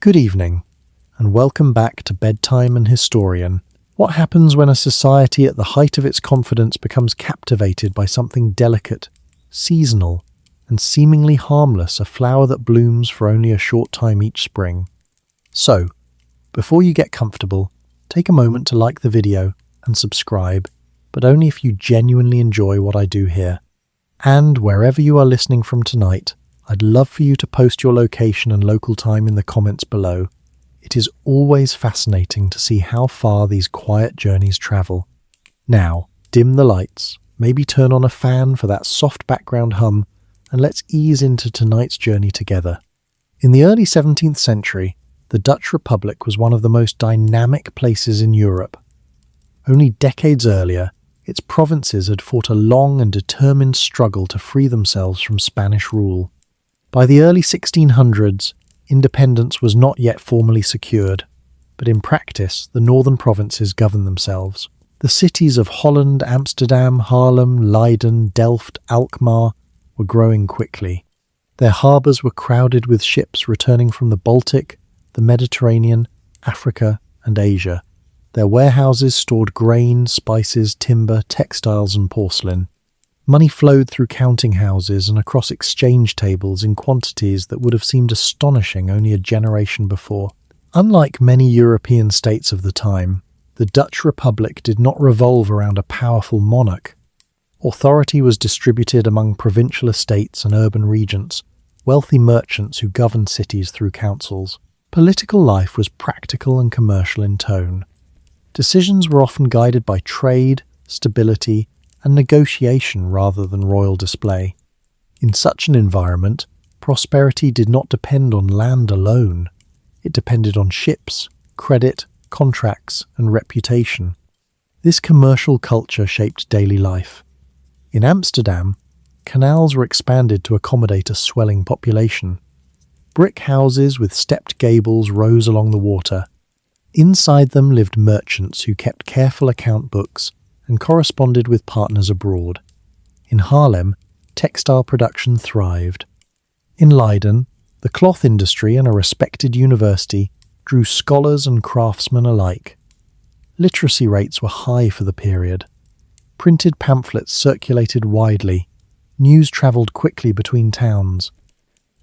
Good evening, and welcome back to Bedtime and Historian. What happens when a society at the height of its confidence becomes captivated by something delicate, seasonal, and seemingly harmless, a flower that blooms for only a short time each spring? So, before you get comfortable, take a moment to like the video and subscribe, but only if you genuinely enjoy what I do here. And wherever you are listening from tonight, I'd love for you to post your location and local time in the comments below. It is always fascinating to see how far these quiet journeys travel. Now, dim the lights, maybe turn on a fan for that soft background hum, and let's ease into tonight's journey together. In the early 17th century, the Dutch Republic was one of the most dynamic places in Europe. Only decades earlier, its provinces had fought a long and determined struggle to free themselves from Spanish rule. By the early 1600s, independence was not yet formally secured, but in practice, the northern provinces governed themselves. The cities of Holland, Amsterdam, Haarlem, Leiden, Delft, Alkmaar were growing quickly. Their harbours were crowded with ships returning from the Baltic, the Mediterranean, Africa, and Asia. Their warehouses stored grain, spices, timber, textiles, and porcelain. Money flowed through counting houses and across exchange tables in quantities that would have seemed astonishing only a generation before. Unlike many European states of the time, the Dutch Republic did not revolve around a powerful monarch. Authority was distributed among provincial estates and urban regents, wealthy merchants who governed cities through councils. Political life was practical and commercial in tone. Decisions were often guided by trade, stability, and negotiation rather than royal display. In such an environment, prosperity did not depend on land alone. It depended on ships, credit, contracts, and reputation. This commercial culture shaped daily life. In Amsterdam, canals were expanded to accommodate a swelling population. Brick houses with stepped gables rose along the water. Inside them lived merchants who kept careful account books and corresponded with partners abroad. In Haarlem, textile production thrived. In Leiden, the cloth industry and a respected university drew scholars and craftsmen alike. Literacy rates were high for the period. Printed pamphlets circulated widely. News travelled quickly between towns.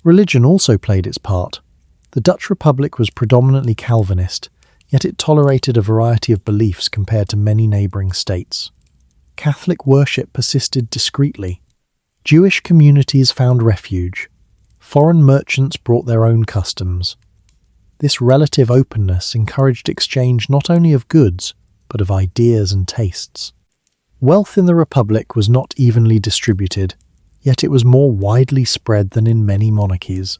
Religion also played its part. The Dutch Republic was predominantly Calvinist, yet it tolerated a variety of beliefs compared to many neighbouring states. Catholic worship persisted discreetly. Jewish communities found refuge. Foreign merchants brought their own customs. This relative openness encouraged exchange not only of goods, but of ideas and tastes. Wealth in the Republic was not evenly distributed, yet it was more widely spread than in many monarchies.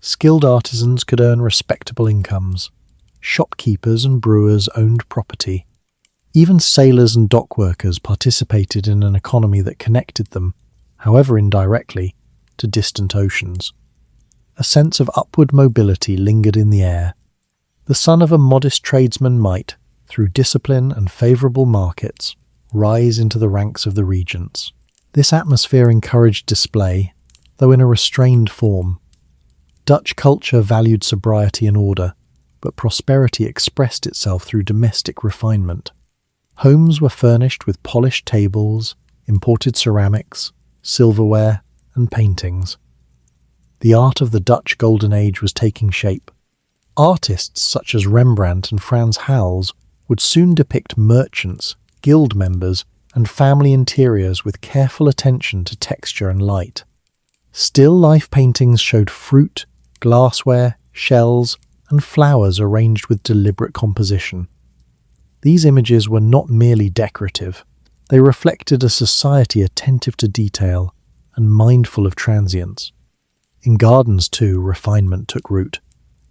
Skilled artisans could earn respectable incomes. Shopkeepers and brewers owned property. Even sailors and dock workers participated in an economy that connected them, however indirectly, to distant oceans. A sense of upward mobility lingered in the air. The son of a modest tradesman might, through discipline and favourable markets, rise into the ranks of the regents. This atmosphere encouraged display, though in a restrained form. Dutch culture valued sobriety and order, but prosperity expressed itself through domestic refinement. Homes were furnished with polished tables, imported ceramics, silverware, and paintings. The art of the Dutch Golden Age was taking shape. Artists such as Rembrandt and Frans Hals would soon depict merchants, guild members, and family interiors with careful attention to texture and light. Still life paintings showed fruit, glassware, shells, and flowers arranged with deliberate composition. These images were not merely decorative. They reflected a society attentive to detail and mindful of transience. In gardens, too, refinement took root.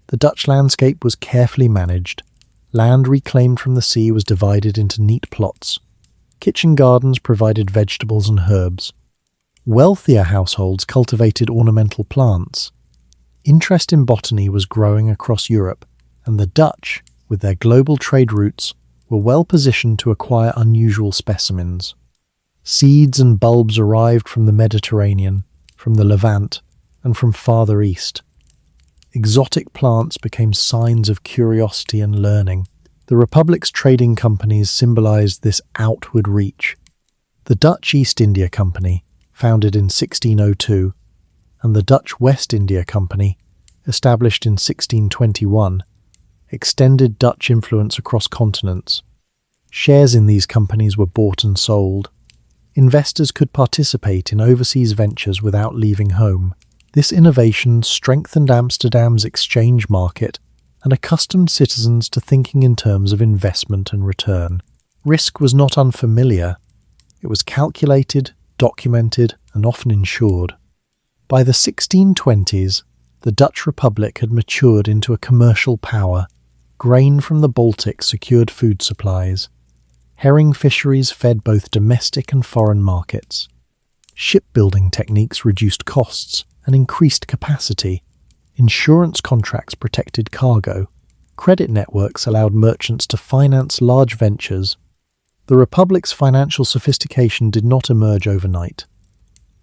The Dutch landscape was carefully managed. Land reclaimed from the sea was divided into neat plots. Kitchen gardens provided vegetables and herbs. Wealthier households cultivated ornamental plants. Interest in botany was growing across Europe, and the Dutch, with their global trade routes, were well positioned to acquire unusual specimens. Seeds and bulbs arrived from the Mediterranean, from the Levant, and from farther east. Exotic plants became signs of curiosity and learning. The Republic's trading companies symbolized this outward reach. The Dutch East India Company, founded in 1602, and the Dutch West India Company, established in 1621, extended Dutch influence across continents. Shares in these companies were bought and sold. Investors could participate in overseas ventures without leaving home. This innovation strengthened Amsterdam's exchange market and accustomed citizens to thinking in terms of investment and return. Risk was not unfamiliar. It was calculated, documented, and often insured. By the 1620s, the Dutch Republic had matured into a commercial power. Grain from the Baltic secured food supplies. Herring fisheries fed both domestic and foreign markets. Shipbuilding techniques reduced costs and increased capacity. Insurance contracts protected cargo. Credit networks allowed merchants to finance large ventures. The Republic's financial sophistication did not emerge overnight.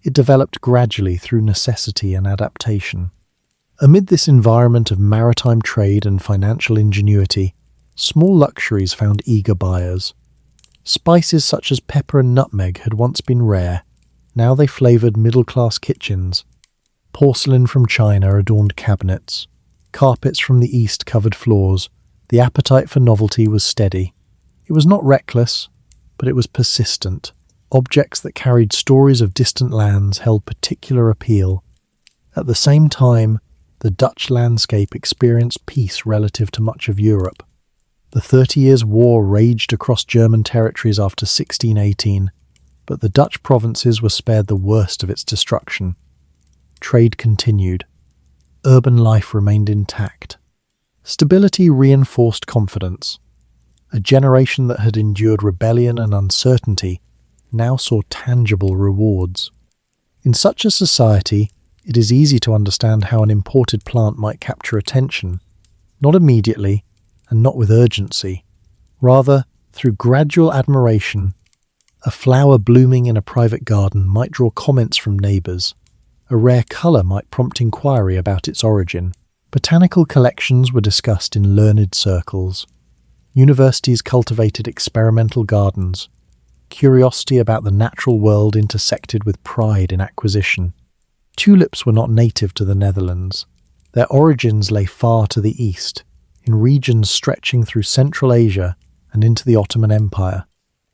It developed gradually through necessity and adaptation. Amid this environment of maritime trade and financial ingenuity, small luxuries found eager buyers. Spices such as pepper and nutmeg had once been rare. Now they flavoured middle-class kitchens. Porcelain from China adorned cabinets. Carpets from the East covered floors. The appetite for novelty was steady. It was not reckless, but it was persistent. Objects that carried stories of distant lands held particular appeal. At the same time, the Dutch landscape experienced peace relative to much of Europe. The 30 Years' War raged across German territories after 1618, but the Dutch provinces were spared the worst of its destruction. Trade continued. Urban life remained intact. Stability reinforced confidence. A generation that had endured rebellion and uncertainty now saw tangible rewards. In such a society, it is easy to understand how an imported plant might capture attention, not immediately and not with urgency, rather through gradual admiration. A flower blooming in a private garden might draw comments from neighbours. A rare colour might prompt inquiry about its origin. Botanical collections were discussed in learned circles. Universities cultivated experimental gardens. Curiosity about the natural world intersected with pride in acquisition. Tulips were not native to the Netherlands. Their origins lay far to the east, in regions stretching through Central Asia and into the Ottoman Empire.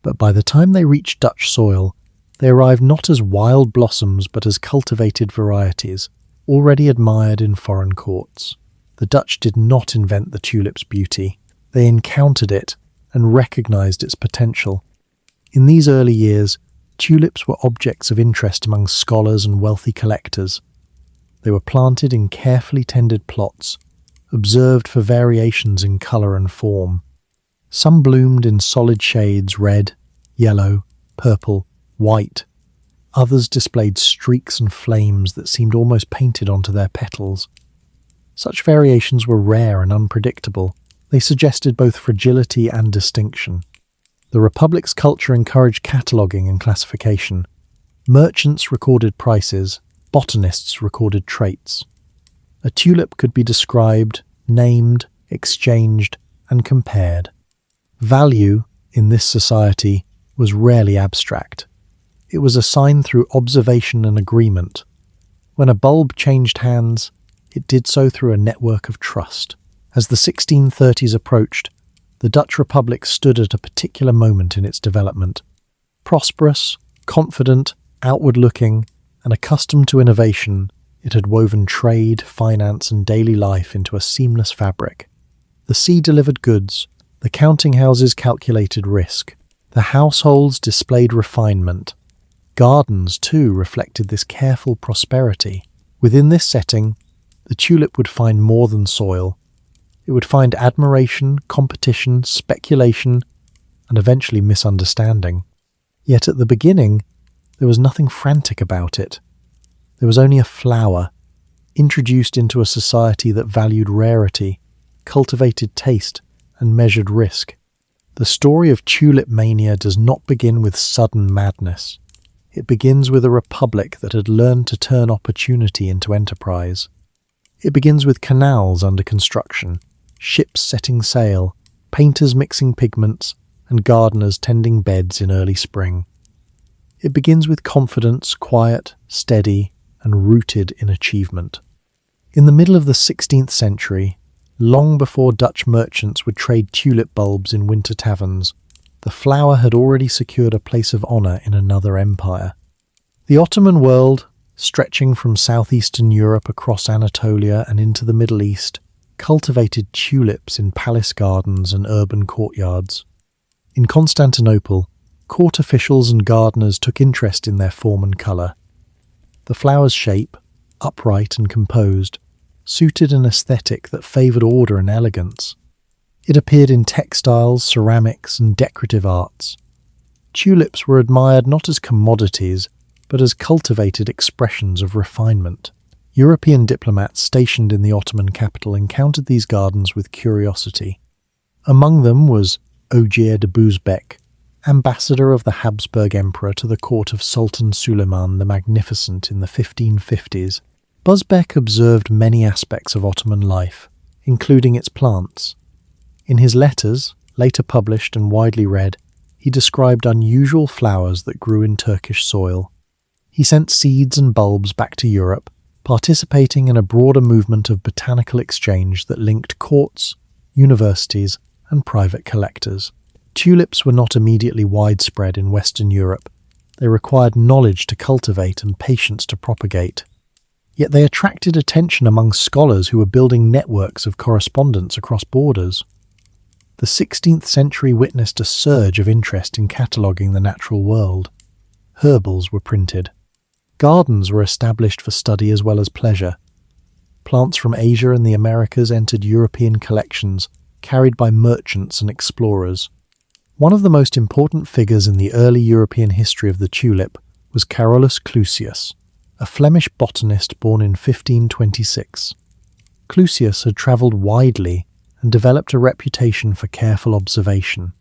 But by the time they reached Dutch soil, they arrived not as wild blossoms but as cultivated varieties, already admired in foreign courts. The Dutch did not invent the tulip's beauty. They encountered it and recognized its potential. In these early years, tulips were objects of interest among scholars and wealthy collectors. They were planted in carefully tended plots, observed for variations in colour and form. Some bloomed in solid shades: red, yellow, purple, white. Others displayed streaks and flames that seemed almost painted onto their petals. Such variations were rare and unpredictable. They suggested both fragility and distinction. The Republic's culture encouraged cataloguing and classification. Merchants recorded prices, botanists recorded traits. A tulip could be described, named, exchanged, and compared. Value, in this society, was rarely abstract. It was assigned through observation and agreement. When a bulb changed hands, it did so through a network of trust. As the 1630s approached, the Dutch Republic stood at a particular moment in its development. Prosperous, confident, outward-looking, and accustomed to innovation, it had woven trade, finance, and daily life into a seamless fabric. The sea delivered goods, the counting houses calculated risk, the households displayed refinement. Gardens, too, reflected this careful prosperity. Within this setting, the tulip would find more than soil. It would find admiration, competition, speculation, and eventually misunderstanding. Yet at the beginning, there was nothing frantic about it. There was only a flower, introduced into a society that valued rarity, cultivated taste, and measured risk. The story of Tulip Mania does not begin with sudden madness. It begins with a republic that had learned to turn opportunity into enterprise. It begins with canals under construction, ships setting sail, painters mixing pigments, and gardeners tending beds in early spring. It begins with confidence, quiet, steady, and rooted in achievement. In the middle of the 16th century, long before Dutch merchants would trade tulip bulbs in winter taverns, the flower had already secured a place of honour in another empire. The Ottoman world, stretching from southeastern Europe across Anatolia and into the Middle East, cultivated tulips in palace gardens and urban courtyards. In Constantinople, court officials and gardeners took interest in their form and colour. The flower's shape, upright and composed, suited an aesthetic that favoured order and elegance. It appeared in textiles, ceramics, and decorative arts. Tulips were admired not as commodities, but as cultivated expressions of refinement. European diplomats stationed in the Ottoman capital encountered these gardens with curiosity. Among them was Ogier de Bousbecque, ambassador of the Habsburg Emperor to the court of Sultan Suleiman the Magnificent in the 1550s. Bousbecque observed many aspects of Ottoman life, including its plants. In his letters, later published and widely read, he described unusual flowers that grew in Turkish soil. He sent seeds and bulbs back to Europe, participating in a broader movement of botanical exchange that linked courts, universities, and private collectors. Tulips were not immediately widespread in Western Europe. They required knowledge to cultivate and patience to propagate. Yet they attracted attention among scholars who were building networks of correspondence across borders. The 16th century witnessed a surge of interest in cataloguing the natural world. Herbals were printed. Gardens were established for study as well as pleasure. Plants from Asia and the Americas entered European collections, carried by merchants and explorers. One of the most important figures in the early European history of the tulip was Carolus Clusius, a Flemish botanist born in 1526. Clusius had travelled widely and developed a reputation for careful observation.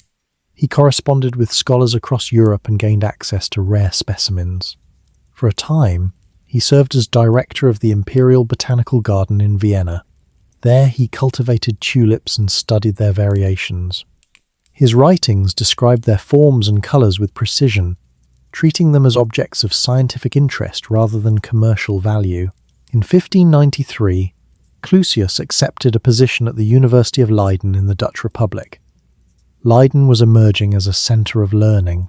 He corresponded with scholars across Europe and gained access to rare specimens. For a time, he served as director of the Imperial Botanical Garden in Vienna. There he cultivated tulips and studied their variations. His writings described their forms and colours with precision, treating them as objects of scientific interest rather than commercial value. In 1593, Clusius accepted a position at the University of Leiden in the Dutch Republic. Leiden was emerging as a centre of learning.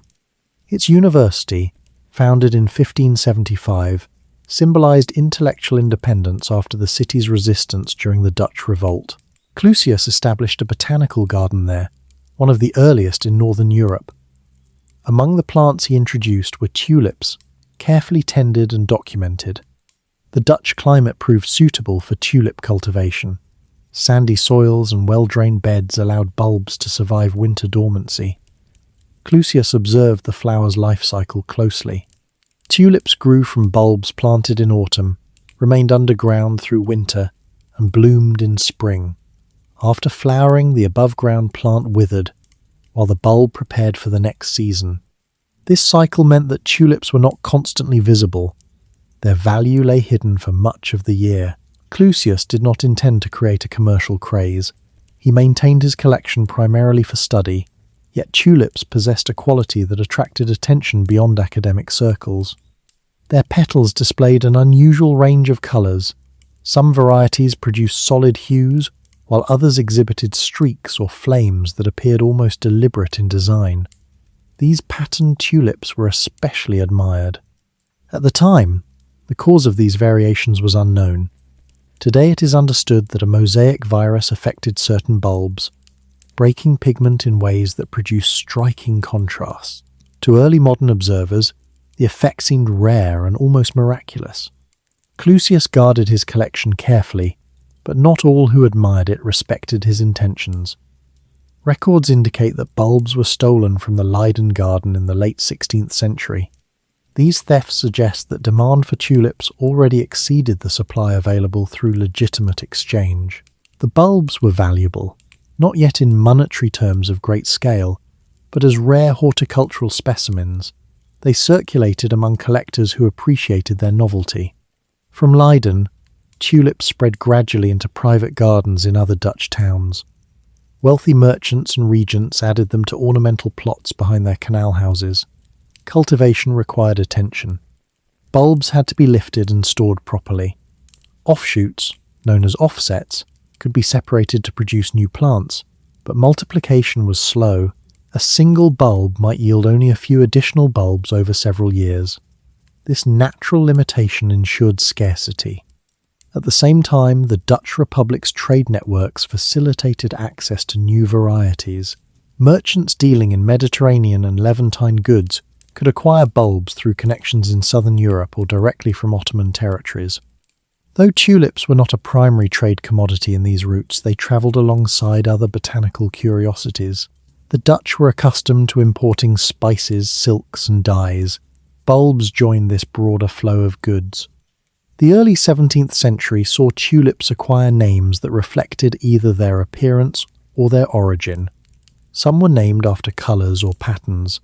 Its university, founded in 1575, symbolised intellectual independence after the city's resistance during the Dutch Revolt. Clusius established a botanical garden there, one of the earliest in Northern Europe. Among the plants he introduced were tulips, carefully tended and documented. The Dutch climate proved suitable for tulip cultivation. Sandy soils and well-drained beds allowed bulbs to survive winter dormancy. Clusius observed the flower's life cycle closely. Tulips grew from bulbs planted in autumn, remained underground through winter, and bloomed in spring. After flowering, the above-ground plant withered, while the bulb prepared for the next season. This cycle meant that tulips were not constantly visible. Their value lay hidden for much of the year. Clusius did not intend to create a commercial craze. He maintained his collection primarily for study, yet tulips possessed a quality that attracted attention beyond academic circles. Their petals displayed an unusual range of colours. Some varieties produced solid hues, while others exhibited streaks or flames that appeared almost deliberate in design. These patterned tulips were especially admired. At the time, the cause of these variations was unknown. Today it is understood that a mosaic virus affected certain bulbs, breaking pigment in ways that produce striking contrasts. To early modern observers, the effect seemed rare and almost miraculous. Clusius guarded his collection carefully, but not all who admired it respected his intentions. Records indicate that bulbs were stolen from the Leiden garden in the late 16th century. These thefts suggest that demand for tulips already exceeded the supply available through legitimate exchange. The bulbs were valuable, not yet in monetary terms of great scale, but as rare horticultural specimens. They circulated among collectors who appreciated their novelty. From Leiden, tulips spread gradually into private gardens in other Dutch towns. Wealthy merchants and regents added them to ornamental plots behind their canal houses. Cultivation required attention. Bulbs had to be lifted and stored properly. Offshoots, known as offsets, could be separated to produce new plants, but multiplication was slow. A single bulb might yield only a few additional bulbs over several years. This natural limitation ensured scarcity. At the same time, the Dutch Republic's trade networks facilitated access to new varieties. Merchants dealing in Mediterranean and Levantine goods could acquire bulbs through connections in southern Europe or directly from Ottoman territories. Though tulips were not a primary trade commodity in these routes, they travelled alongside other botanical curiosities. The Dutch were accustomed to importing spices, silks and dyes. Bulbs joined this broader flow of goods. The early 17th century saw tulips acquire names that reflected either their appearance or their origin. Some were named after colours or patterns,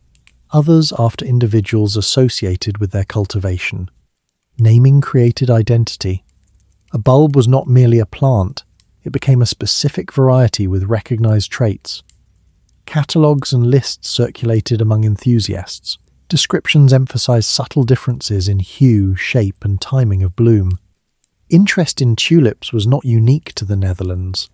others after individuals associated with their cultivation. Naming created identity. A bulb was not merely a plant, it became a specific variety with recognised traits. Catalogues and lists circulated among enthusiasts. Descriptions emphasised subtle differences in hue, shape and timing of bloom. Interest in tulips was not unique to the Netherlands.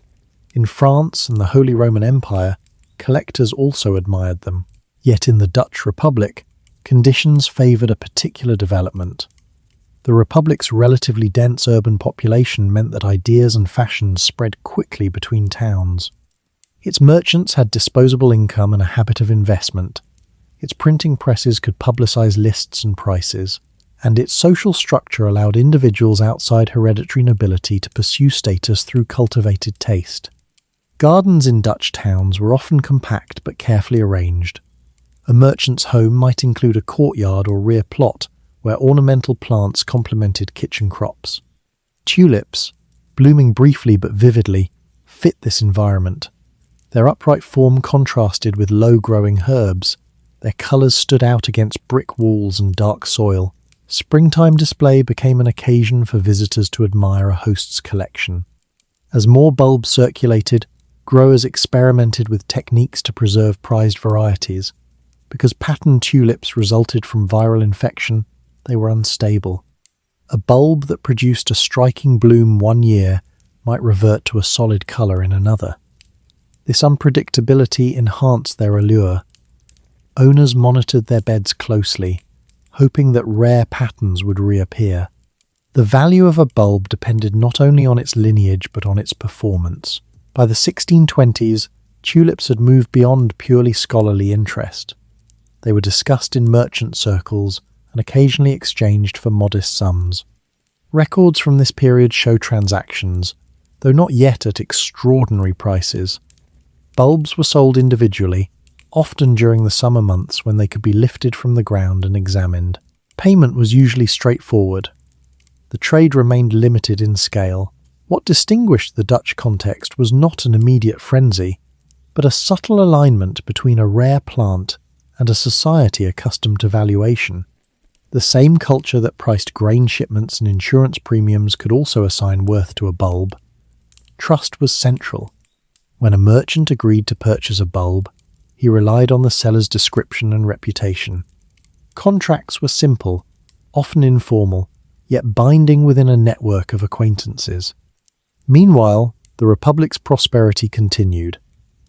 In France and the Holy Roman Empire, collectors also admired them. Yet in the Dutch Republic, conditions favoured a particular development. The Republic's relatively dense urban population meant that ideas and fashions spread quickly between towns. Its merchants had disposable income and a habit of investment. Its printing presses could publicise lists and prices, and its social structure allowed individuals outside hereditary nobility to pursue status through cultivated taste. Gardens in Dutch towns were often compact but carefully arranged. A merchant's home might include a courtyard or rear plot, where ornamental plants complemented kitchen crops. Tulips, blooming briefly but vividly, fit this environment. Their upright form contrasted with low-growing herbs. Their colours stood out against brick walls and dark soil. Springtime display became an occasion for visitors to admire a host's collection. As more bulbs circulated, growers experimented with techniques to preserve prized varieties. Because pattern tulips resulted from viral infection, they were unstable. A bulb that produced a striking bloom one year might revert to a solid colour in another. This unpredictability enhanced their allure. Owners monitored their beds closely, hoping that rare patterns would reappear. The value of a bulb depended not only on its lineage but on its performance. By the 1620s, tulips had moved beyond purely scholarly interest. They were discussed in merchant circles and occasionally exchanged for modest sums. Records from this period show transactions, though not yet at extraordinary prices. Bulbs were sold individually, often during the summer months when they could be lifted from the ground and examined. Payment was usually straightforward. The trade remained limited in scale. What distinguished the Dutch context was not an immediate frenzy, but a subtle alignment between a rare plant and a society accustomed to valuation. The same culture that priced grain shipments and insurance premiums could also assign worth to a bulb. Trust was central. When a merchant agreed to purchase a bulb, he relied on the seller's description and reputation. Contracts were simple, often informal, yet binding within a network of acquaintances. Meanwhile, the Republic's prosperity continued.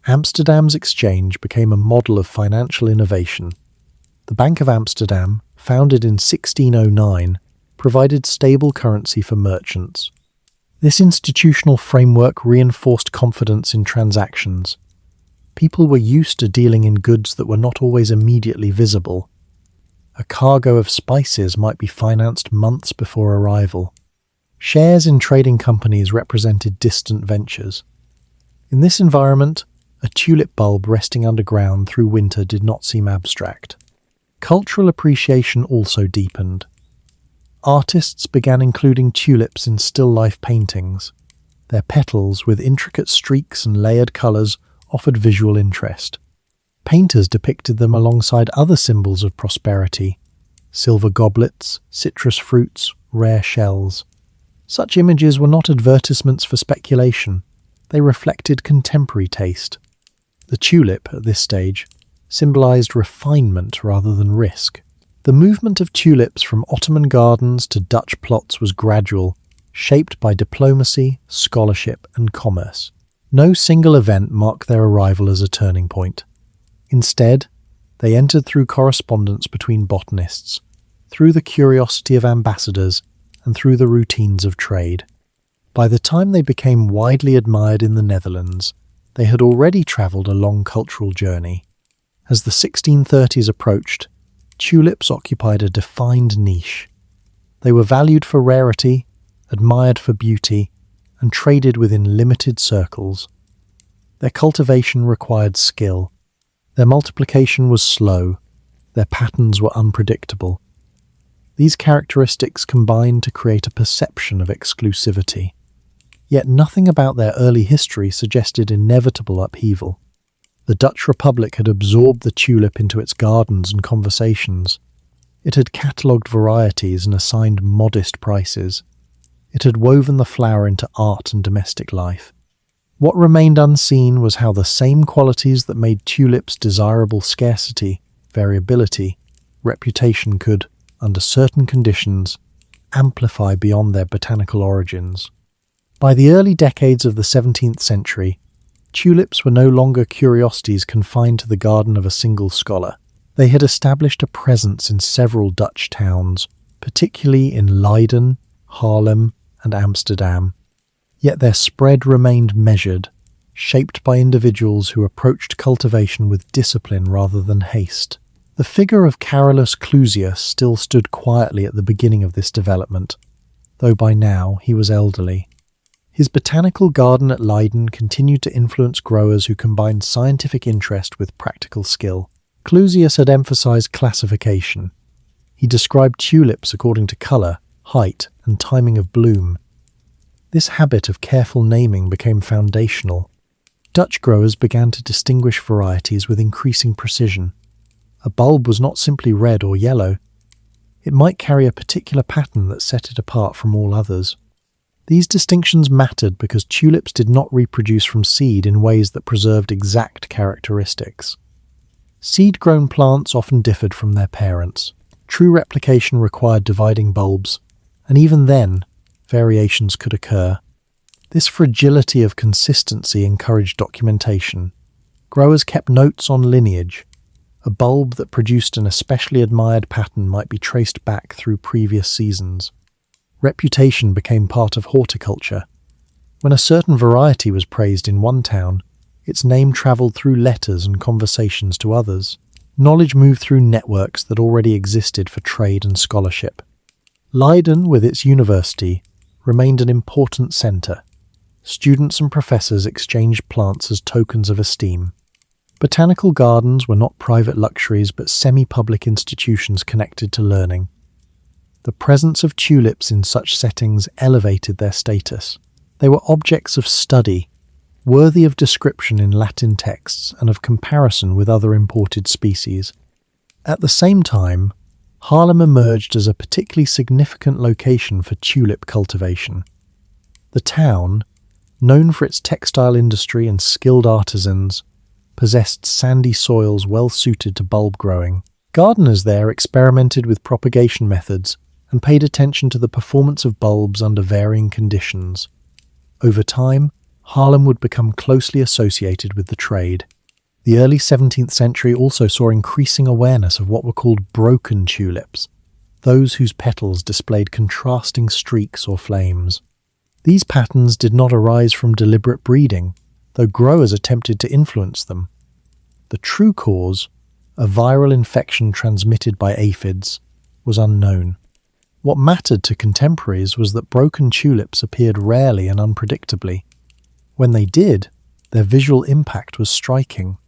Amsterdam's exchange became a model of financial innovation. The Bank of Amsterdam, founded in 1609, provided stable currency for merchants. This institutional framework reinforced confidence in transactions. People were used to dealing in goods that were not always immediately visible. A cargo of spices might be financed months before arrival. Shares in trading companies represented distant ventures. In this environment, a tulip bulb resting underground through winter did not seem abstract. Cultural appreciation also deepened. Artists began including tulips in still-life paintings. Their petals, with intricate streaks and layered colours, offered visual interest. Painters depicted them alongside other symbols of prosperity: silver goblets, citrus fruits, rare shells. Such images were not advertisements for speculation. They reflected contemporary taste. The tulip, at this stage, symbolized refinement rather than risk. The movement of tulips from Ottoman gardens to Dutch plots was gradual, shaped by diplomacy, scholarship, and commerce. No single event marked their arrival as a turning point. Instead, they entered through correspondence between botanists, through the curiosity of ambassadors, and through the routines of trade. By the time they became widely admired in the Netherlands, they had already travelled a long cultural journey. As the 1630s approached, tulips occupied a defined niche. They were valued for rarity, admired for beauty, and traded within limited circles. Their cultivation required skill. Their multiplication was slow. Their patterns were unpredictable. These characteristics combined to create a perception of exclusivity. Yet nothing about their early history suggested inevitable upheaval. The Dutch Republic had absorbed the tulip into its gardens and conversations. It had catalogued varieties and assigned modest prices. It had woven the flower into art and domestic life. What remained unseen was how the same qualities that made tulips desirable, scarcity, variability, reputation, could, under certain conditions, amplify beyond their botanical origins. By the early decades of the 17th century, tulips were no longer curiosities confined to the garden of a single scholar. They had established a presence in several Dutch towns, particularly in Leiden, Haarlem, and Amsterdam. Yet their spread remained measured, shaped by individuals who approached cultivation with discipline rather than haste. The figure of Carolus Clusius still stood quietly at the beginning of this development, though by now he was elderly. His botanical garden at Leiden continued to influence growers who combined scientific interest with practical skill. Clusius had emphasized classification. He described tulips according to color, height, and timing of bloom. This habit of careful naming became foundational. Dutch growers began to distinguish varieties with increasing precision. A bulb was not simply red or yellow. It might carry a particular pattern that set it apart from all others. These distinctions mattered because tulips did not reproduce from seed in ways that preserved exact characteristics. Seed-grown plants often differed from their parents. True replication required dividing bulbs, and even then, variations could occur. This fragility of consistency encouraged documentation. Growers kept notes on lineage. A bulb that produced an especially admired pattern might be traced back through previous seasons. Reputation became part of horticulture. When a certain variety was praised in one town, its name travelled through letters and conversations to others. Knowledge moved through networks that already existed for trade and scholarship. Leiden, with its university, remained an important centre. Students and professors exchanged plants as tokens of esteem. Botanical gardens were not private luxuries but semi-public institutions connected to learning. The presence of tulips in such settings elevated their status. They were objects of study, worthy of description in Latin texts and of comparison with other imported species. At the same time, Haarlem emerged as a particularly significant location for tulip cultivation. The town, known for its textile industry and skilled artisans, possessed sandy soils well suited to bulb growing. Gardeners there experimented with propagation methods and paid attention to the performance of bulbs under varying conditions. Over time, Haarlem would become closely associated with the trade. The early 17th century also saw increasing awareness of what were called broken tulips, those whose petals displayed contrasting streaks or flames. These patterns did not arise from deliberate breeding, though growers attempted to influence them. The true cause, a viral infection transmitted by aphids, was unknown. What mattered to contemporaries was that broken tulips appeared rarely and unpredictably. When they did, their visual impact was striking.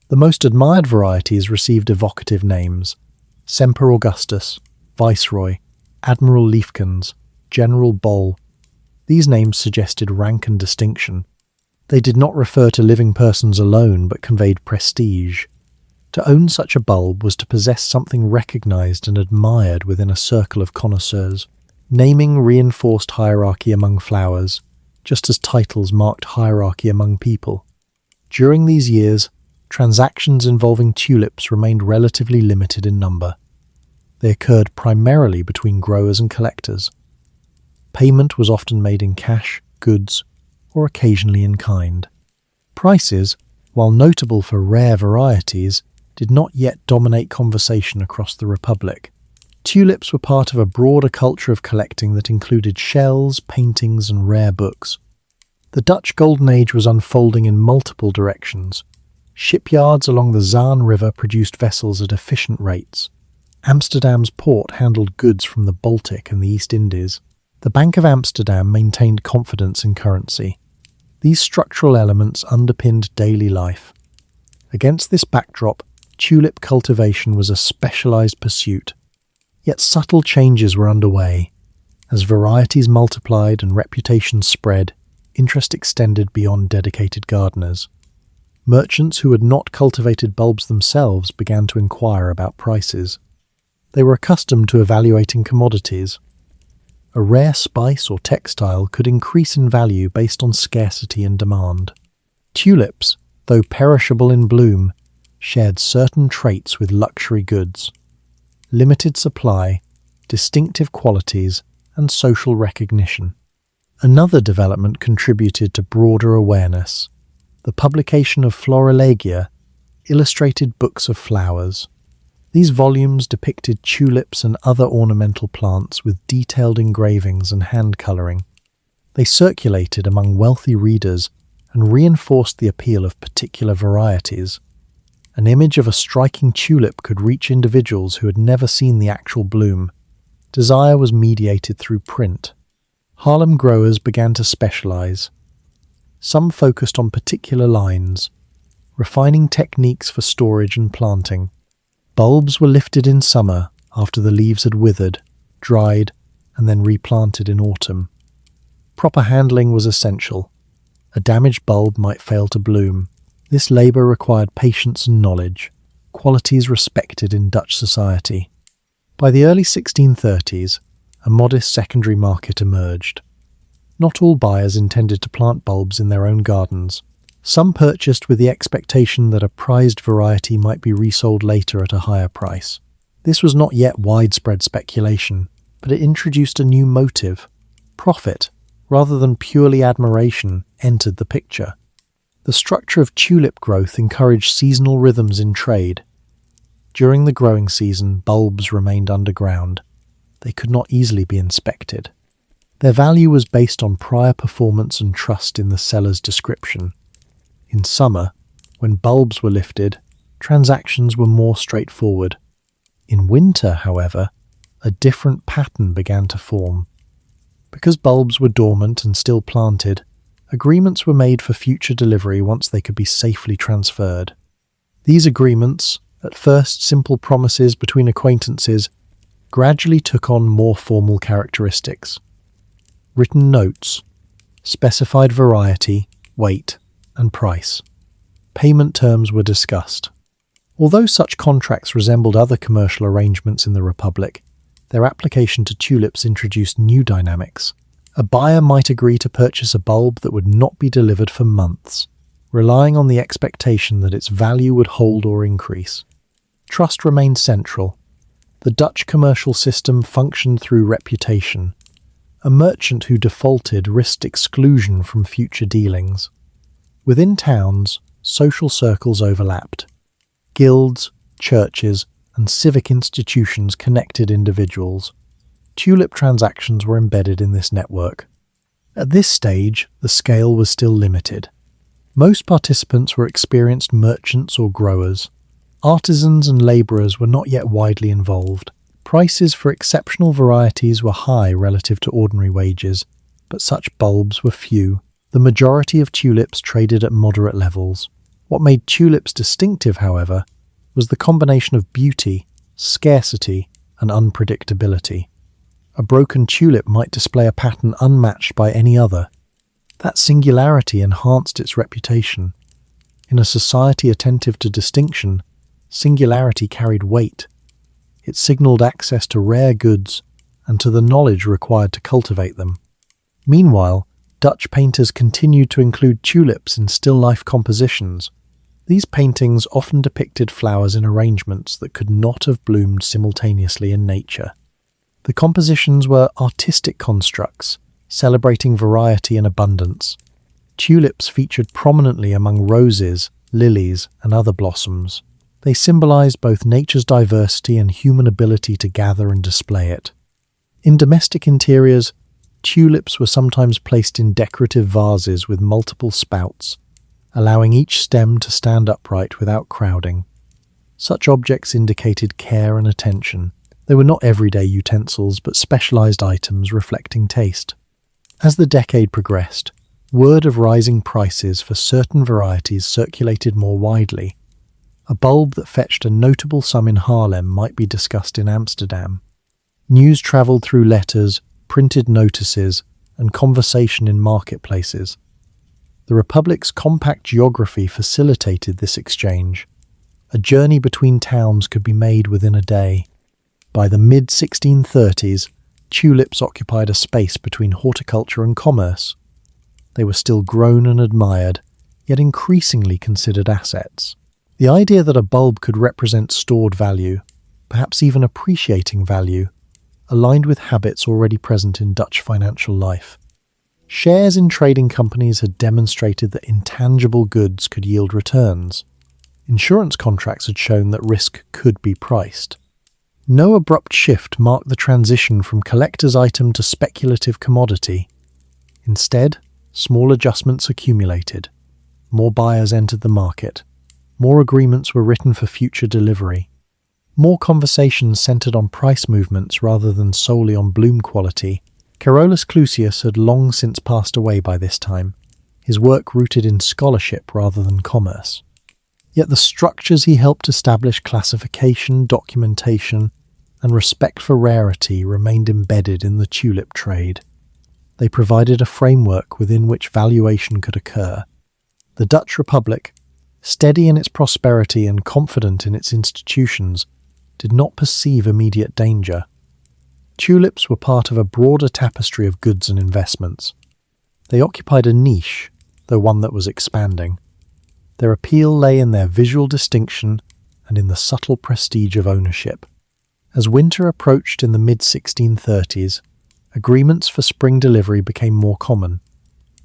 The most admired varieties received evocative names: Semper Augustus, Viceroy, Admiral Liefkens, General Bol. These names suggested rank and distinction. They did not refer to living persons alone, but conveyed prestige. To own such a bulb was to possess something recognized and admired within a circle of connoisseurs. Naming reinforced hierarchy among flowers, just as titles marked hierarchy among people. During these years, transactions involving tulips remained relatively limited in number. They occurred primarily between growers and collectors. Payment was often made in cash, goods, or occasionally in kind. Prices, while notable for rare varieties, did not yet dominate conversation across the Republic. Tulips were part of a broader culture of collecting that included shells, paintings, and rare books. The Dutch Golden Age was unfolding in multiple directions. Shipyards along the Zaan River produced vessels at efficient rates. Amsterdam's port handled goods from the Baltic and the East Indies. The Bank of Amsterdam maintained confidence in currency. These structural elements underpinned daily life. Against this backdrop, tulip cultivation was a specialized pursuit. Yet subtle changes were underway. As varieties multiplied and reputations spread, interest extended beyond dedicated gardeners. Merchants who had not cultivated bulbs themselves began to inquire about prices. They were accustomed to evaluating commodities. A rare spice or textile could increase in value based on scarcity and demand. Tulips, though perishable in bloom, shared certain traits with luxury goods: limited supply, distinctive qualities, and social recognition. Another development contributed to broader awareness: the publication of Florilegia, illustrated books of flowers. These volumes depicted tulips and other ornamental plants with detailed engravings and hand colouring. They circulated among wealthy readers and reinforced the appeal of particular varieties. An image of a striking tulip could reach individuals who had never seen the actual bloom. Desire was mediated through print. Haarlem growers began to specialise. Some focused on particular lines, refining techniques for storage and planting. Bulbs were lifted in summer after the leaves had withered, dried, and then replanted in autumn. Proper handling was essential. A damaged bulb might fail to bloom. This labour required patience and knowledge, qualities respected in Dutch society. By the early 1630s, a modest secondary market emerged. Not all buyers intended to plant bulbs in their own gardens. Some purchased with the expectation that a prized variety might be resold later at a higher price. This was not yet widespread speculation, but it introduced a new motive. Profit, rather than purely admiration, entered the picture. The structure of tulip growth encouraged seasonal rhythms in trade. During the growing season, bulbs remained underground. They could not easily be inspected. Their value was based on prior performance and trust in the seller's description. In summer, when bulbs were lifted, transactions were more straightforward. In winter, however, a different pattern began to form. Because bulbs were dormant and still planted, agreements were made for future delivery once they could be safely transferred. These agreements, at first simple promises between acquaintances, gradually took on more formal characteristics. Written notes, specified variety, weight, and price. Payment terms were discussed. Although such contracts resembled other commercial arrangements in the Republic, their application to tulips introduced new dynamics. A buyer might agree to purchase a bulb that would not be delivered for months, relying on the expectation that its value would hold or increase. Trust remained central. The Dutch commercial system functioned through reputation. A merchant who defaulted risked exclusion from future dealings. Within towns, social circles overlapped. Guilds, churches, and civic institutions connected individuals. Tulip transactions were embedded in this network. At this stage, the scale was still limited. Most participants were experienced merchants or growers. Artisans and labourers were not yet widely involved. Prices for exceptional varieties were high relative to ordinary wages, but such bulbs were few. The majority of tulips traded at moderate levels. What made tulips distinctive, however, was the combination of beauty, scarcity, and unpredictability. A broken tulip might display a pattern unmatched by any other. That singularity enhanced its reputation. In a society attentive to distinction, singularity carried weight. It signalled access to rare goods and to the knowledge required to cultivate them. Meanwhile, Dutch painters continued to include tulips in still-life compositions. These paintings often depicted flowers in arrangements that could not have bloomed simultaneously in nature. The compositions were artistic constructs, celebrating variety and abundance. Tulips featured prominently among roses, lilies, and other blossoms. They symbolized both nature's diversity and human ability to gather and display it. In domestic interiors, tulips were sometimes placed in decorative vases with multiple spouts, allowing each stem to stand upright without crowding. Such objects indicated care and attention. They were not everyday utensils, but specialized items reflecting taste. As the decade progressed, word of rising prices for certain varieties circulated more widely. A bulb that fetched a notable sum in Haarlem might be discussed in Amsterdam. News travelled through letters, printed notices, and conversation in marketplaces. The Republic's compact geography facilitated this exchange. A journey between towns could be made within a day. By the mid-1630s, tulips occupied a space between horticulture and commerce. They were still grown and admired, yet increasingly considered assets. The idea that a bulb could represent stored value, perhaps even appreciating value, aligned with habits already present in Dutch financial life. Shares in trading companies had demonstrated that intangible goods could yield returns. Insurance contracts had shown that risk could be priced. No abrupt shift marked the transition from collector's item to speculative commodity. Instead, small adjustments accumulated. More buyers entered the market. More agreements were written for future delivery. More conversations centered on price movements rather than solely on bloom quality. Carolus Clusius had long since passed away by this time, his work rooted in scholarship rather than commerce. Yet the structures he helped establish, classification, documentation, and respect for rarity, remained embedded in the tulip trade. They provided a framework within which valuation could occur. The Dutch Republic, steady in its prosperity and confident in its institutions, did not perceive immediate danger. Tulips were part of a broader tapestry of goods and investments. They occupied a niche, though one that was expanding. Their appeal lay in their visual distinction and in the subtle prestige of ownership. As winter approached in the mid-1630s, agreements for spring delivery became more common.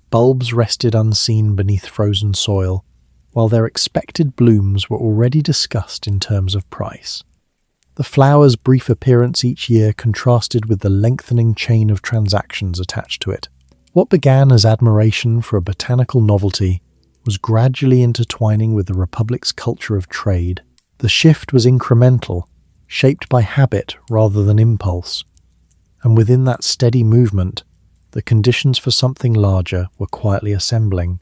Bulbs rested unseen beneath frozen soil, while their expected blooms were already discussed in terms of price. The flower's brief appearance each year contrasted with the lengthening chain of transactions attached to it. What began as admiration for a botanical novelty was gradually intertwining with the Republic's culture of trade. The shift was incremental, shaped by habit rather than impulse. And within that steady movement, the conditions for something larger were quietly assembling.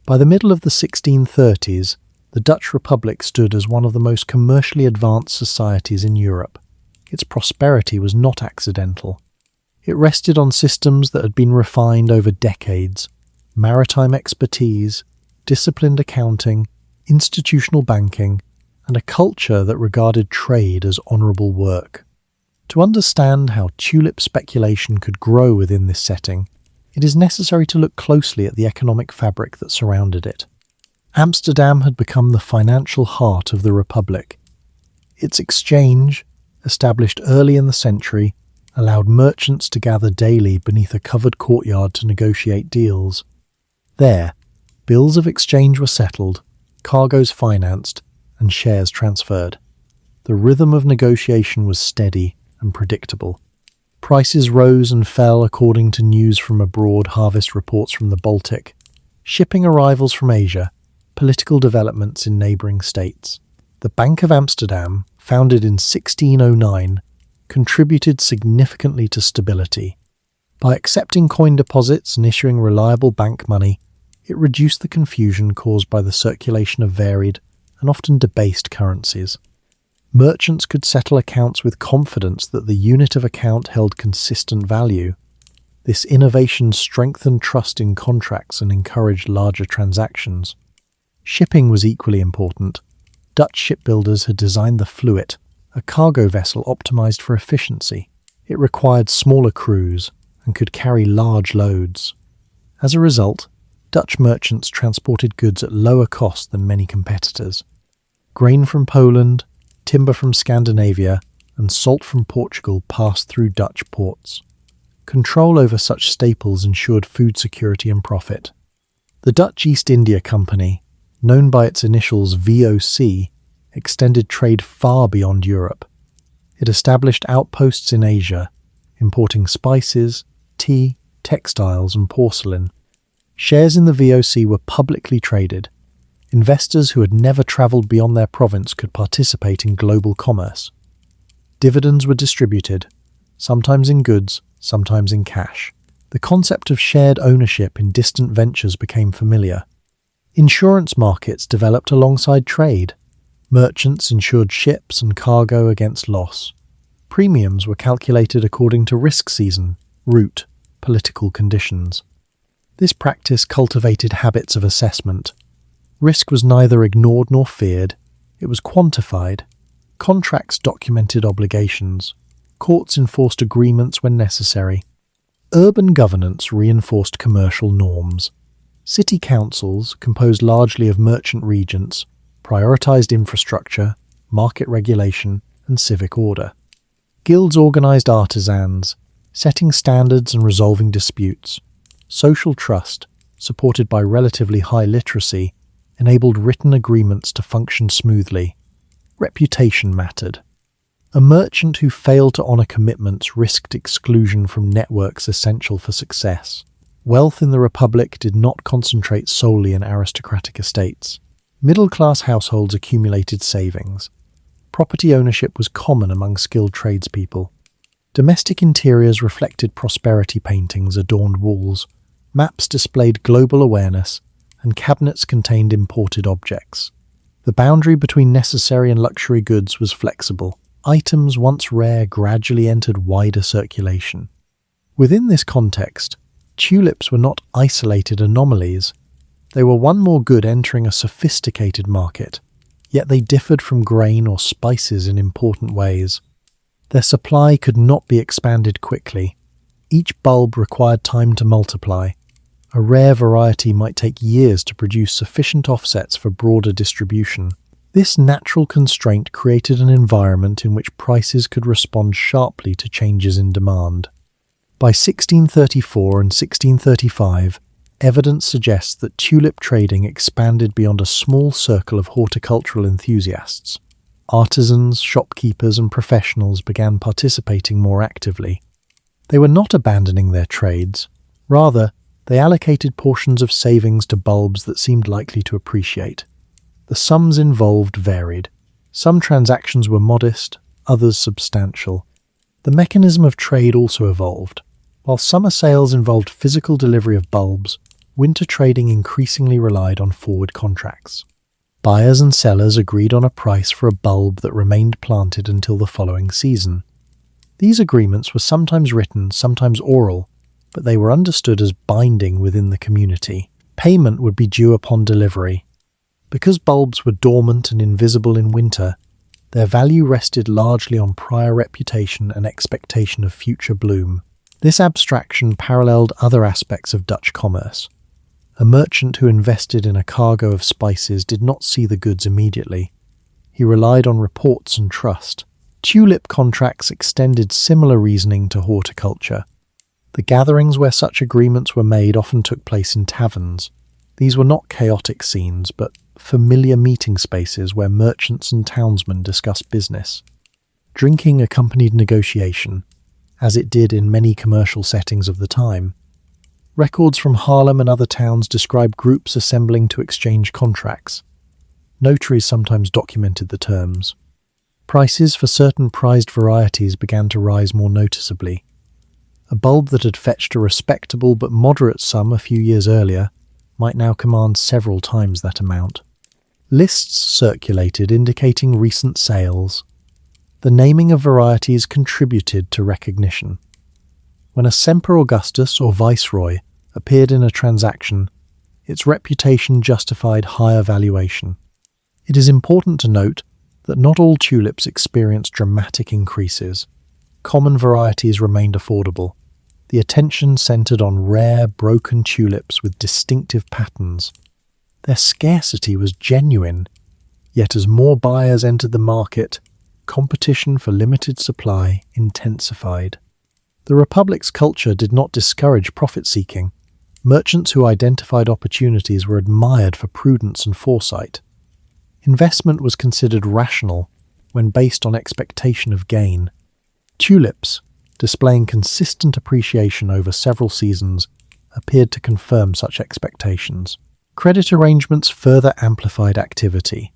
By the middle of the 1630s, the Dutch Republic stood as one of the most commercially advanced societies in Europe. Its prosperity was not accidental. It rested on systems that had been refined over decades: maritime expertise, disciplined accounting, institutional banking, and a culture that regarded trade as honourable work. To understand how tulip speculation could grow within this setting, it is necessary to look closely at the economic fabric that surrounded it. Amsterdam had become the financial heart of the Republic. Its exchange, established early in the century, allowed merchants to gather daily beneath a covered courtyard to negotiate deals. There, bills of exchange were settled, cargoes financed, and shares transferred. The rhythm of negotiation was steady and predictable. Prices rose and fell according to news from abroad, harvest reports from the Baltic, shipping arrivals from Asia, political developments in neighbouring states. The Bank of Amsterdam, founded in 1609, contributed significantly to stability. By accepting coin deposits and issuing reliable bank money, it reduced the confusion caused by the circulation of varied and often debased currencies. Merchants could settle accounts with confidence that the unit of account held consistent value. This innovation strengthened trust in contracts and encouraged larger transactions. Shipping was equally important. Dutch shipbuilders had designed the Fluit, a cargo vessel optimized for efficiency. It required smaller crews and could carry large loads. As a result, Dutch merchants transported goods at lower cost than many competitors. Grain from Poland, timber from Scandinavia, and salt from Portugal passed through Dutch ports. Control over such staples ensured food security and profit. The Dutch East India Company, known by its initials VOC, extended trade far beyond Europe. It established outposts in Asia, importing spices, tea, textiles, and porcelain. Shares in the VOC were publicly traded. Investors who had never travelled beyond their province could participate in global commerce. Dividends were distributed, sometimes in goods, sometimes in cash. The concept of shared ownership in distant ventures became familiar. Insurance markets developed alongside trade. Merchants insured ships and cargo against loss. Premiums were calculated according to risk season, route, political conditions. This practice cultivated habits of assessment. Risk was neither ignored nor feared. It was quantified. Contracts documented obligations. Courts enforced agreements when necessary. Urban governance reinforced commercial norms. City councils, composed largely of merchant regents, prioritized infrastructure, market regulation, and civic order. Guilds organized artisans, setting standards and resolving disputes. Social trust, supported by relatively high literacy, enabled written agreements to function smoothly. Reputation mattered. A merchant who failed to honor commitments risked exclusion from networks essential for success. Wealth in the Republic did not concentrate solely in aristocratic estates. Middle-class households accumulated savings. Property ownership was common among skilled tradespeople. Domestic interiors reflected prosperity paintings adorned walls. Maps displayed global awareness, and cabinets contained imported objects. The boundary between necessary and luxury goods was flexible. Items once rare gradually entered wider circulation. Within this context, tulips were not isolated anomalies. They were one more good entering a sophisticated market, yet they differed from grain or spices in important ways. Their supply could not be expanded quickly. Each bulb required time to multiply. A rare variety might take years to produce sufficient offsets for broader distribution. This natural constraint created an environment in which prices could respond sharply to changes in demand. By 1634 and 1635, evidence suggests that tulip trading expanded beyond a small circle of horticultural enthusiasts. Artisans, shopkeepers, and professionals began participating more actively. They were not abandoning their trades. Rather, they allocated portions of savings to bulbs that seemed likely to appreciate. The sums involved varied. Some transactions were modest, others substantial. The mechanism of trade also evolved. While summer sales involved physical delivery of bulbs, winter trading increasingly relied on forward contracts. Buyers and sellers agreed on a price for a bulb that remained planted until the following season. These agreements were sometimes written, sometimes oral, but they were understood as binding within the community. Payment would be due upon delivery. Because bulbs were dormant and invisible in winter, their value rested largely on prior reputation and expectation of future bloom. This abstraction paralleled other aspects of Dutch commerce. A merchant who invested in a cargo of spices did not see the goods immediately. He relied on reports and trust. Tulip contracts extended similar reasoning to horticulture. The gatherings where such agreements were made often took place in taverns. These were not chaotic scenes, but familiar meeting spaces where merchants and townsmen discussed business. Drinking accompanied negotiation, as it did in many commercial settings of the time. Records from Haarlem and other towns describe groups assembling to exchange contracts. Notaries sometimes documented the terms. Prices for certain prized varieties began to rise more noticeably. A bulb that had fetched a respectable but moderate sum a few years earlier might now command several times that amount. Lists circulated indicating recent sales. The naming of varieties contributed to recognition. When a Semper Augustus or Viceroy appeared in a transaction, its reputation justified higher valuation. It is important to note that not all tulips experienced dramatic increases. common varieties remained affordable. The attention centered on rare, broken tulips with distinctive patterns. Their scarcity was genuine, yet as more buyers entered the market, competition for limited supply intensified. The Republic's culture did not discourage profit-seeking. Merchants who identified opportunities were admired for prudence and foresight. Investment was considered rational when based on expectation of gain. Tulips, displaying consistent appreciation over several seasons, appeared to confirm such expectations. Credit arrangements further amplified activity.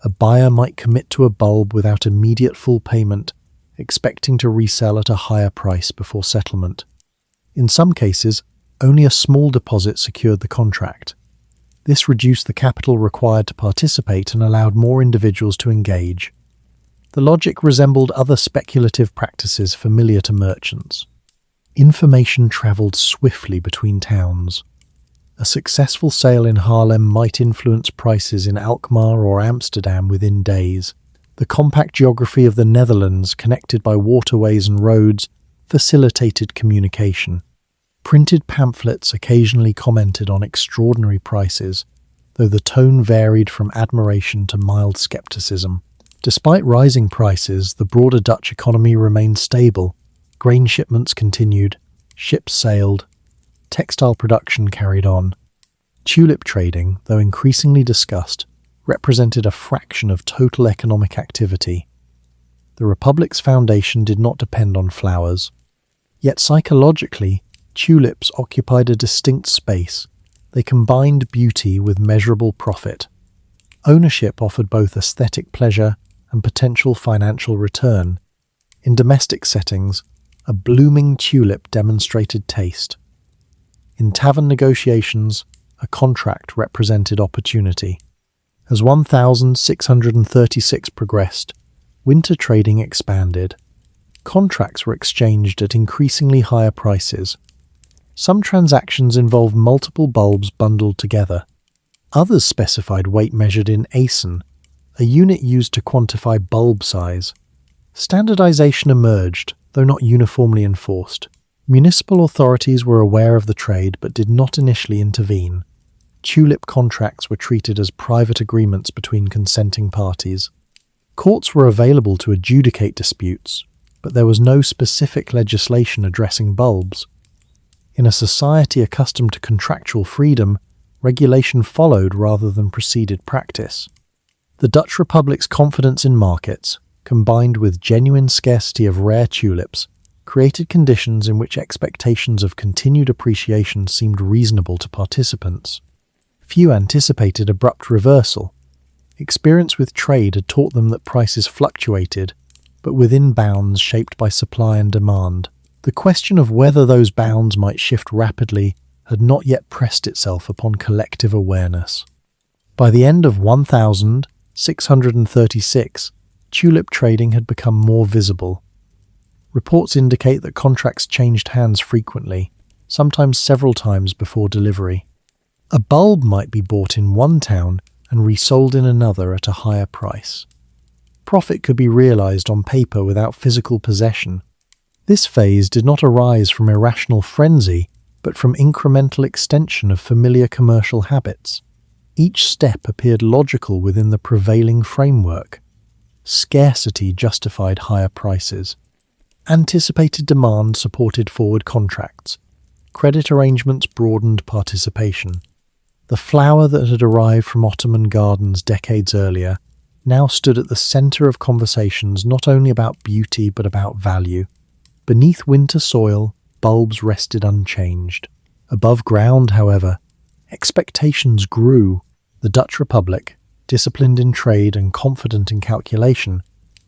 A buyer might commit to a bulb without immediate full payment, expecting to resell at a higher price before settlement. In some cases, only a small deposit secured the contract. This reduced the capital required to participate and allowed more individuals to engage. The logic resembled other speculative practices familiar to merchants. Information traveled swiftly between towns. A successful sale in Haarlem might influence prices in Alkmaar or Amsterdam within days. The compact geography of the Netherlands, connected by waterways and roads, facilitated communication. Printed pamphlets occasionally commented on extraordinary prices, though the tone varied from admiration to mild skepticism. Despite rising prices, the broader Dutch economy remained stable. Grain shipments continued, ships sailed, textile production carried on. Tulip trading, though increasingly discussed, represented a fraction of total economic activity. The Republic's foundation did not depend on flowers. Yet psychologically, tulips occupied a distinct space. They combined beauty with measurable profit. Ownership offered both aesthetic pleasure and potential financial return. In domestic settings, a blooming tulip demonstrated taste. In tavern negotiations, a contract represented opportunity. As 1636 progressed, winter trading expanded. Contracts were exchanged at increasingly higher prices. Some transactions involved multiple bulbs bundled together. Others specified weight measured in asen, a unit used to quantify bulb size. Standardization emerged, though not uniformly enforced. Municipal authorities were aware of the trade but did not initially intervene. Tulip contracts were treated as private agreements between consenting parties. Courts were available to adjudicate disputes, but there was no specific legislation addressing bulbs. In a society accustomed to contractual freedom, regulation followed rather than preceded practice. The Dutch Republic's confidence in markets, combined with genuine scarcity of rare tulips, created conditions in which expectations of continued appreciation seemed reasonable to participants. Few anticipated abrupt reversal. Experience with trade had taught them that prices fluctuated, but within bounds shaped by supply and demand. The question of whether those bounds might shift rapidly had not yet pressed itself upon collective awareness. By the end of 1636, tulip trading had become more visible. Reports indicate that contracts changed hands frequently, sometimes several times before delivery. A bulb might be bought in one town and resold in another at a higher price. Profit could be realized on paper without physical possession. This phase did not arise from irrational frenzy, but from incremental extension of familiar commercial habits. Each step appeared logical within the prevailing framework. Scarcity justified higher prices. Anticipated demand supported forward contracts. Credit arrangements broadened participation. The flower that had arrived from Ottoman gardens decades earlier now stood at the center of conversations not only about beauty but about value. Beneath winter soil, bulbs rested unchanged. Above ground, however, expectations grew. The Dutch Republic, disciplined in trade and confident in calculation,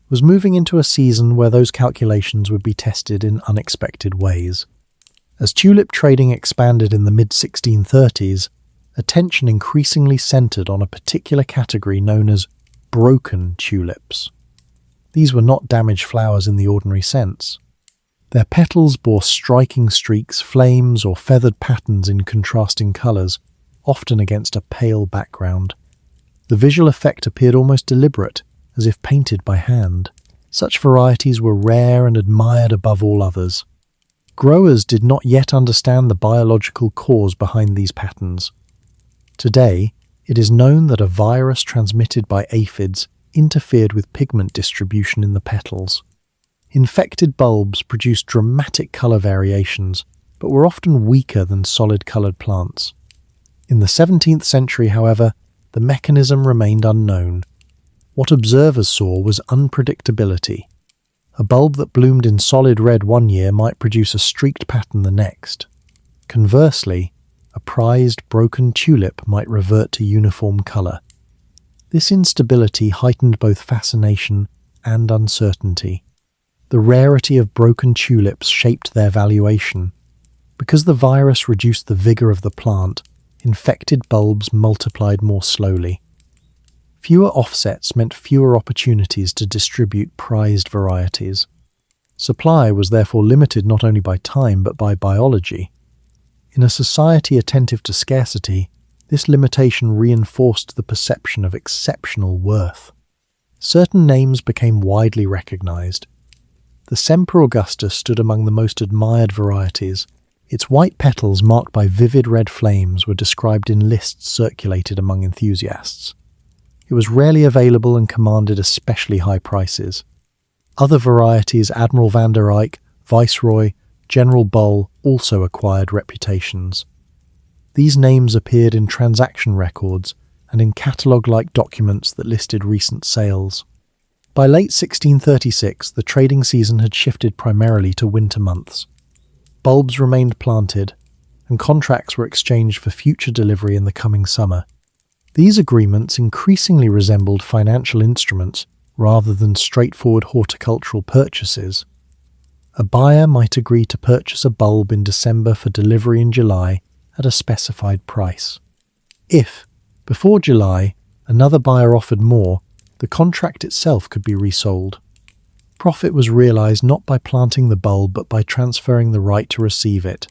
was moving into a season where those calculations would be tested in unexpected ways. As tulip trading expanded in the mid-1630s, attention increasingly centered on a particular category known as broken tulips. These were not damaged flowers in the ordinary sense. Their petals bore striking streaks, flames, or feathered patterns in contrasting colors, often against a pale background. The visual effect appeared almost deliberate, as if painted by hand. Such varieties were rare and admired above all others. Growers did not yet understand the biological cause behind these patterns. Today, it is known that a virus transmitted by aphids interfered with pigment distribution in the petals. Infected bulbs produced dramatic colour variations, but were often weaker than solid-coloured plants. In the 17th century, however, the mechanism remained unknown. What observers saw was unpredictability. A bulb that bloomed in solid red one year might produce a streaked pattern the next. Conversely, a prized broken tulip might revert to uniform colour. This instability heightened both fascination and uncertainty. The rarity of broken tulips shaped their valuation. Because the virus reduced the vigour of the plant, infected bulbs multiplied more slowly. Fewer offsets meant fewer opportunities to distribute prized varieties. Supply was therefore limited not only by time but by biology. In a society attentive to scarcity, this limitation reinforced the perception of exceptional worth. Certain names became widely recognized. The Semper Augusta stood among the most admired varieties. Its white petals marked by vivid red flames were described in lists circulated among enthusiasts. It was rarely available and commanded especially high prices. Other varieties, Admiral van der Eyck, Viceroy, General Bull, also acquired reputations. These names appeared in transaction records and in catalogue-like documents that listed recent sales. By late 1636, the trading season had shifted primarily to winter months. Bulbs remained planted, and contracts were exchanged for future delivery in the coming summer. These agreements increasingly resembled financial instruments rather than straightforward horticultural purchases. A buyer might agree to purchase a bulb in December for delivery in July at a specified price. If, before July, another buyer offered more, the contract itself could be resold. Profit was realized not by planting the bulb but by transferring the right to receive it.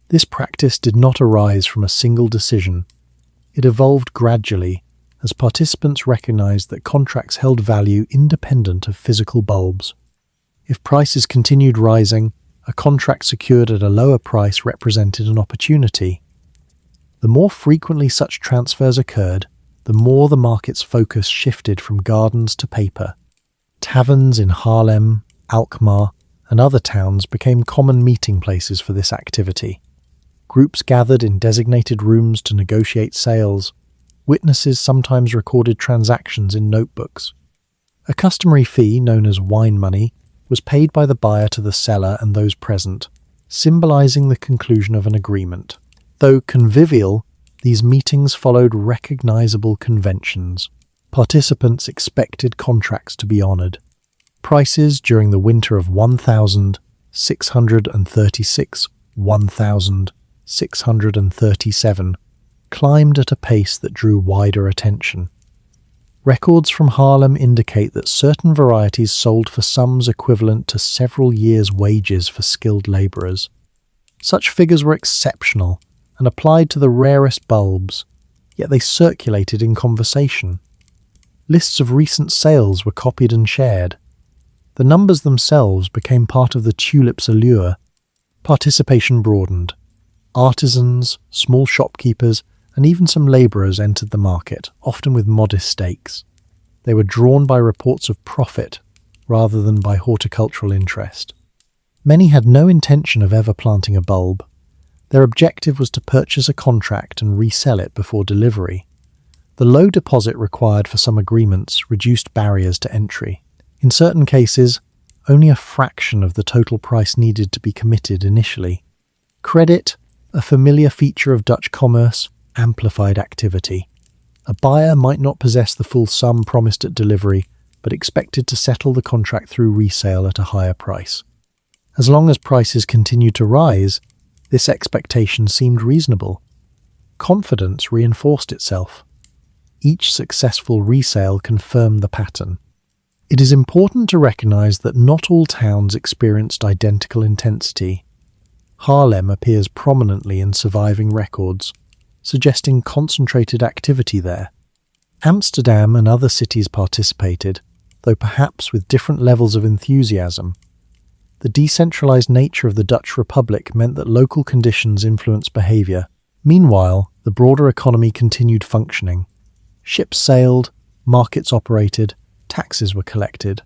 This practice did not arise from a single decision. It evolved gradually as participants recognized that contracts held value independent of physical bulbs. If prices continued rising, a contract secured at a lower price represented an opportunity. The more frequently such transfers occurred, the more the market's focus shifted from gardens to paper. Taverns in Haarlem, Alkmaar, and other towns became common meeting places for this activity. Groups gathered in designated rooms to negotiate sales. Witnesses sometimes recorded transactions in notebooks. A customary fee, known as wine money, was paid by the buyer to the seller and those present, symbolizing the conclusion of an agreement. Though convivial, these meetings followed recognizable conventions. Participants expected contracts to be honored. Prices during the winter of 1636-1637 climbed at a pace that drew wider attention. Records from Haarlem indicate that certain varieties sold for sums equivalent to several years' wages for skilled labourers. Such figures were exceptional and applied to the rarest bulbs, yet they circulated in conversation. Lists of recent sales were copied and shared. The numbers themselves became part of the tulip's allure. Participation broadened. Artisans, small shopkeepers, and even some labourers entered the market, often with modest stakes. They were drawn by reports of profit rather than by horticultural interest. Many had no intention of ever planting a bulb. Their objective was to purchase a contract and resell it before delivery. The low deposit required for some agreements reduced barriers to entry. In certain cases, only a fraction of the total price needed to be committed initially. Credit, a familiar feature of Dutch commerce, amplified activity. A buyer might not possess the full sum promised at delivery, but expected to settle the contract through resale at a higher price. As long as prices continued to rise, this expectation seemed reasonable. Confidence reinforced itself. Each successful resale confirmed the pattern. It is important to recognize that not all towns experienced identical intensity. Haarlem appears prominently in surviving records, suggesting concentrated activity there. Amsterdam and other cities participated, though perhaps with different levels of enthusiasm. The decentralized nature of the Dutch Republic meant that local conditions influenced behavior. Meanwhile, the broader economy continued functioning. Ships sailed, markets operated, taxes were collected.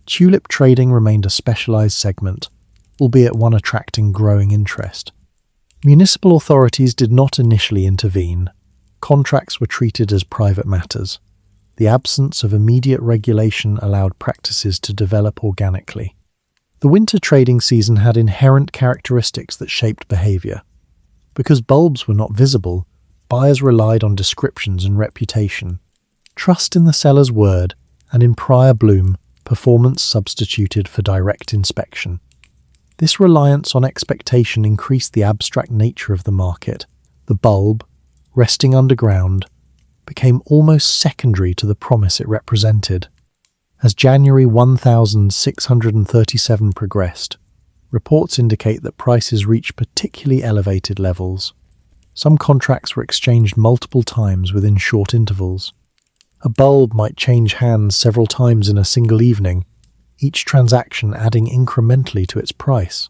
Tulip trading remained a specialized segment, albeit one attracting growing interest. Municipal authorities did not initially intervene. Contracts were treated as private matters. The absence of immediate regulation allowed practices to develop organically. The winter trading season had inherent characteristics that shaped behavior. Because bulbs were not visible, buyers relied on descriptions and reputation. Trust in the seller's word, and in prior bloom, performance substituted for direct inspection. This reliance on expectation increased the abstract nature of the market. The bulb, resting underground, became almost secondary to the promise it represented. As January 1637 progressed, reports indicate that prices reached particularly elevated levels. Some contracts were exchanged multiple times within short intervals. A bulb might change hands several times in a single evening, each transaction adding incrementally to its price.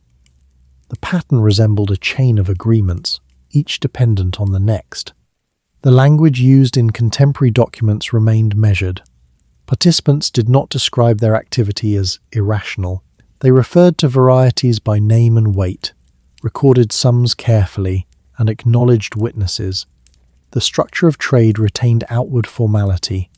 The pattern resembled a chain of agreements, each dependent on the next. The language used in contemporary documents remained measured. Participants did not describe their activity as irrational. They referred to varieties by name and weight, recorded sums carefully, and acknowledged witnesses. The structure of trade retained outward formality.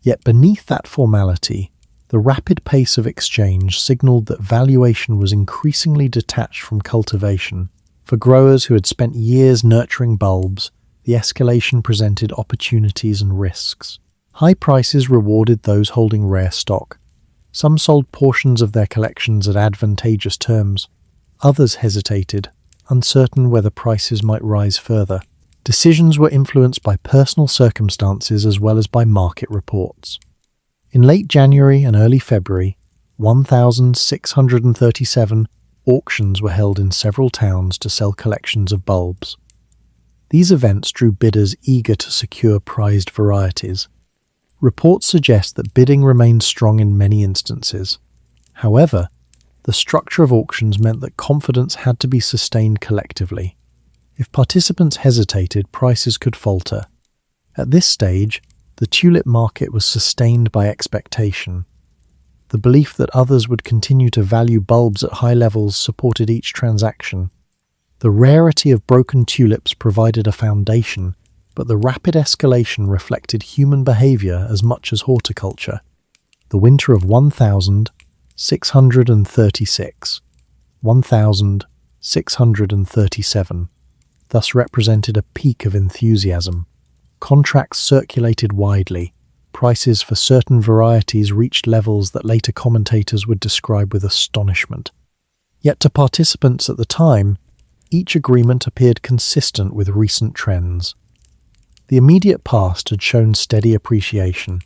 Yet beneath that formality, the rapid pace of exchange signaled that valuation was increasingly detached from cultivation. For growers who had spent years nurturing bulbs, the escalation presented opportunities and risks. High prices rewarded those holding rare stock. Some sold portions of their collections at advantageous terms. Others hesitated, uncertain whether prices might rise further. Decisions were influenced by personal circumstances as well as by market reports. In late January and early February, 1637 auctions were held in several towns to sell collections of bulbs. These events drew bidders eager to secure prized varieties. Reports suggest that bidding remained strong in many instances. However, the structure of auctions meant that confidence had to be sustained collectively. If participants hesitated, prices could falter. At this stage, the tulip market was sustained by expectation. The belief that others would continue to value bulbs at high levels supported each transaction. The rarity of broken tulips provided a foundation, but the rapid escalation reflected human behavior as much as horticulture. The winter of 1637 thus represented a peak of enthusiasm. Contracts circulated widely. Prices for certain varieties reached levels that later commentators would describe with astonishment. Yet to participants at the time, each agreement appeared consistent with recent trends. The immediate past had shown steady appreciation.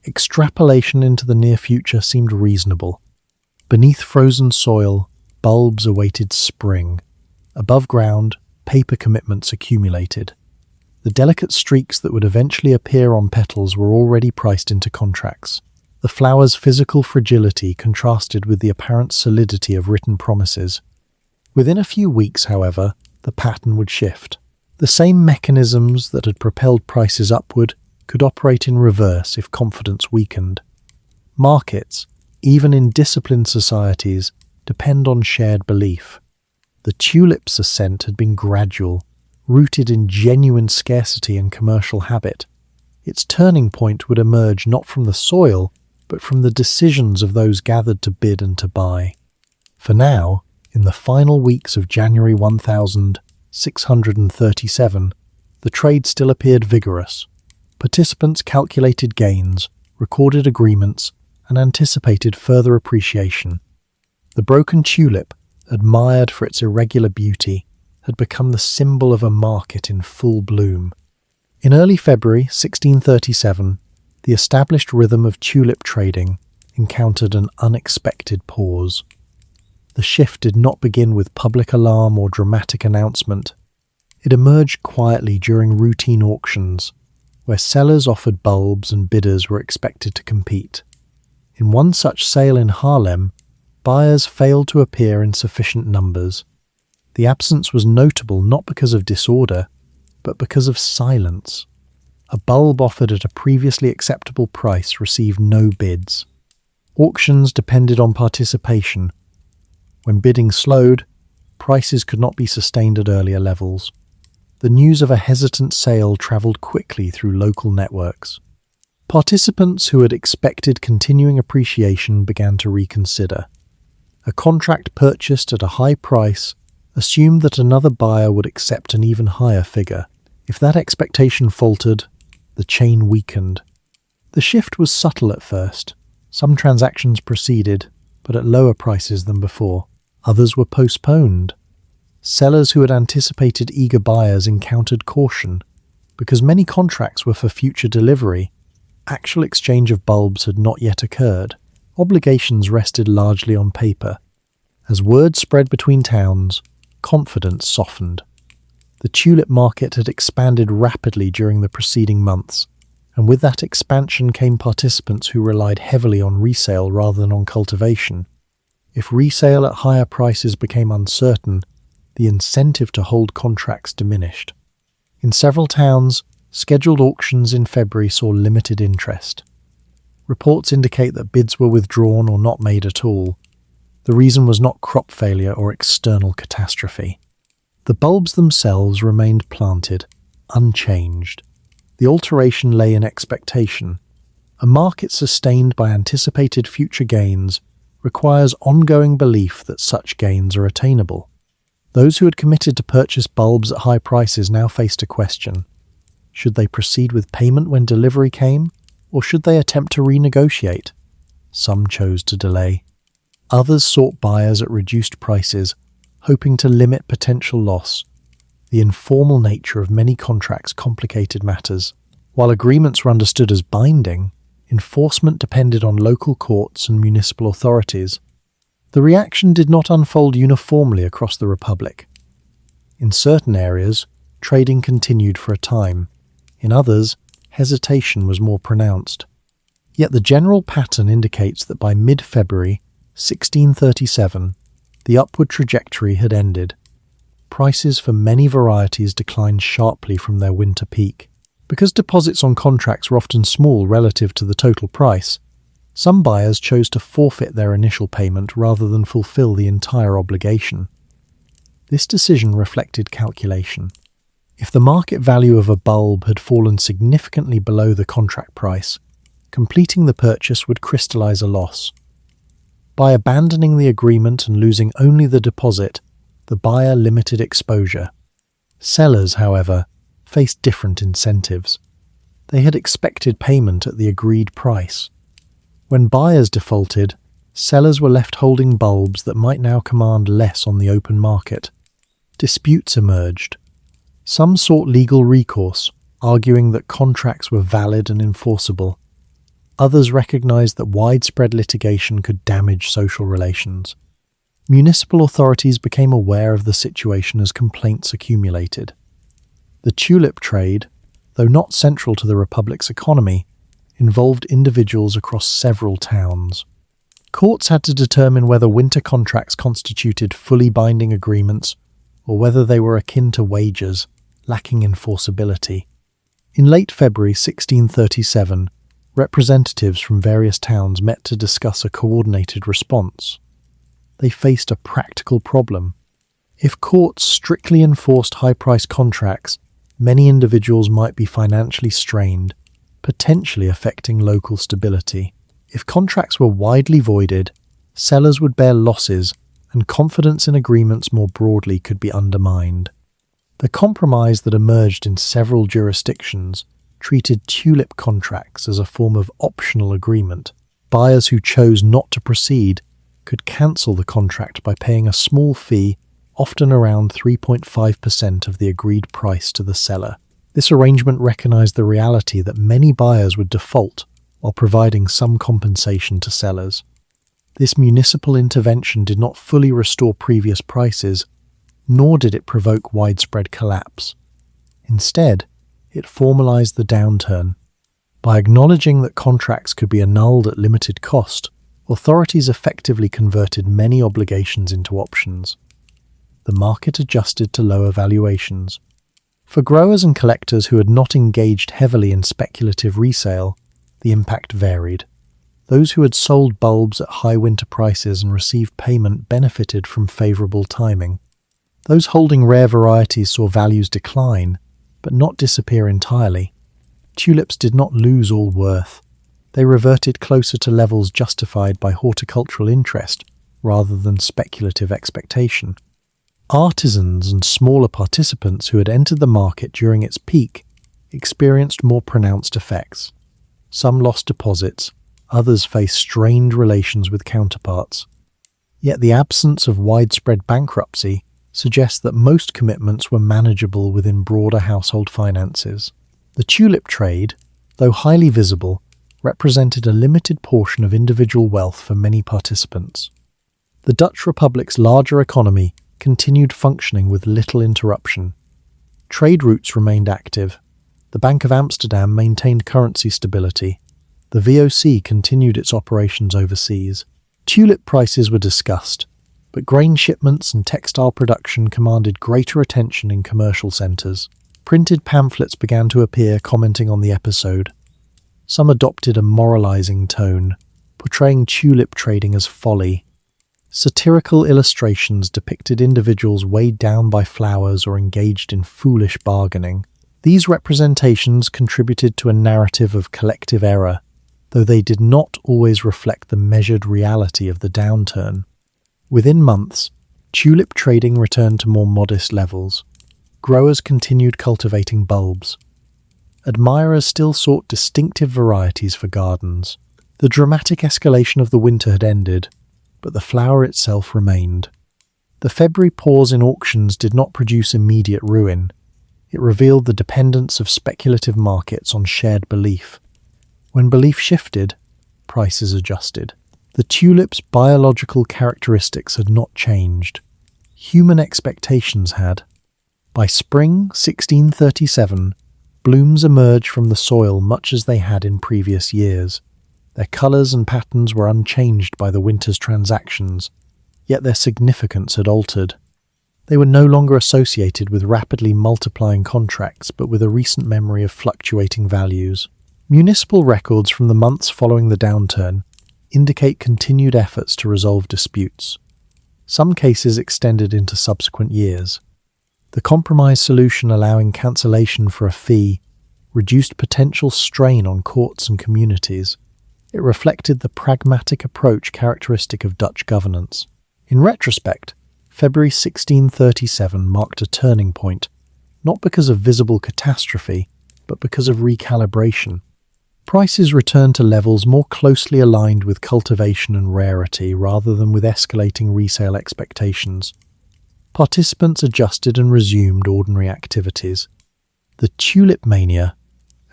Extrapolation into the near future seemed reasonable. Beneath frozen soil, bulbs awaited spring. Above ground, paper commitments accumulated. The delicate streaks that would eventually appear on petals were already priced into contracts. The flower's physical fragility contrasted with the apparent solidity of written promises. Within a few weeks, however, the pattern would shift. The same mechanisms that had propelled prices upward could operate in reverse if confidence weakened. Markets, even in disciplined societies, depend on shared belief. The tulip's ascent had been gradual, rooted in genuine scarcity and commercial habit. Its turning point would emerge not from the soil, but from the decisions of those gathered to bid and to buy. For now, in the final weeks of January 1637, the trade still appeared vigorous. Participants calculated gains, recorded agreements, and anticipated further appreciation. The broken tulip, admired for its irregular beauty, had become the symbol of a market in full bloom. In early February 1637, the established rhythm of tulip trading encountered an unexpected pause. The shift did not begin with public alarm or dramatic announcement. It emerged quietly during routine auctions, where sellers offered bulbs and bidders were expected to compete. In one such sale in Haarlem, buyers failed to appear in sufficient numbers. The absence was notable not because of disorder, but because of silence. A bulb offered at a previously acceptable price received no bids. Auctions depended on participation. When bidding slowed, prices could not be sustained at earlier levels. The news of a hesitant sale travelled quickly through local networks. Participants who had expected continuing appreciation began to reconsider. A contract purchased at a high price assumed that another buyer would accept an even higher figure. If that expectation faltered, the chain weakened. The shift was subtle at first. Some transactions proceeded, but at lower prices than before. Others were postponed. Sellers who had anticipated eager buyers encountered caution. Because many contracts were for future delivery, actual exchange of bulbs had not yet occurred. Obligations rested largely on paper. As word spread between towns, confidence softened. The tulip market had expanded rapidly during the preceding months, and with that expansion came participants who relied heavily on resale rather than on cultivation. If resale at higher prices became uncertain, the incentive to hold contracts diminished. In several towns, scheduled auctions in February saw limited interest. Reports indicate that bids were withdrawn or not made at all. The reason was not crop failure or external catastrophe. The bulbs themselves remained planted, unchanged. The alteration lay in expectation. A market sustained by anticipated future gains requires ongoing belief that such gains are attainable. Those who had committed to purchase bulbs at high prices now faced a question. Should they proceed with payment when delivery came, or should they attempt to renegotiate? Some chose to delay. Others sought buyers at reduced prices, hoping to limit potential loss. The informal nature of many contracts complicated matters. While agreements were understood as binding, enforcement depended on local courts and municipal authorities. The reaction did not unfold uniformly across the Republic. In certain areas, trading continued for a time. In others, hesitation was more pronounced. Yet the general pattern indicates that by mid-February 1637, the upward trajectory had ended. Prices for many varieties declined sharply from their winter peak. Because deposits on contracts were often small relative to the total price, some buyers chose to forfeit their initial payment rather than fulfill the entire obligation. This decision reflected calculation. If the market value of a bulb had fallen significantly below the contract price, completing the purchase would crystallize a loss. By abandoning the agreement and losing only the deposit, the buyer limited exposure. Sellers, however, faced different incentives. They had expected payment at the agreed price. When buyers defaulted, sellers were left holding bulbs that might now command less on the open market. Disputes emerged. Some sought legal recourse, arguing that contracts were valid and enforceable. Others recognized that widespread litigation could damage social relations. Municipal authorities became aware of the situation as complaints accumulated. The tulip trade, though not central to the Republic's economy, involved individuals across several towns. Courts had to determine whether winter contracts constituted fully binding agreements or whether they were akin to wagers, lacking enforceability. In late February 1637, representatives from various towns met to discuss a coordinated response. They faced a practical problem. If courts strictly enforced high-price contracts, many individuals might be financially strained, potentially affecting local stability. If contracts were widely voided, sellers would bear losses and confidence in agreements more broadly could be undermined. The compromise that emerged in several jurisdictions treated tulip contracts as a form of optional agreement. Buyers who chose not to proceed could cancel the contract by paying a small fee, often around 3.5% of the agreed price to the seller. This arrangement recognized the reality that many buyers would default while providing some compensation to sellers. This municipal intervention did not fully restore previous prices, nor did it provoke widespread collapse. Instead, it formalized the downturn. By acknowledging that contracts could be annulled at limited cost, authorities effectively converted many obligations into options. The market adjusted to lower valuations. For growers and collectors who had not engaged heavily in speculative resale, the impact varied. Those who had sold bulbs at high winter prices and received payment benefited from favourable timing. Those holding rare varieties saw values decline, but not disappear entirely. Tulips did not lose all worth. They reverted closer to levels justified by horticultural interest rather than speculative expectation. Artisans and smaller participants who had entered the market during its peak experienced more pronounced effects. Some lost deposits, others faced strained relations with counterparts. Yet the absence of widespread bankruptcy suggests that most commitments were manageable within broader household finances. The tulip trade, though highly visible, represented a limited portion of individual wealth for many participants. The Dutch Republic's larger economy continued functioning with little interruption. Trade routes remained active. The Bank of Amsterdam maintained currency stability. The VOC continued its operations overseas. Tulip prices were discussed, but grain shipments and textile production commanded greater attention in commercial centres. Printed pamphlets began to appear commenting on the episode. Some adopted a moralising tone, portraying tulip trading as folly. Satirical illustrations depicted individuals weighed down by flowers or engaged in foolish bargaining. These representations contributed to a narrative of collective error, though they did not always reflect the measured reality of the downturn. Within months, tulip trading returned to more modest levels. Growers continued cultivating bulbs. Admirers still sought distinctive varieties for gardens. The dramatic escalation of the winter had ended, but the flower itself remained. The February pause in auctions did not produce immediate ruin. It revealed the dependence of speculative markets on shared belief. When belief shifted, prices adjusted. The tulip's biological characteristics had not changed. Human expectations had. By spring 1637, blooms emerged from the soil much as they had in previous years. Their colours and patterns were unchanged by the winter's transactions, yet their significance had altered. They were no longer associated with rapidly multiplying contracts, but with a recent memory of fluctuating values. Municipal records from the months following the downturn indicate continued efforts to resolve disputes. Some cases extended into subsequent years. The compromise solution allowing cancellation for a fee reduced potential strain on courts and communities. It reflected the pragmatic approach characteristic of Dutch governance. In retrospect, February 1637 marked a turning point, not because of visible catastrophe, but because of recalibration. Prices returned to levels more closely aligned with cultivation and rarity rather than with escalating resale expectations. Participants adjusted and resumed ordinary activities. The Tulip Mania,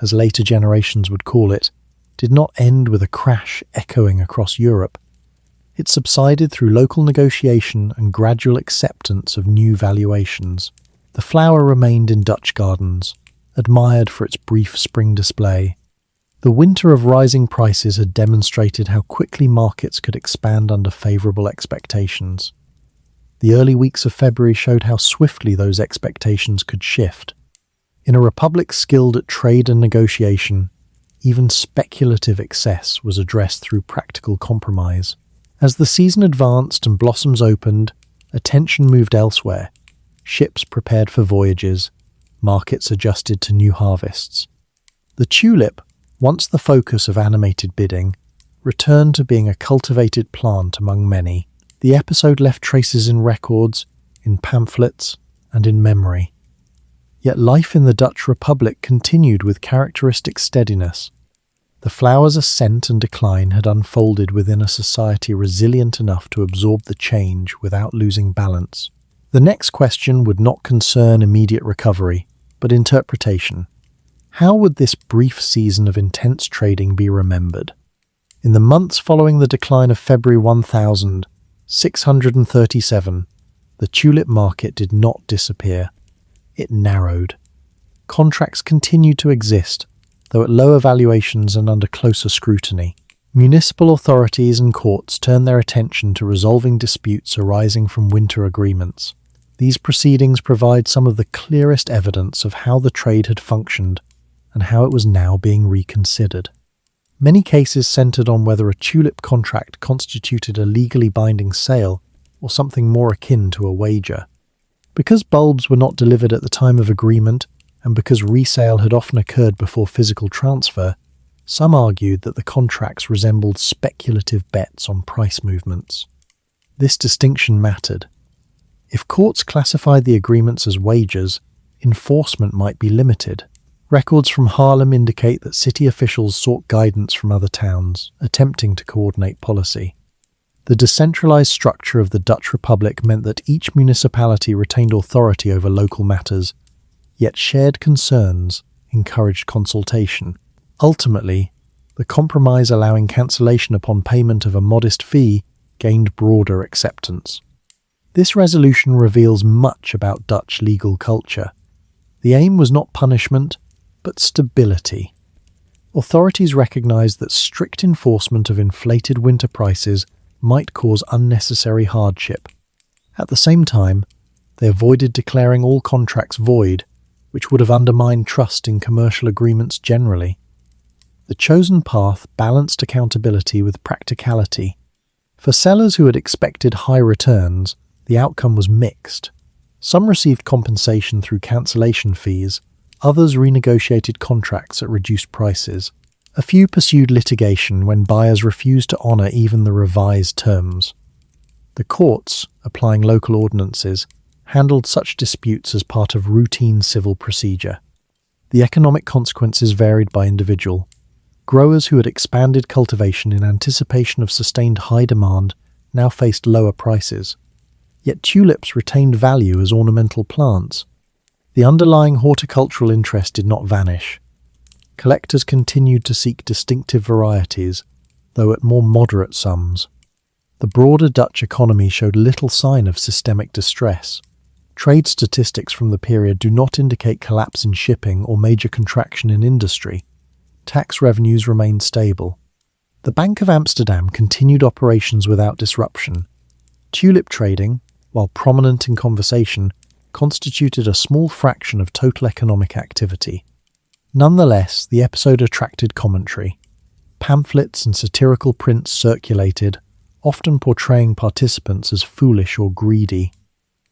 as later generations would call it, did not end with a crash echoing across Europe. It subsided through local negotiation and gradual acceptance of new valuations. The flower remained in Dutch gardens, admired for its brief spring display. The winter of rising prices had demonstrated how quickly markets could expand under favourable expectations. The early weeks of February showed how swiftly those expectations could shift. In a republic skilled at trade and negotiation, even speculative excess was addressed through practical compromise. As the season advanced and blossoms opened, attention moved elsewhere. Ships prepared for voyages, markets adjusted to new harvests. The tulip, once the focus of animated bidding, returned to being a cultivated plant among many. The episode left traces in records, in pamphlets, and in memory. Yet life in the Dutch Republic continued with characteristic steadiness. The flower's ascent and decline had unfolded within a society resilient enough to absorb the change without losing balance. The next question would not concern immediate recovery, but interpretation. How would this brief season of intense trading be remembered? In the months following the decline of February 1637, the tulip market did not disappear. It narrowed. Contracts continued to exist, though at lower valuations and under closer scrutiny. Municipal authorities and courts turned their attention to resolving disputes arising from winter agreements. These proceedings provide some of the clearest evidence of how the trade had functioned and how it was now being reconsidered. Many cases centered on whether a tulip contract constituted a legally binding sale or something more akin to a wager. Because bulbs were not delivered at the time of agreement, and because resale had often occurred before physical transfer, some argued that the contracts resembled speculative bets on price movements. This distinction mattered. If courts classified the agreements as wagers, enforcement might be limited. Records from Harlem indicate that city officials sought guidance from other towns, attempting to coordinate policy. The decentralized structure of the Dutch Republic meant that each municipality retained authority over local matters, yet shared concerns encouraged consultation. Ultimately, the compromise allowing cancellation upon payment of a modest fee gained broader acceptance. This resolution reveals much about Dutch legal culture. The aim was not punishment, but stability. Authorities recognized that strict enforcement of inflated winter prices might cause unnecessary hardship. At the same time, they avoided declaring all contracts void, which would have undermined trust in commercial agreements generally. The chosen path balanced accountability with practicality. For sellers who had expected high returns, the outcome was mixed. Some received compensation through cancellation fees, others renegotiated contracts at reduced prices. A few pursued litigation when buyers refused to honor even the revised terms. The courts, applying local ordinances, handled such disputes as part of routine civil procedure. The economic consequences varied by individual. Growers who had expanded cultivation in anticipation of sustained high demand now faced lower prices. Yet tulips retained value as ornamental plants. The underlying horticultural interest did not vanish. Collectors continued to seek distinctive varieties, though at more moderate sums. The broader Dutch economy showed little sign of systemic distress. Trade statistics from the period do not indicate collapse in shipping or major contraction in industry. Tax revenues remained stable. The Bank of Amsterdam continued operations without disruption. Tulip trading, while prominent in conversation, constituted a small fraction of total economic activity. Nonetheless, the episode attracted commentary. Pamphlets and satirical prints circulated, often portraying participants as foolish or greedy.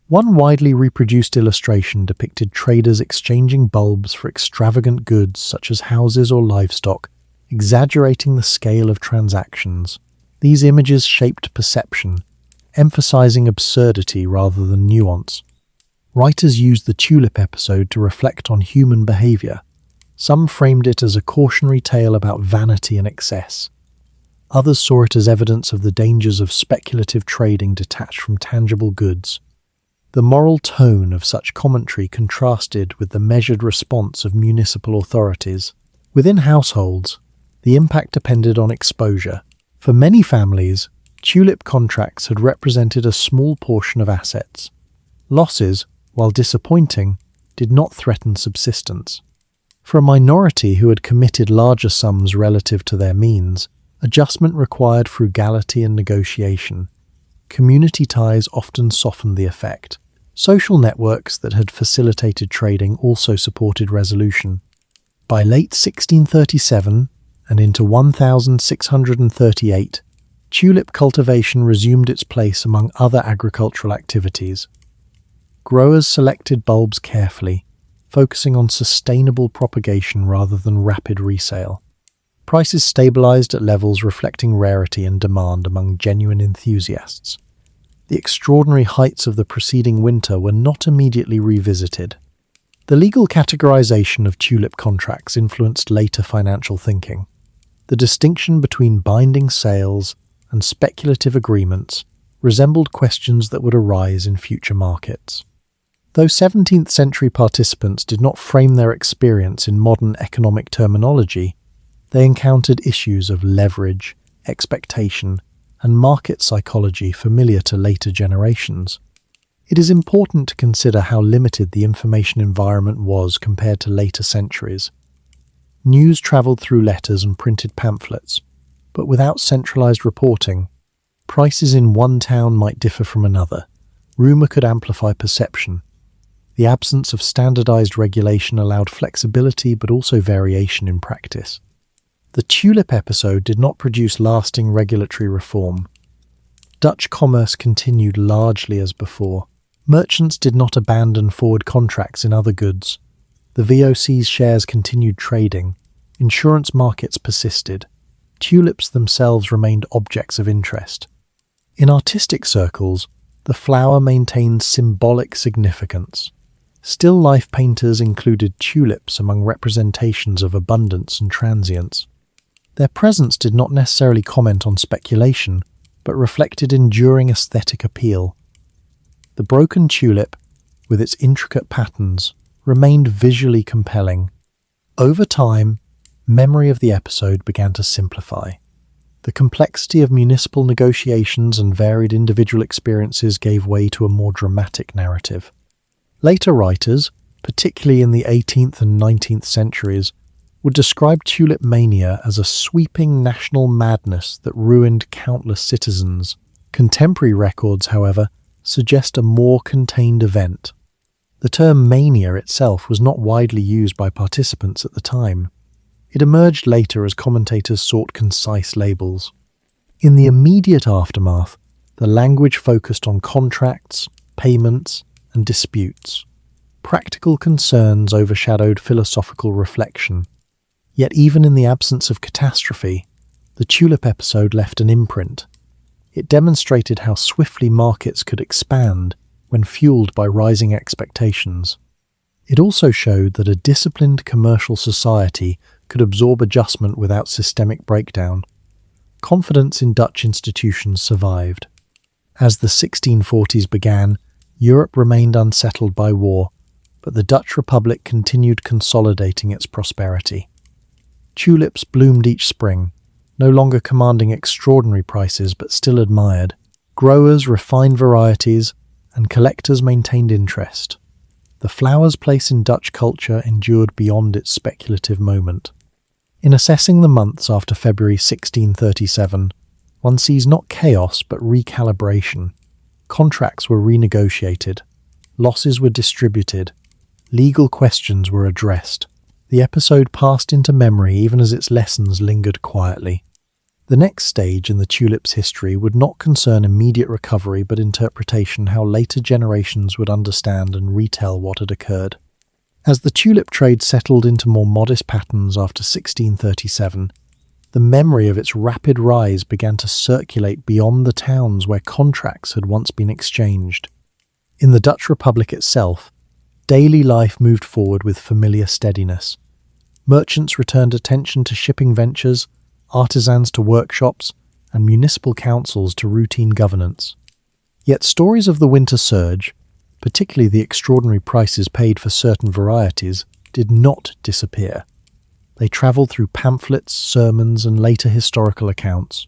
One widely reproduced illustration depicted traders exchanging bulbs for extravagant goods such as houses or livestock, exaggerating the scale of transactions. These images shaped perception, emphasizing absurdity rather than nuance. Writers used the tulip episode to reflect on human behavior. Some framed it as a cautionary tale about vanity and excess. Others saw it as evidence of the dangers of speculative trading detached from tangible goods. The moral tone of such commentary contrasted with the measured response of municipal authorities. Within households, the impact depended on exposure. For many families, tulip contracts had represented a small portion of assets. Losses, while disappointing, did not threaten subsistence. For a minority who had committed larger sums relative to their means, adjustment required frugality and negotiation. Community ties often softened the effect. Social networks that had facilitated trading also supported resolution. By late 1637 and into 1638, tulip cultivation resumed its place among other agricultural activities. Growers selected bulbs carefully, focusing on sustainable propagation rather than rapid resale. Prices stabilized at levels reflecting rarity and demand among genuine enthusiasts. The extraordinary heights of the preceding winter were not immediately revisited. The legal categorization of tulip contracts influenced later financial thinking. The distinction between binding sales and speculative agreements resembled questions that would arise in future markets. Though 17th century participants did not frame their experience in modern economic terminology, they encountered issues of leverage, expectation, and market psychology familiar to later generations. It is important to consider how limited the information environment was compared to later centuries. News travelled through letters and printed pamphlets, but without centralised reporting. Prices in one town might differ from another. Rumour could amplify perception. The absence of standardised regulation allowed flexibility but also variation in practice. The Tulip episode did not produce lasting regulatory reform. Dutch commerce continued largely as before. Merchants did not abandon forward contracts in other goods. The VOC's shares continued trading. Insurance markets persisted. Tulips themselves remained objects of interest. In artistic circles, the flower maintained symbolic significance. Still life painters included tulips among representations of abundance and transience. Their presence did not necessarily comment on speculation, but reflected enduring aesthetic appeal. The broken tulip, with its intricate patterns, remained visually compelling. Over time, memory of the episode began to simplify. The complexity of municipal negotiations and varied individual experiences gave way to a more dramatic narrative. Later writers, particularly in the 18th and 19th centuries, would describe Tulip Mania as a sweeping national madness that ruined countless citizens. Contemporary records, however, suggest a more contained event. The term mania itself was not widely used by participants at the time. It emerged later as commentators sought concise labels. In the immediate aftermath, the language focused on contracts, payments, and disputes. Practical concerns overshadowed philosophical reflection. Yet even in the absence of catastrophe, the Tulip episode left an imprint. It demonstrated how swiftly markets could expand when fueled by rising expectations. It also showed that a disciplined commercial society could absorb adjustment without systemic breakdown. Confidence in Dutch institutions survived. As the 1640s began, Europe remained unsettled by war, but the Dutch Republic continued consolidating its prosperity. Tulips bloomed each spring, no longer commanding extraordinary prices but still admired. Growers refined varieties, and collectors maintained interest. The flower's place in Dutch culture endured beyond its speculative moment. In assessing the months after February 1637, one sees not chaos but recalibration. Contracts were renegotiated, losses were distributed, legal questions were addressed. The episode passed into memory even as its lessons lingered quietly. The next stage in the tulip's history would not concern immediate recovery but interpretation, how later generations would understand and retell what had occurred. As the tulip trade settled into more modest patterns after 1637, the memory of its rapid rise began to circulate beyond the towns where contracts had once been exchanged. In the Dutch Republic itself, daily life moved forward with familiar steadiness. Merchants returned attention to shipping ventures, artisans to workshops, and municipal councils to routine governance. Yet stories of the winter surge, particularly the extraordinary prices paid for certain varieties, did not disappear. They travelled through pamphlets, sermons, and later historical accounts.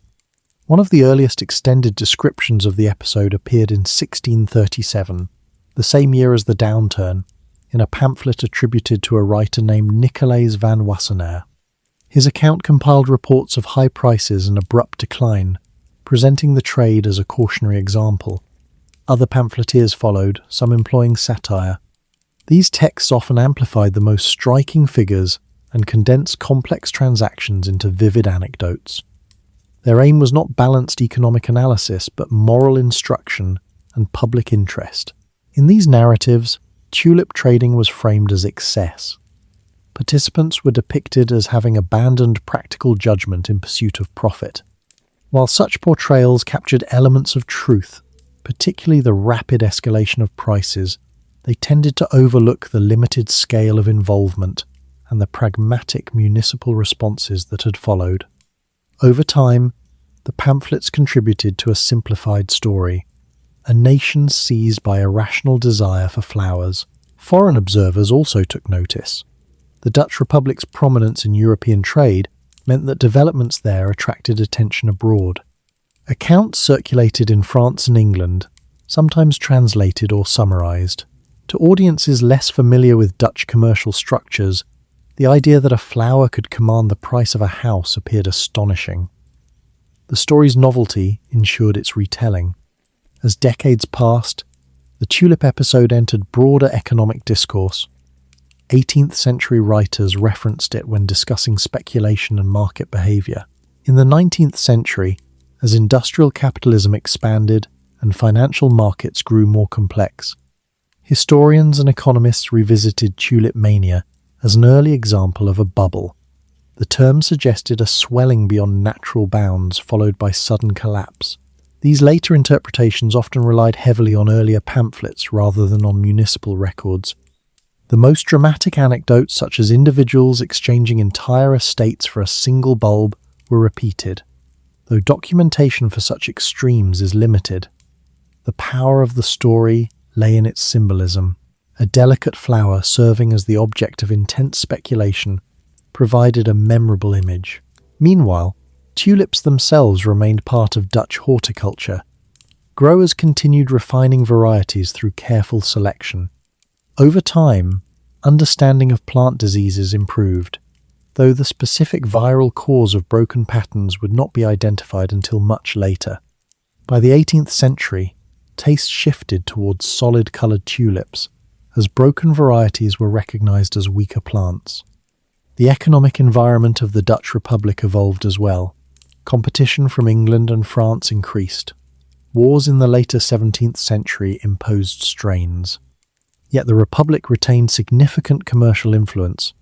One of the earliest extended descriptions of the episode appeared in 1637, the same year as the downturn, in a pamphlet attributed to a writer named Nicolaes van Wassenaar. His account compiled reports of high prices and abrupt decline, presenting the trade as a cautionary example. Other pamphleteers followed, some employing satire. These texts often amplified the most striking figures and condensed complex transactions into vivid anecdotes. Their aim was not balanced economic analysis, but moral instruction and public interest. In these narratives, tulip trading was framed as excess. Participants were depicted as having abandoned practical judgment in pursuit of profit. While such portrayals captured elements of truth, particularly the rapid escalation of prices, they tended to overlook the limited scale of involvement and the pragmatic municipal responses that had followed. Over time, the pamphlets contributed to a simplified story, a nation seized by irrational desire for flowers. Foreign observers also took notice. The Dutch Republic's prominence in European trade meant that developments there attracted attention abroad. Accounts circulated in France and England, sometimes translated or summarized. To audiences less familiar with Dutch commercial structures, The idea that a flower could command the price of a house appeared astonishing. The story's novelty ensured its retelling. As decades passed, the tulip episode entered broader economic discourse. 18th century writers referenced it when discussing speculation and market behavior. In the 19th century, as industrial capitalism expanded and financial markets grew more complex, historians and economists revisited Tulip Mania as an early example of a bubble. The term suggested a swelling beyond natural bounds followed by sudden collapse. These later interpretations often relied heavily on earlier pamphlets rather than on municipal records. The most dramatic anecdotes, such as individuals exchanging entire estates for a single bulb, were repeated, though documentation for such extremes is limited. The power of the story lay in its symbolism. A delicate flower serving as the object of intense speculation provided a memorable image. Meanwhile, tulips themselves remained part of Dutch horticulture. Growers continued refining varieties through careful selection. Over time, understanding of plant diseases improved, though the specific viral cause of broken patterns would not be identified until much later. By the 18th century, taste shifted towards solid-coloured tulips, as broken varieties were recognized as weaker plants. The economic environment of the Dutch Republic evolved as well. Competition from England and France increased. Wars in the later 17th century imposed strains. Yet the Republic retained significant commercial influence.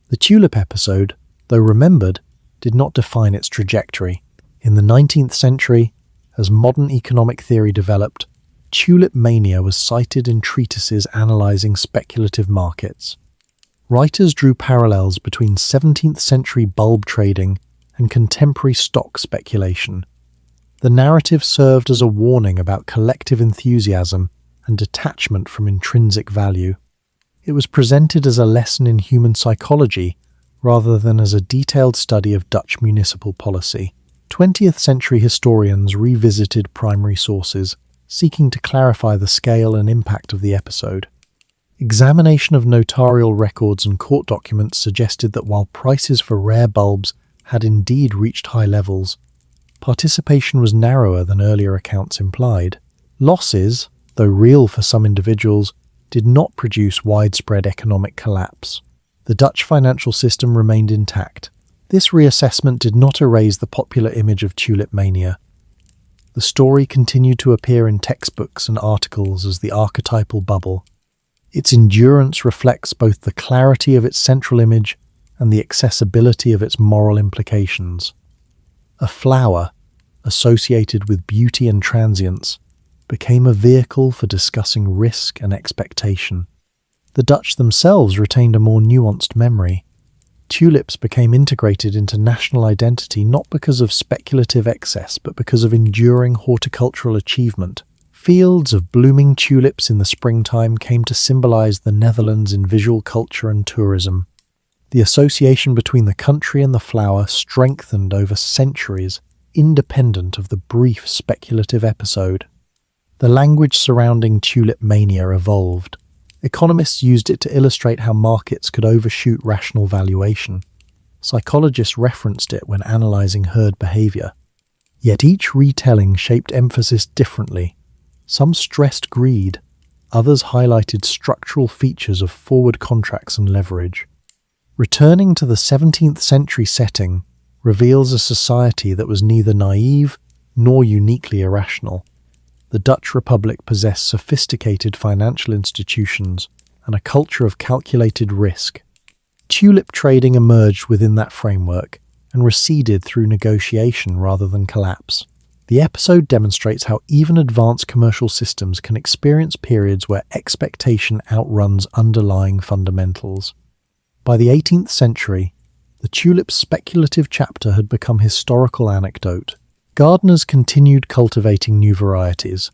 The tulip episode, though remembered, did not define its trajectory. In the 19th century, as modern economic theory developed, Tulip Mania was cited in treatises analysing speculative markets. Writers drew parallels between 17th century bulb trading and contemporary stock speculation. The narrative served as a warning about collective enthusiasm and detachment from intrinsic value. It was presented as a lesson in human psychology rather than as a detailed study of Dutch municipal policy. 20th century historians revisited primary sources, seeking to clarify the scale and impact of the episode. Examination of notarial records and court documents suggested that while prices for rare bulbs had indeed reached high levels, participation was narrower than earlier accounts implied. Losses, though real for some individuals, did not produce widespread economic collapse. The Dutch financial system remained intact. This reassessment did not erase the popular image of Tulip Mania. The story continued to appear in textbooks and articles as the archetypal bubble. Its endurance reflects both the clarity of its central image and the accessibility of its moral implications. A flower, associated with beauty and transience, became a vehicle for discussing risk and expectation. The Dutch themselves retained a more nuanced memory. Tulips became integrated into national identity not because of speculative excess, but because of enduring horticultural achievement. Fields of blooming tulips in the springtime came to symbolize the Netherlands in visual culture and tourism. The association between the country and the flower strengthened over centuries, independent of the brief speculative episode. The language surrounding Tulip Mania evolved. Economists used it to illustrate how markets could overshoot rational valuation. Psychologists referenced it when analyzing herd behavior. Yet each retelling shaped emphasis differently. Some stressed greed, others highlighted structural features of forward contracts and leverage. Returning to the 17th century setting reveals a society that was neither naive nor uniquely irrational. The Dutch Republic possessed sophisticated financial institutions and a culture of calculated risk. Tulip trading emerged within that framework and receded through negotiation rather than collapse. The episode demonstrates how even advanced commercial systems can experience periods where expectation outruns underlying fundamentals. By the 18th century, the tulip's speculative chapter had become historical anecdote. Gardeners continued cultivating new varieties.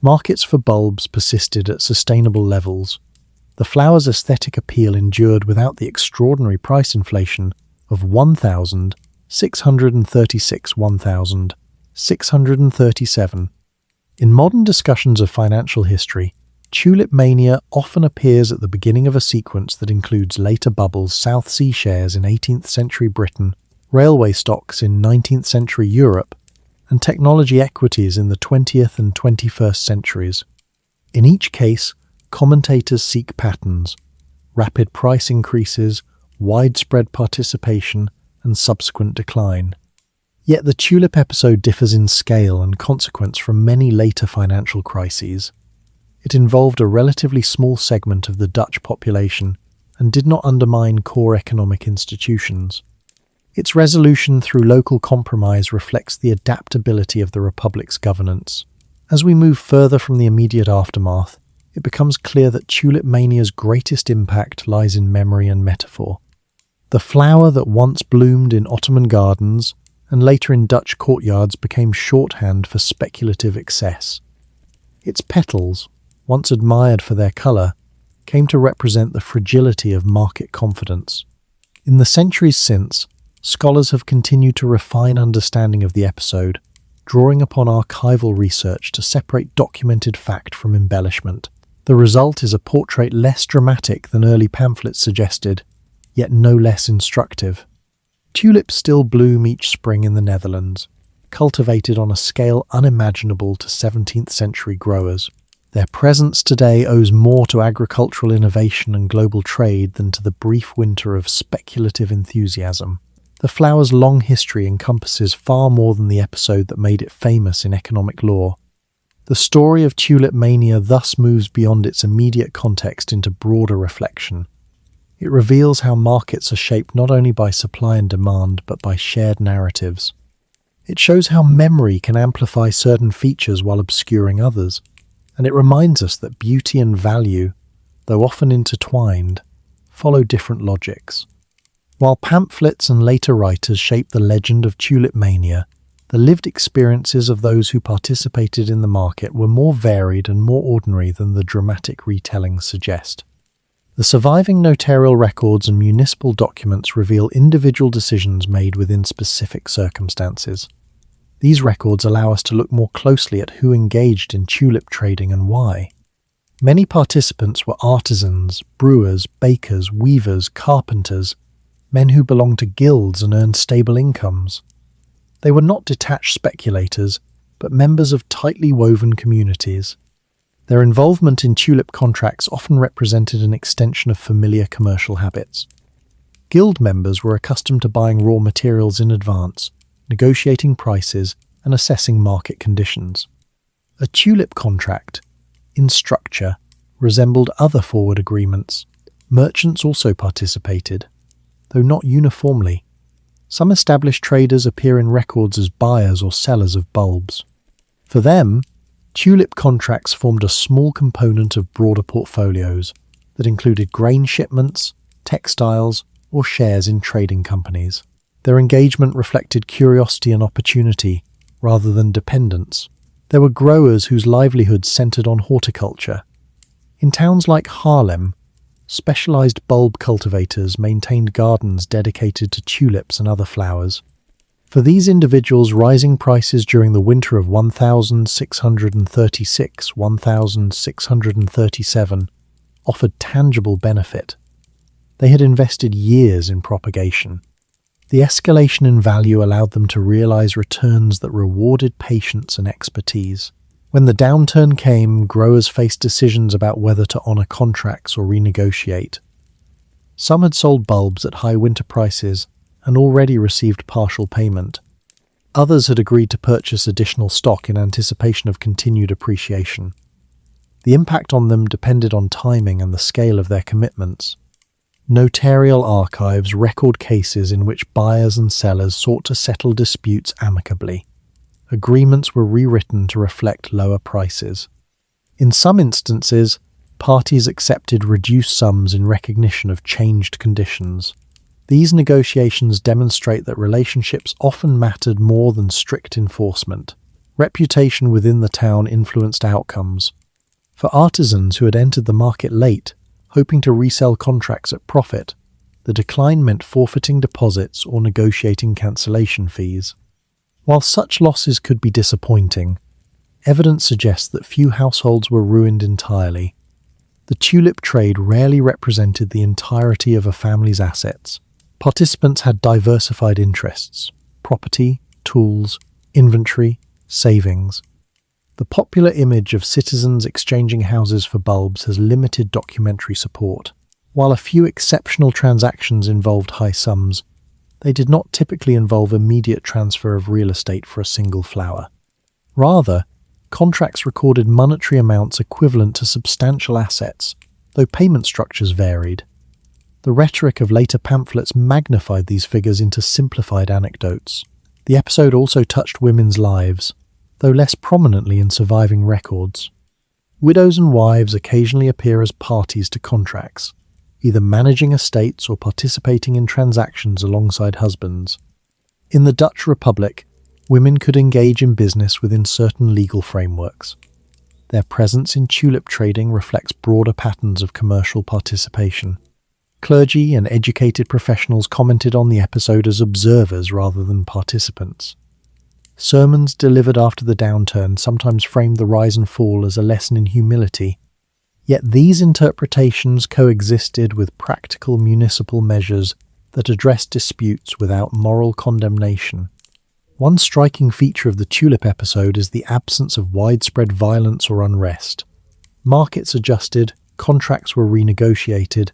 Markets for bulbs persisted at sustainable levels. The flower's aesthetic appeal endured without the extraordinary price inflation of 1,636 in modern discussions of financial history, Tulip Mania often appears at the beginning of a sequence that includes later bubbles, South Sea shares in 18th century Britain, railway stocks in 19th century Europe, and technology equities in the 20th and 21st centuries. In each case, commentators seek patterns: rapid price increases, widespread participation, and subsequent decline. Yet the tulip episode differs in scale and consequence from many later financial crises. It involved a relatively small segment of the Dutch population and did not undermine core economic institutions. Its resolution through local compromise reflects the adaptability of the Republic's governance. As we move further from the immediate aftermath, it becomes clear that Tulip Mania's greatest impact lies in memory and metaphor. The flower that once bloomed in Ottoman gardens and later in Dutch courtyards became shorthand for speculative excess. Its petals, once admired for their colour, came to represent the fragility of market confidence. In the centuries since, scholars have continued to refine understanding of the episode, drawing upon archival research to separate documented fact from embellishment. The result is a portrait less dramatic than early pamphlets suggested, yet no less instructive. Tulips still bloom each spring in the Netherlands, cultivated on a scale unimaginable to 17th century growers. Their presence today owes more to agricultural innovation and global trade than to the brief winter of speculative enthusiasm. The flower's long history encompasses far more than the episode that made it famous in economic lore. The story of Tulip Mania thus moves beyond its immediate context into broader reflection. It reveals how markets are shaped not only by supply and demand, but by shared narratives. It shows how memory can amplify certain features while obscuring others, and it reminds us that beauty and value, though often intertwined, follow different logics. While pamphlets and later writers shaped the legend of Tulip Mania, the lived experiences of those who participated in the market were more varied and more ordinary than the dramatic retellings suggest. The surviving notarial records and municipal documents reveal individual decisions made within specific circumstances. These records allow us to look more closely at who engaged in tulip trading and why. Many participants were artisans, brewers, bakers, weavers, carpenters, men who belonged to guilds and earned stable incomes. They were not detached speculators, but members of tightly woven communities. Their involvement in tulip contracts often represented an extension of familiar commercial habits. Guild members were accustomed to buying raw materials in advance, negotiating prices, and assessing market conditions. A tulip contract, in structure, resembled other forward agreements. Merchants also participated, though not uniformly. Some established traders appear in records as buyers or sellers of bulbs. For them, tulip contracts formed a small component of broader portfolios that included grain shipments, textiles, or shares in trading companies. Their engagement reflected curiosity and opportunity, rather than dependence. There were growers whose livelihoods centered on horticulture. In towns like Haarlem, specialized bulb cultivators maintained gardens dedicated to tulips and other flowers. For these individuals, rising prices during the winter of 1636-1637 offered tangible benefit. They had invested years in propagation. The escalation in value allowed them to realize returns that rewarded patience and expertise. When the downturn came, growers faced decisions about whether to honor contracts or renegotiate. Some had sold bulbs at high winter prices and already received partial payment. Others had agreed to purchase additional stock in anticipation of continued appreciation. The impact on them depended on timing and the scale of their commitments. Notarial archives record cases in which buyers and sellers sought to settle disputes amicably. Agreements were rewritten to reflect lower prices. In some instances, parties accepted reduced sums in recognition of changed conditions. These negotiations demonstrate that relationships often mattered more than strict enforcement. Reputation within the town influenced outcomes. For artisans who had entered the market late, hoping to resell contracts at profit, the decline meant forfeiting deposits or negotiating cancellation fees. While such losses could be disappointing, evidence suggests that few households were ruined entirely. The tulip trade rarely represented the entirety of a family's assets. Participants had diversified interests: property, tools, inventory, savings. The popular image of citizens exchanging houses for bulbs has limited documentary support. While a few exceptional transactions involved high sums, they did not typically involve immediate transfer of real estate for a single flower. Rather, contracts recorded monetary amounts equivalent to substantial assets, though payment structures varied. The rhetoric of later pamphlets magnified these figures into simplified anecdotes. The episode also touched women's lives, though less prominently in surviving records. Widows and wives occasionally appear as parties to contracts, either managing estates or participating in transactions alongside husbands. In the Dutch Republic, women could engage in business within certain legal frameworks. Their presence in tulip trading reflects broader patterns of commercial participation. Clergy and educated professionals commented on the episode as observers rather than participants. Sermons delivered after the downturn sometimes framed the rise and fall as a lesson in humility. Yet these interpretations coexisted with practical municipal measures that addressed disputes without moral condemnation. One striking feature of the tulip episode is the absence of widespread violence or unrest. Markets adjusted, contracts were renegotiated,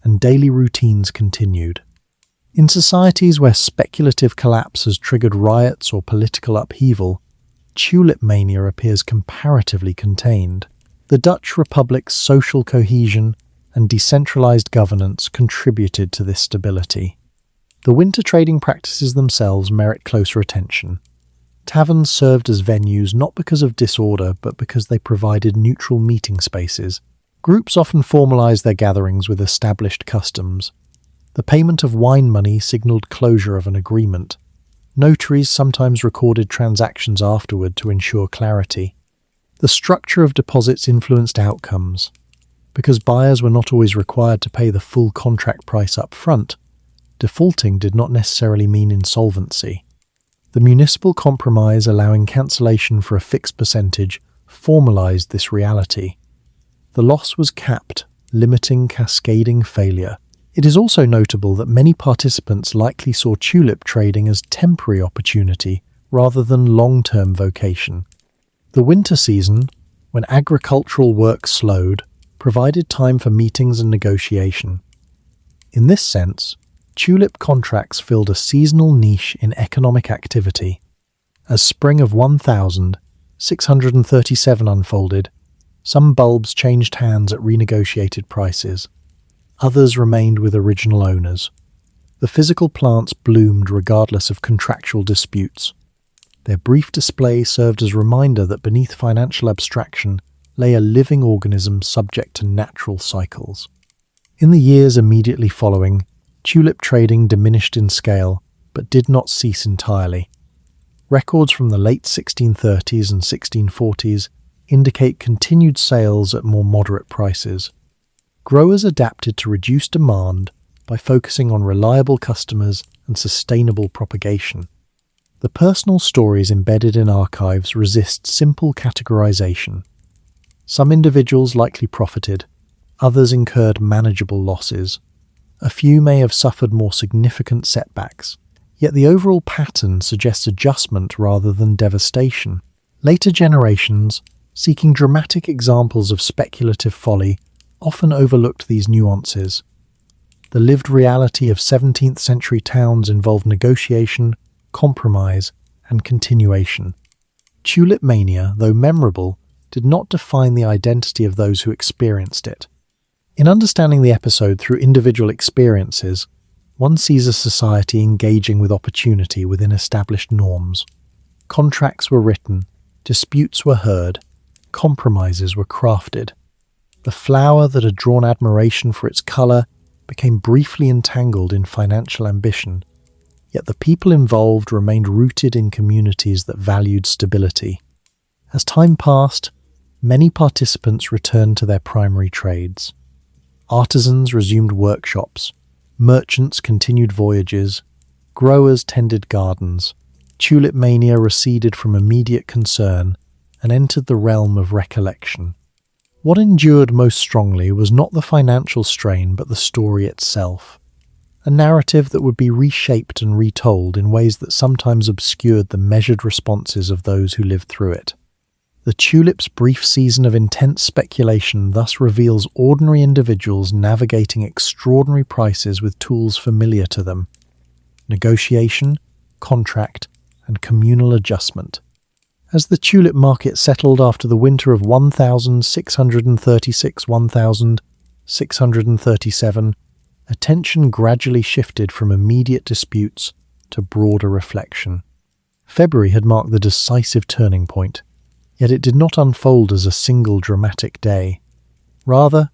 and daily routines continued. In societies where speculative collapse has triggered riots or political upheaval, Tulip Mania appears comparatively contained. The Dutch Republic's social cohesion and decentralized governance contributed to this stability. The winter trading practices themselves merit closer attention. Taverns served as venues not because of disorder, but because they provided neutral meeting spaces. Groups often formalized their gatherings with established customs. The payment of wine money signaled closure of an agreement. Notaries sometimes recorded transactions afterward to ensure clarity. The structure of deposits influenced outcomes. Because buyers were not always required to pay the full contract price up front, defaulting did not necessarily mean insolvency. The municipal compromise allowing cancellation for a fixed percentage formalized this reality. The loss was capped, limiting cascading failure. It is also notable that many participants likely saw tulip trading as temporary opportunity rather than long-term vocation. The winter season, when agricultural work slowed, provided time for meetings and negotiation. In this sense, tulip contracts filled a seasonal niche in economic activity. As spring of 1637 unfolded, some bulbs changed hands at renegotiated prices. Others remained with original owners. The physical plants bloomed regardless of contractual disputes. Their brief display served as a reminder that beneath financial abstraction lay a living organism subject to natural cycles. In the years immediately following, tulip trading diminished in scale, but did not cease entirely. Records from the late 1630s and 1640s indicate continued sales at more moderate prices. Growers adapted to reduce demand by focusing on reliable customers and sustainable propagation. The personal stories embedded in archives resist simple categorization. Some individuals likely profited, others incurred manageable losses. A few may have suffered more significant setbacks, yet the overall pattern suggests adjustment rather than devastation. Later generations, seeking dramatic examples of speculative folly, often overlooked these nuances. The lived reality of 17th century towns involved negotiation, compromise, and continuation. Tulip Mania, though memorable, did not define the identity of those who experienced it. In understanding the episode through individual experiences, one sees a society engaging with opportunity within established norms. Contracts were written, disputes were heard, compromises were crafted. The flower that had drawn admiration for its colour became briefly entangled in financial ambition, yet the people involved remained rooted in communities that valued stability. As time passed, many participants returned to their primary trades. Artisans resumed workshops, merchants continued voyages, growers tended gardens. Tulip Mania receded from immediate concern and entered the realm of recollection. What endured most strongly was not the financial strain but the story itself, a narrative that would be reshaped and retold in ways that sometimes obscured the measured responses of those who lived through it. The Tulip's brief season of intense speculation thus reveals ordinary individuals navigating extraordinary prices with tools familiar to them: negotiation, contract, and communal adjustment. As the tulip market settled after the winter of 1636-1637, attention gradually shifted from immediate disputes to broader reflection. February had marked the decisive turning point, yet it did not unfold as a single dramatic day. Rather,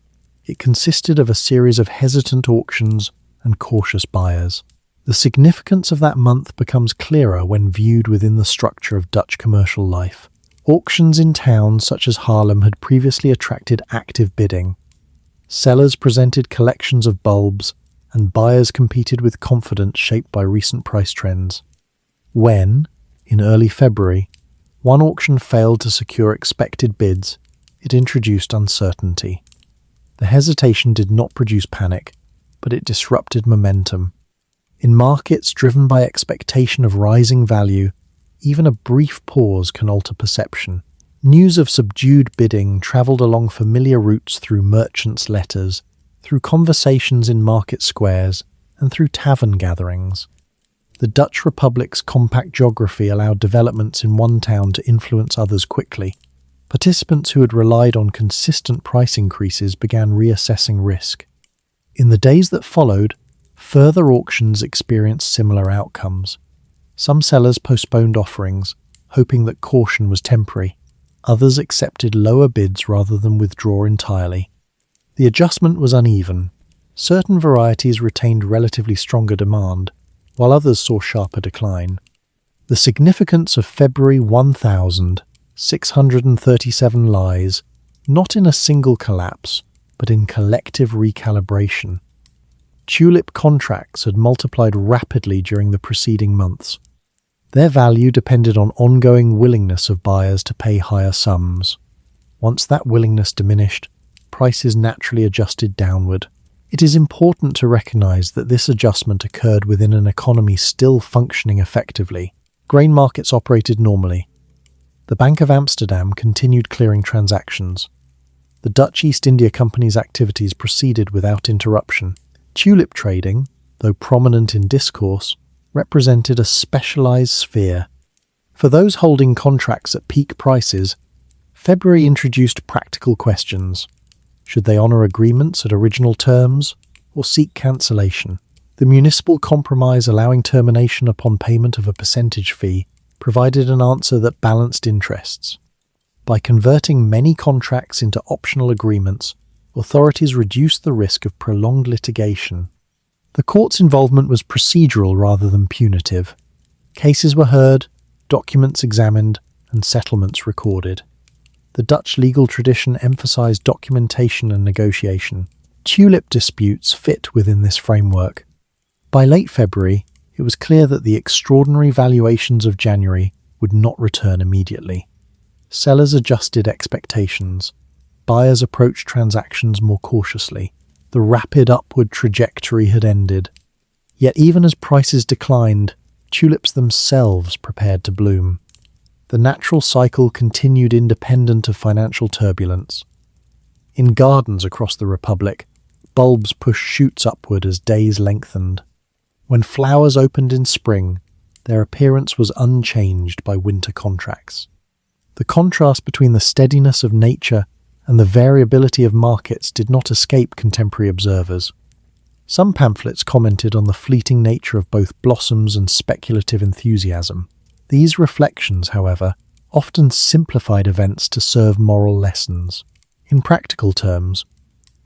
it consisted of a series of hesitant auctions and cautious buyers. The significance of that month becomes clearer when viewed within the structure of Dutch commercial life. Auctions in towns such as Haarlem had previously attracted active bidding. Sellers presented collections of bulbs, and buyers competed with confidence shaped by recent price trends. When, in early February, one auction failed to secure expected bids, it introduced uncertainty. The hesitation did not produce panic, but it disrupted momentum. In markets driven by expectation of rising value, even a brief pause can alter perception. News of subdued bidding travelled along familiar routes through merchants' letters, through conversations in market squares, and through tavern gatherings. The Dutch Republic's compact geography allowed developments in one town to influence others quickly. Participants who had relied on consistent price increases began reassessing risk. In the days that followed, further auctions experienced similar outcomes. Some sellers postponed offerings, hoping that caution was temporary. Others accepted lower bids rather than withdraw entirely. The adjustment was uneven. Certain varieties retained relatively stronger demand, while others saw sharper decline. The significance of February 1637 lies not in a single collapse, but in collective recalibration. Tulip contracts had multiplied rapidly during the preceding months. Their value depended on ongoing willingness of buyers to pay higher sums. Once that willingness diminished, prices naturally adjusted downward. It is important to recognize that this adjustment occurred within an economy still functioning effectively. Grain markets operated normally. The Bank of Amsterdam continued clearing transactions. The Dutch East India Company's activities proceeded without interruption. Tulip trading, though prominent in discourse, represented a specialized sphere. For those holding contracts at peak prices, February introduced practical questions. Should they honor agreements at original terms or seek cancellation? The municipal compromise allowing termination upon payment of a percentage fee provided an answer that balanced interests. By converting many contracts into optional agreements, authorities reduced the risk of prolonged litigation. The court's involvement was procedural rather than punitive. Cases were heard, documents examined, and settlements recorded. The Dutch legal tradition emphasized documentation and negotiation. Tulip disputes fit within this framework. By late February, it was clear that the extraordinary valuations of January would not return immediately. Sellers adjusted expectations. Buyers approached transactions more cautiously. The rapid upward trajectory had ended. Yet even as prices declined, tulips themselves prepared to bloom. The natural cycle continued independent of financial turbulence. In gardens across the Republic, bulbs pushed shoots upward as days lengthened. When flowers opened in spring, their appearance was unchanged by winter contracts. The contrast between the steadiness of nature and the variability of markets did not escape contemporary observers. Some pamphlets commented on the fleeting nature of both blossoms and speculative enthusiasm. These reflections, however, often simplified events to serve moral lessons. In practical terms,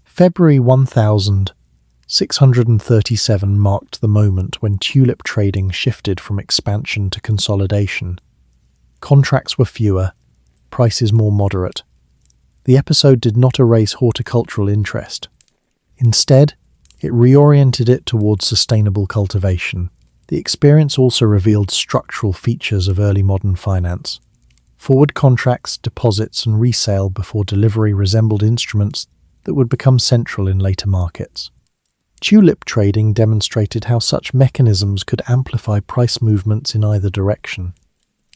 February 1637 marked the moment when tulip trading shifted from expansion to consolidation. Contracts were fewer, prices more moderate. The episode did not erase horticultural interest. Instead, it reoriented it towards sustainable cultivation. The experience also revealed structural features of early modern finance. Forward contracts, deposits, and resale before delivery resembled instruments that would become central in later markets. Tulip trading demonstrated how such mechanisms could amplify price movements in either direction.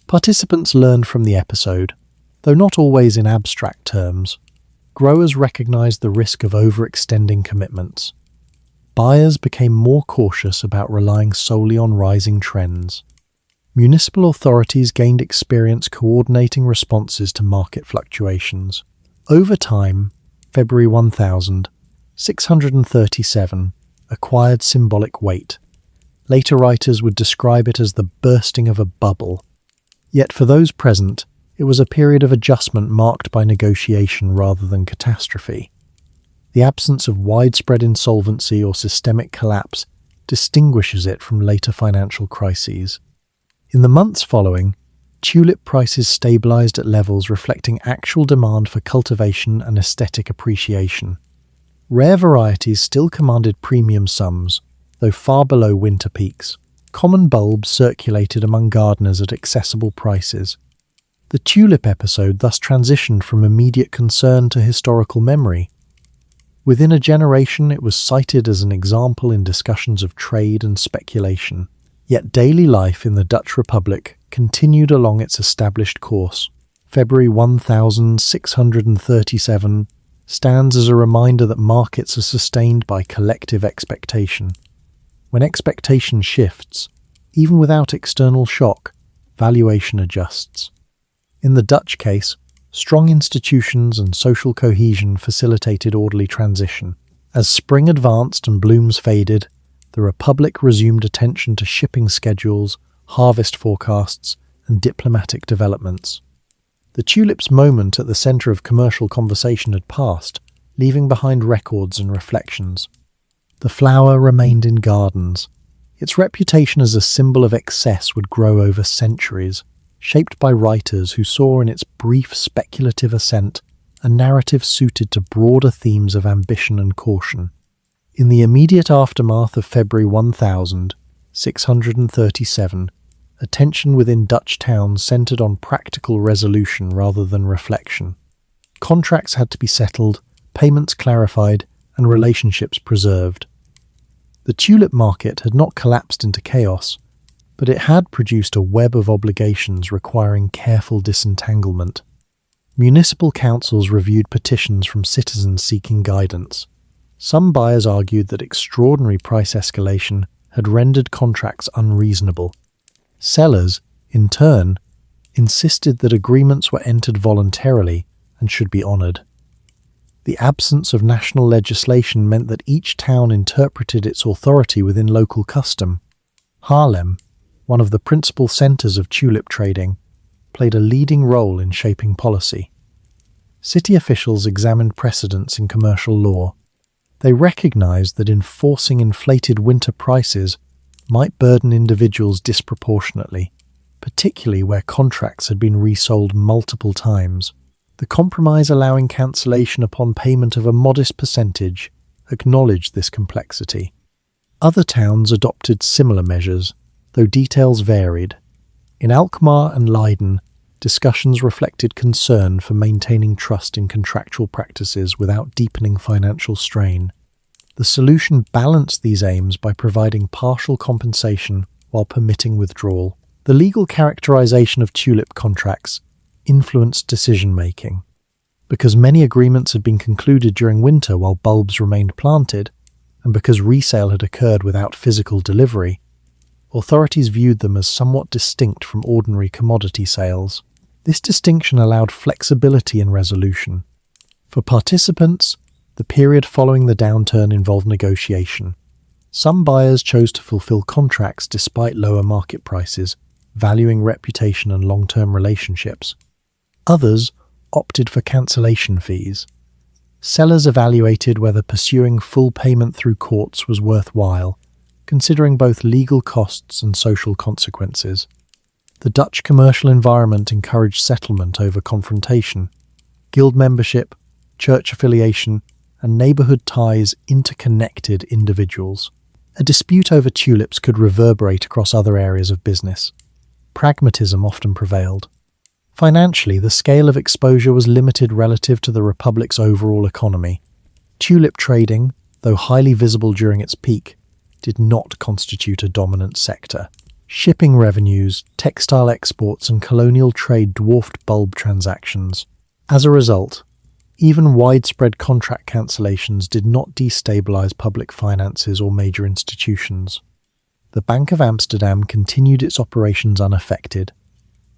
Participants learned from the episode, though not always in abstract terms. Growers recognized the risk of overextending commitments. Buyers became more cautious about relying solely on rising trends. Municipal authorities gained experience coordinating responses to market fluctuations. Over time, February 1637 acquired symbolic weight. Later writers would describe it as the bursting of a bubble. Yet for those present, it was a period of adjustment marked by negotiation rather than catastrophe. The absence of widespread insolvency or systemic collapse distinguishes it from later financial crises. In the months following, tulip prices stabilized at levels reflecting actual demand for cultivation and aesthetic appreciation. Rare varieties still commanded premium sums, though far below winter peaks. Common bulbs circulated among gardeners at accessible prices. The tulip episode thus transitioned from immediate concern to historical memory. Within a generation, it was cited as an example in discussions of trade and speculation. Yet daily life in the Dutch Republic continued along its established course. February 1637 stands as a reminder that markets are sustained by collective expectation. When expectation shifts, even without external shock, valuation adjusts. In the Dutch case, strong institutions and social cohesion facilitated orderly transition. As spring advanced and blooms faded, the Republic resumed attention to shipping schedules, harvest forecasts, and diplomatic developments. The tulip's moment at the centre of commercial conversation had passed, leaving behind records and reflections. The flower remained in gardens. Its reputation as a symbol of excess would grow over centuries, shaped by writers who saw in its brief speculative ascent a narrative suited to broader themes of ambition and caution. In the immediate aftermath of February 1637, attention within Dutch towns centred on practical resolution rather than reflection. Contracts had to be settled, payments clarified, and relationships preserved. The tulip market had not collapsed into chaos, but it had produced a web of obligations requiring careful disentanglement. Municipal councils reviewed petitions from citizens seeking guidance. Some buyers argued that extraordinary price escalation had rendered contracts unreasonable. Sellers, in turn, insisted that agreements were entered voluntarily and should be honoured. The absence of national legislation meant that each town interpreted its authority within local custom. Haarlem, one of the principal centres of tulip trading, played a leading role in shaping policy. City officials examined precedents in commercial law. They recognized that enforcing inflated winter prices might burden individuals disproportionately, particularly where contracts had been resold multiple times. The compromise allowing cancellation upon payment of a modest percentage acknowledged this complexity. Other towns adopted similar measures, though details varied. In Alkmaar and Leiden, discussions reflected concern for maintaining trust in contractual practices without deepening financial strain. The solution balanced these aims by providing partial compensation while permitting withdrawal. The legal characterization of tulip contracts influenced decision-making. Because many agreements had been concluded during winter while bulbs remained planted, and because resale had occurred without physical delivery, authorities viewed them as somewhat distinct from ordinary commodity sales. This distinction allowed flexibility in resolution. For participants, the period following the downturn involved negotiation. Some buyers chose to fulfill contracts despite lower market prices, valuing reputation and long-term relationships. Others opted for cancellation fees. Sellers evaluated whether pursuing full payment through courts was worthwhile, considering both legal costs and social consequences. The Dutch commercial environment encouraged settlement over confrontation. Guild membership, church affiliation, and neighbourhood ties interconnected individuals. A dispute over tulips could reverberate across other areas of business. Pragmatism often prevailed. Financially, the scale of exposure was limited relative to the Republic's overall economy. Tulip trading, though highly visible during its peak, did not constitute a dominant sector. Shipping revenues, textile exports, and colonial trade dwarfed bulb transactions. As a result, even widespread contract cancellations did not destabilize public finances or major institutions. The Bank of Amsterdam continued its operations unaffected.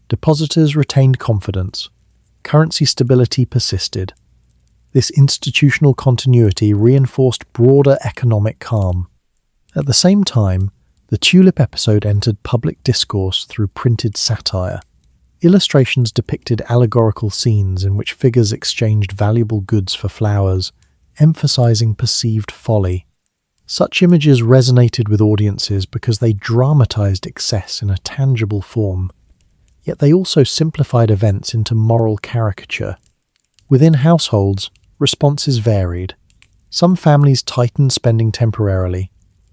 Depositors retained confidence. Currency stability persisted. This institutional continuity reinforced broader economic calm. At the same time, the Tulip episode entered public discourse through printed satire. Illustrations depicted allegorical scenes in which figures exchanged valuable goods for flowers, emphasizing perceived folly. Such images resonated with audiences because they dramatized excess in a tangible form, yet they also simplified events into moral caricature. Within households, responses varied. Some families tightened spending temporarily,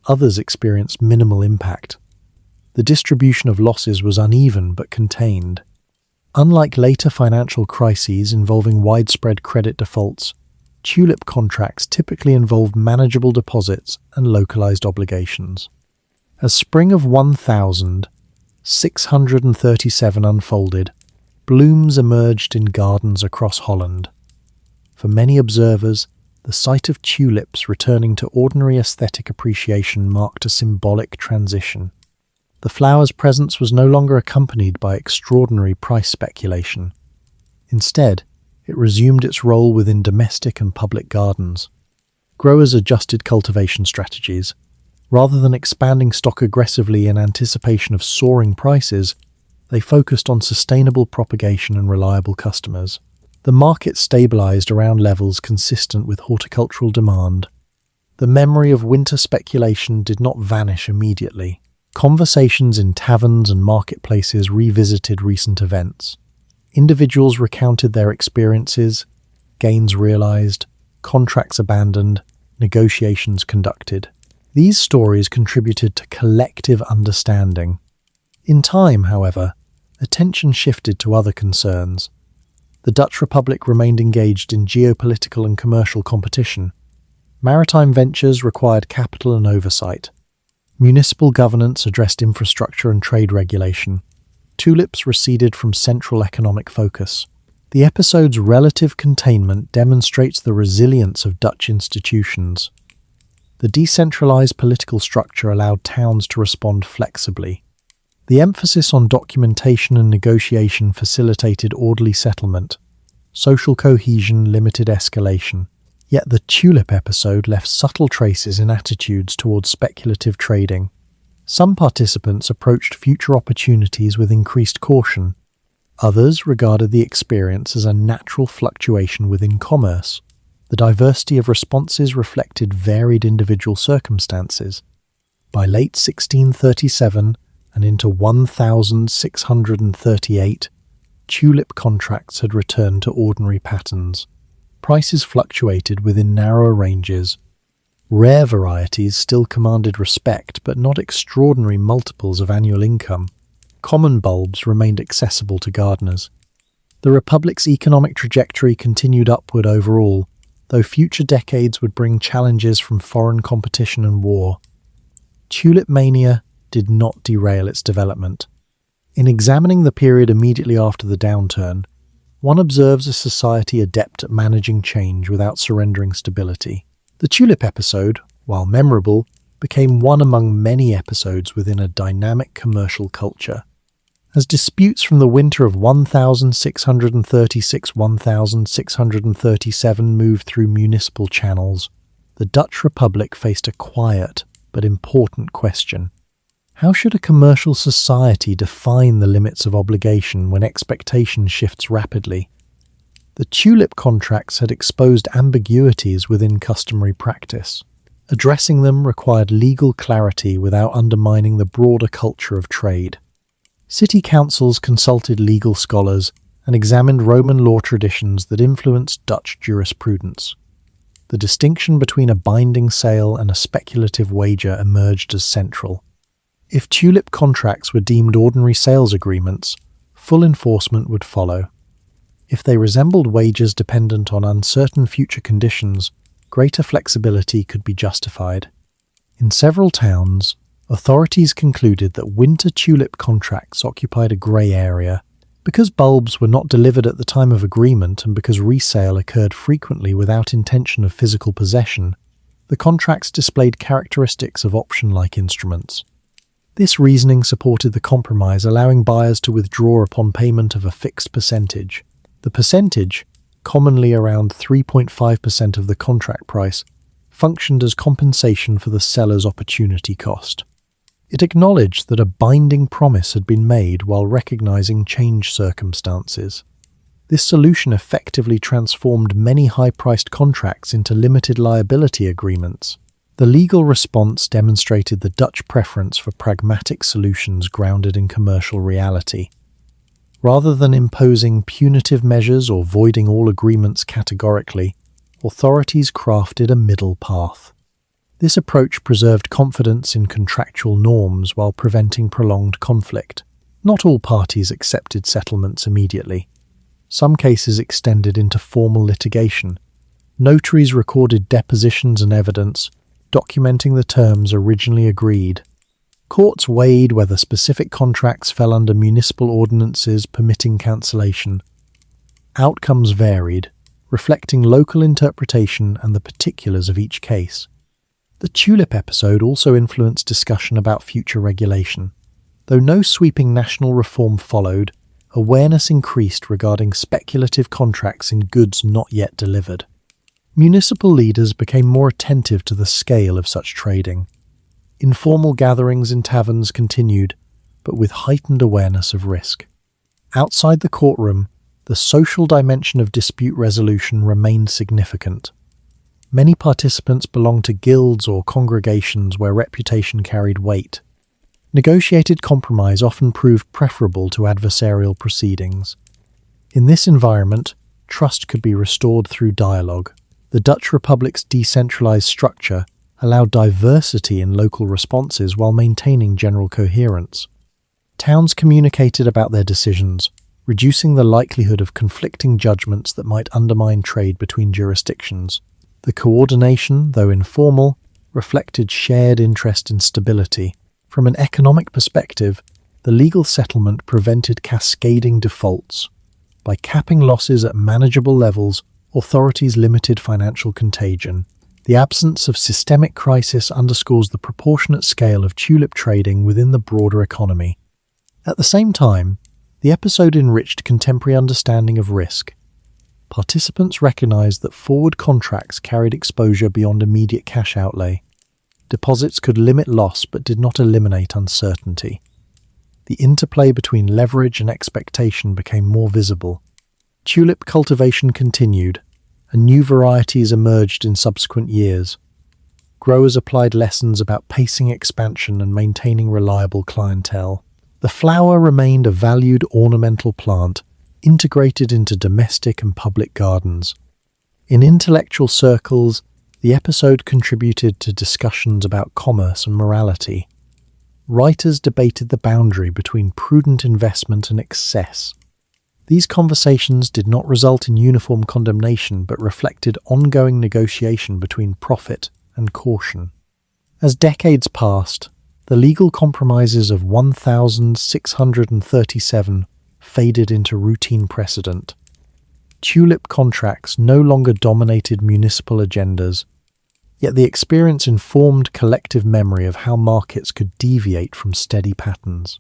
others experienced minimal impact. The distribution of losses was uneven but contained. Unlike later financial crises involving widespread credit defaults, Tulip contracts typically involved manageable deposits and localized obligations. As spring of 1637 unfolded, blooms emerged in gardens across Holland. For many observers, the sight of tulips returning to ordinary aesthetic appreciation marked a symbolic transition. The flower's presence was no longer accompanied by extraordinary price speculation. Instead, it resumed its role within domestic and public gardens. Growers adjusted cultivation strategies. Rather than expanding stock aggressively in anticipation of soaring prices, they focused on sustainable propagation and reliable customers. The market stabilized around levels consistent with horticultural demand. The memory of winter speculation did not vanish immediately. Conversations in taverns and marketplaces revisited recent events. Individuals recounted their experiences, gains realized, contracts abandoned, negotiations conducted. These stories contributed to collective understanding. In time, however, attention shifted to other concerns. The Dutch Republic remained engaged in geopolitical and commercial competition. Maritime ventures required capital and oversight. Municipal governance addressed infrastructure and trade regulation. Tulips receded from central economic focus. The episode's relative containment demonstrates the resilience of Dutch institutions. The decentralized political structure allowed towns to respond flexibly. The emphasis on documentation and negotiation facilitated orderly settlement. Social cohesion limited escalation. Yet the Tulip episode left subtle traces in attitudes towards speculative trading. Some participants approached future opportunities with increased caution. Others regarded the experience as a natural fluctuation within commerce. The diversity of responses reflected varied individual circumstances. By late 1637 and into 1638, tulip contracts had returned to ordinary patterns. Prices fluctuated within narrower ranges. Rare varieties still commanded respect, but not extraordinary multiples of annual income. Common bulbs remained accessible to gardeners. The Republic's economic trajectory continued upward overall, though future decades would bring challenges from foreign competition and war. Tulip Mania did not derail its development. In examining the period immediately after the downturn, one observes a society adept at managing change without surrendering stability. The Tulip episode, while memorable, became one among many episodes within a dynamic commercial culture. As disputes from the winter of 1636-1637 moved through municipal channels, the Dutch Republic faced a quiet but important question. How should a commercial society define the limits of obligation when expectation shifts rapidly? The tulip contracts had exposed ambiguities within customary practice. Addressing them required legal clarity without undermining the broader culture of trade. City councils consulted legal scholars and examined Roman law traditions that influenced Dutch jurisprudence. The distinction between a binding sale and a speculative wager emerged as central. If tulip contracts were deemed ordinary sales agreements, full enforcement would follow. If they resembled wages dependent on uncertain future conditions, greater flexibility could be justified. In several towns, authorities concluded that winter tulip contracts occupied a grey area. Because bulbs were not delivered at the time of agreement and because resale occurred frequently without intention of physical possession, the contracts displayed characteristics of option-like instruments. This reasoning supported the compromise, allowing buyers to withdraw upon payment of a fixed percentage. The percentage, commonly around 3.5% of the contract price, functioned as compensation for the seller's opportunity cost. It acknowledged that a binding promise had been made while recognizing changed circumstances. This solution effectively transformed many high-priced contracts into limited liability agreements. The legal response demonstrated the Dutch preference for pragmatic solutions grounded in commercial reality. Rather than imposing punitive measures or voiding all agreements categorically, authorities crafted a middle path. This approach preserved confidence in contractual norms while preventing prolonged conflict. Not all parties accepted settlements immediately. Some cases extended into formal litigation. Notaries recorded depositions and evidence, documenting the terms originally agreed. Courts weighed whether specific contracts fell under municipal ordinances permitting cancellation. Outcomes varied, reflecting local interpretation and the particulars of each case. The tulip episode also influenced discussion about future regulation. Though no sweeping national reform followed, awareness increased regarding speculative contracts in goods not yet delivered. Municipal leaders became more attentive to the scale of such trading. Informal gatherings in taverns continued, but with heightened awareness of risk. Outside the courtroom, the social dimension of dispute resolution remained significant. Many participants belonged to guilds or congregations where reputation carried weight. Negotiated compromise often proved preferable to adversarial proceedings. In this environment, trust could be restored through dialogue. The Dutch Republic's decentralized structure allowed diversity in local responses while maintaining general coherence. Towns communicated about their decisions, reducing the likelihood of conflicting judgments that might undermine trade between jurisdictions. The coordination, though informal, reflected shared interest in stability. From an economic perspective, the legal settlement prevented cascading defaults. By capping losses at manageable levels, authorities limited financial contagion. The absence of systemic crisis underscores the proportionate scale of tulip trading within the broader economy. At the same time, the episode enriched contemporary understanding of risk. Participants recognized that forward contracts carried exposure beyond immediate cash outlay. Deposits could limit loss but did not eliminate uncertainty. The interplay between leverage and expectation became more visible. Tulip cultivation continued, and new varieties emerged in subsequent years. Growers applied lessons about pacing expansion and maintaining reliable clientele. The flower remained a valued ornamental plant, integrated into domestic and public gardens. In intellectual circles, the episode contributed to discussions about commerce and morality. Writers debated the boundary between prudent investment and excess. These conversations did not result in uniform condemnation but reflected ongoing negotiation between profit and caution. As decades passed, the legal compromises of 1637 faded into routine precedent. Tulip contracts no longer dominated municipal agendas, yet the experience informed collective memory of how markets could deviate from steady patterns.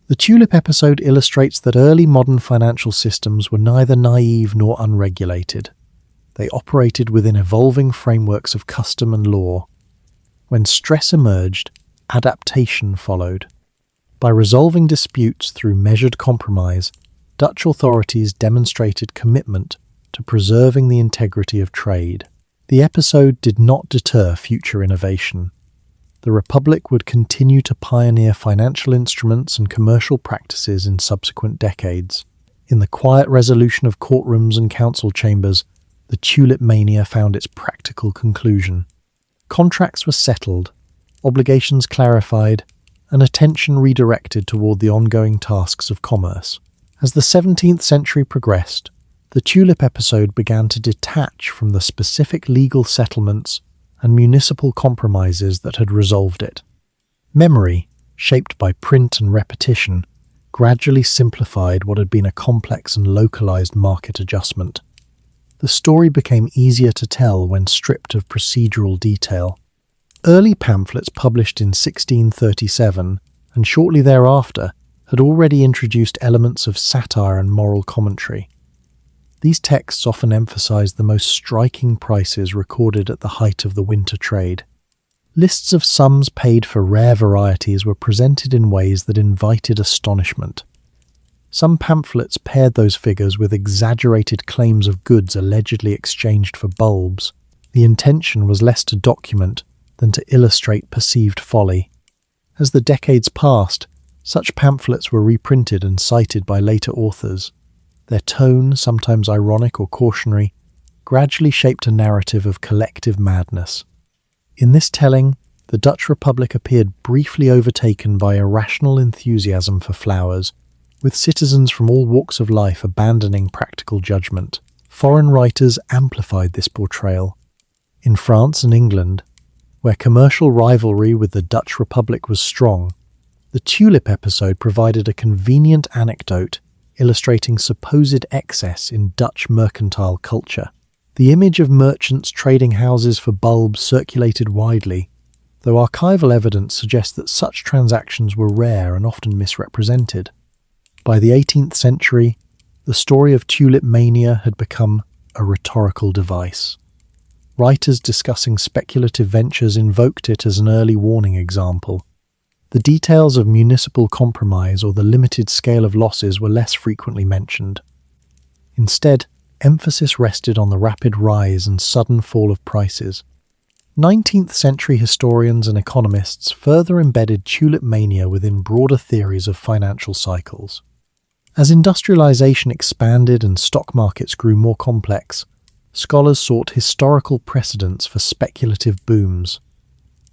The tulip episode illustrates that early modern financial systems were neither naive nor unregulated. They operated within evolving frameworks of custom and law. When stress emerged, adaptation followed. By resolving disputes through measured compromise, Dutch authorities demonstrated commitment to preserving the integrity of trade. The episode did not deter future innovation. The Republic would continue to pioneer financial instruments and commercial practices in subsequent decades. In the quiet resolution of courtrooms and council chambers, the Tulip Mania found its practical conclusion. Contracts were settled, obligations clarified, and attention redirected toward the ongoing tasks of commerce. As the 17th century progressed, the tulip episode began to detach from the specific legal settlements and municipal compromises that had resolved it. Memory, shaped by print and repetition, gradually simplified what had been a complex and localized market adjustment. The story became easier to tell when stripped of procedural detail. Early pamphlets published in 1637 and shortly thereafter had already introduced elements of satire and moral commentary. These texts often emphasized the most striking prices recorded at the height of the winter trade. Lists of sums paid for rare varieties were presented in ways that invited astonishment. Some pamphlets paired those figures with exaggerated claims of goods allegedly exchanged for bulbs. The intention was less to document than to illustrate perceived folly. As the decades passed, such pamphlets were reprinted and cited by later authors. Their tone, sometimes ironic or cautionary, gradually shaped a narrative of collective madness. In this telling, the Dutch Republic appeared briefly overtaken by irrational enthusiasm for flowers, with citizens from all walks of life abandoning practical judgment. Foreign writers amplified this portrayal. In France and England, where commercial rivalry with the Dutch Republic was strong, the tulip episode provided a convenient anecdote illustrating supposed excess in Dutch mercantile culture. The image of merchants trading houses for bulbs circulated widely, though archival evidence suggests that such transactions were rare and often misrepresented. By the 18th century, the story of Tulip Mania had become a rhetorical device. Writers discussing speculative ventures invoked it as an early warning example. The details of municipal compromise or the limited scale of losses were less frequently mentioned. Instead, emphasis rested on the rapid rise and sudden fall of prices. 19th century historians and economists further embedded tulip mania within broader theories of financial cycles. As industrialization expanded and stock markets grew more complex, scholars sought historical precedents for speculative booms.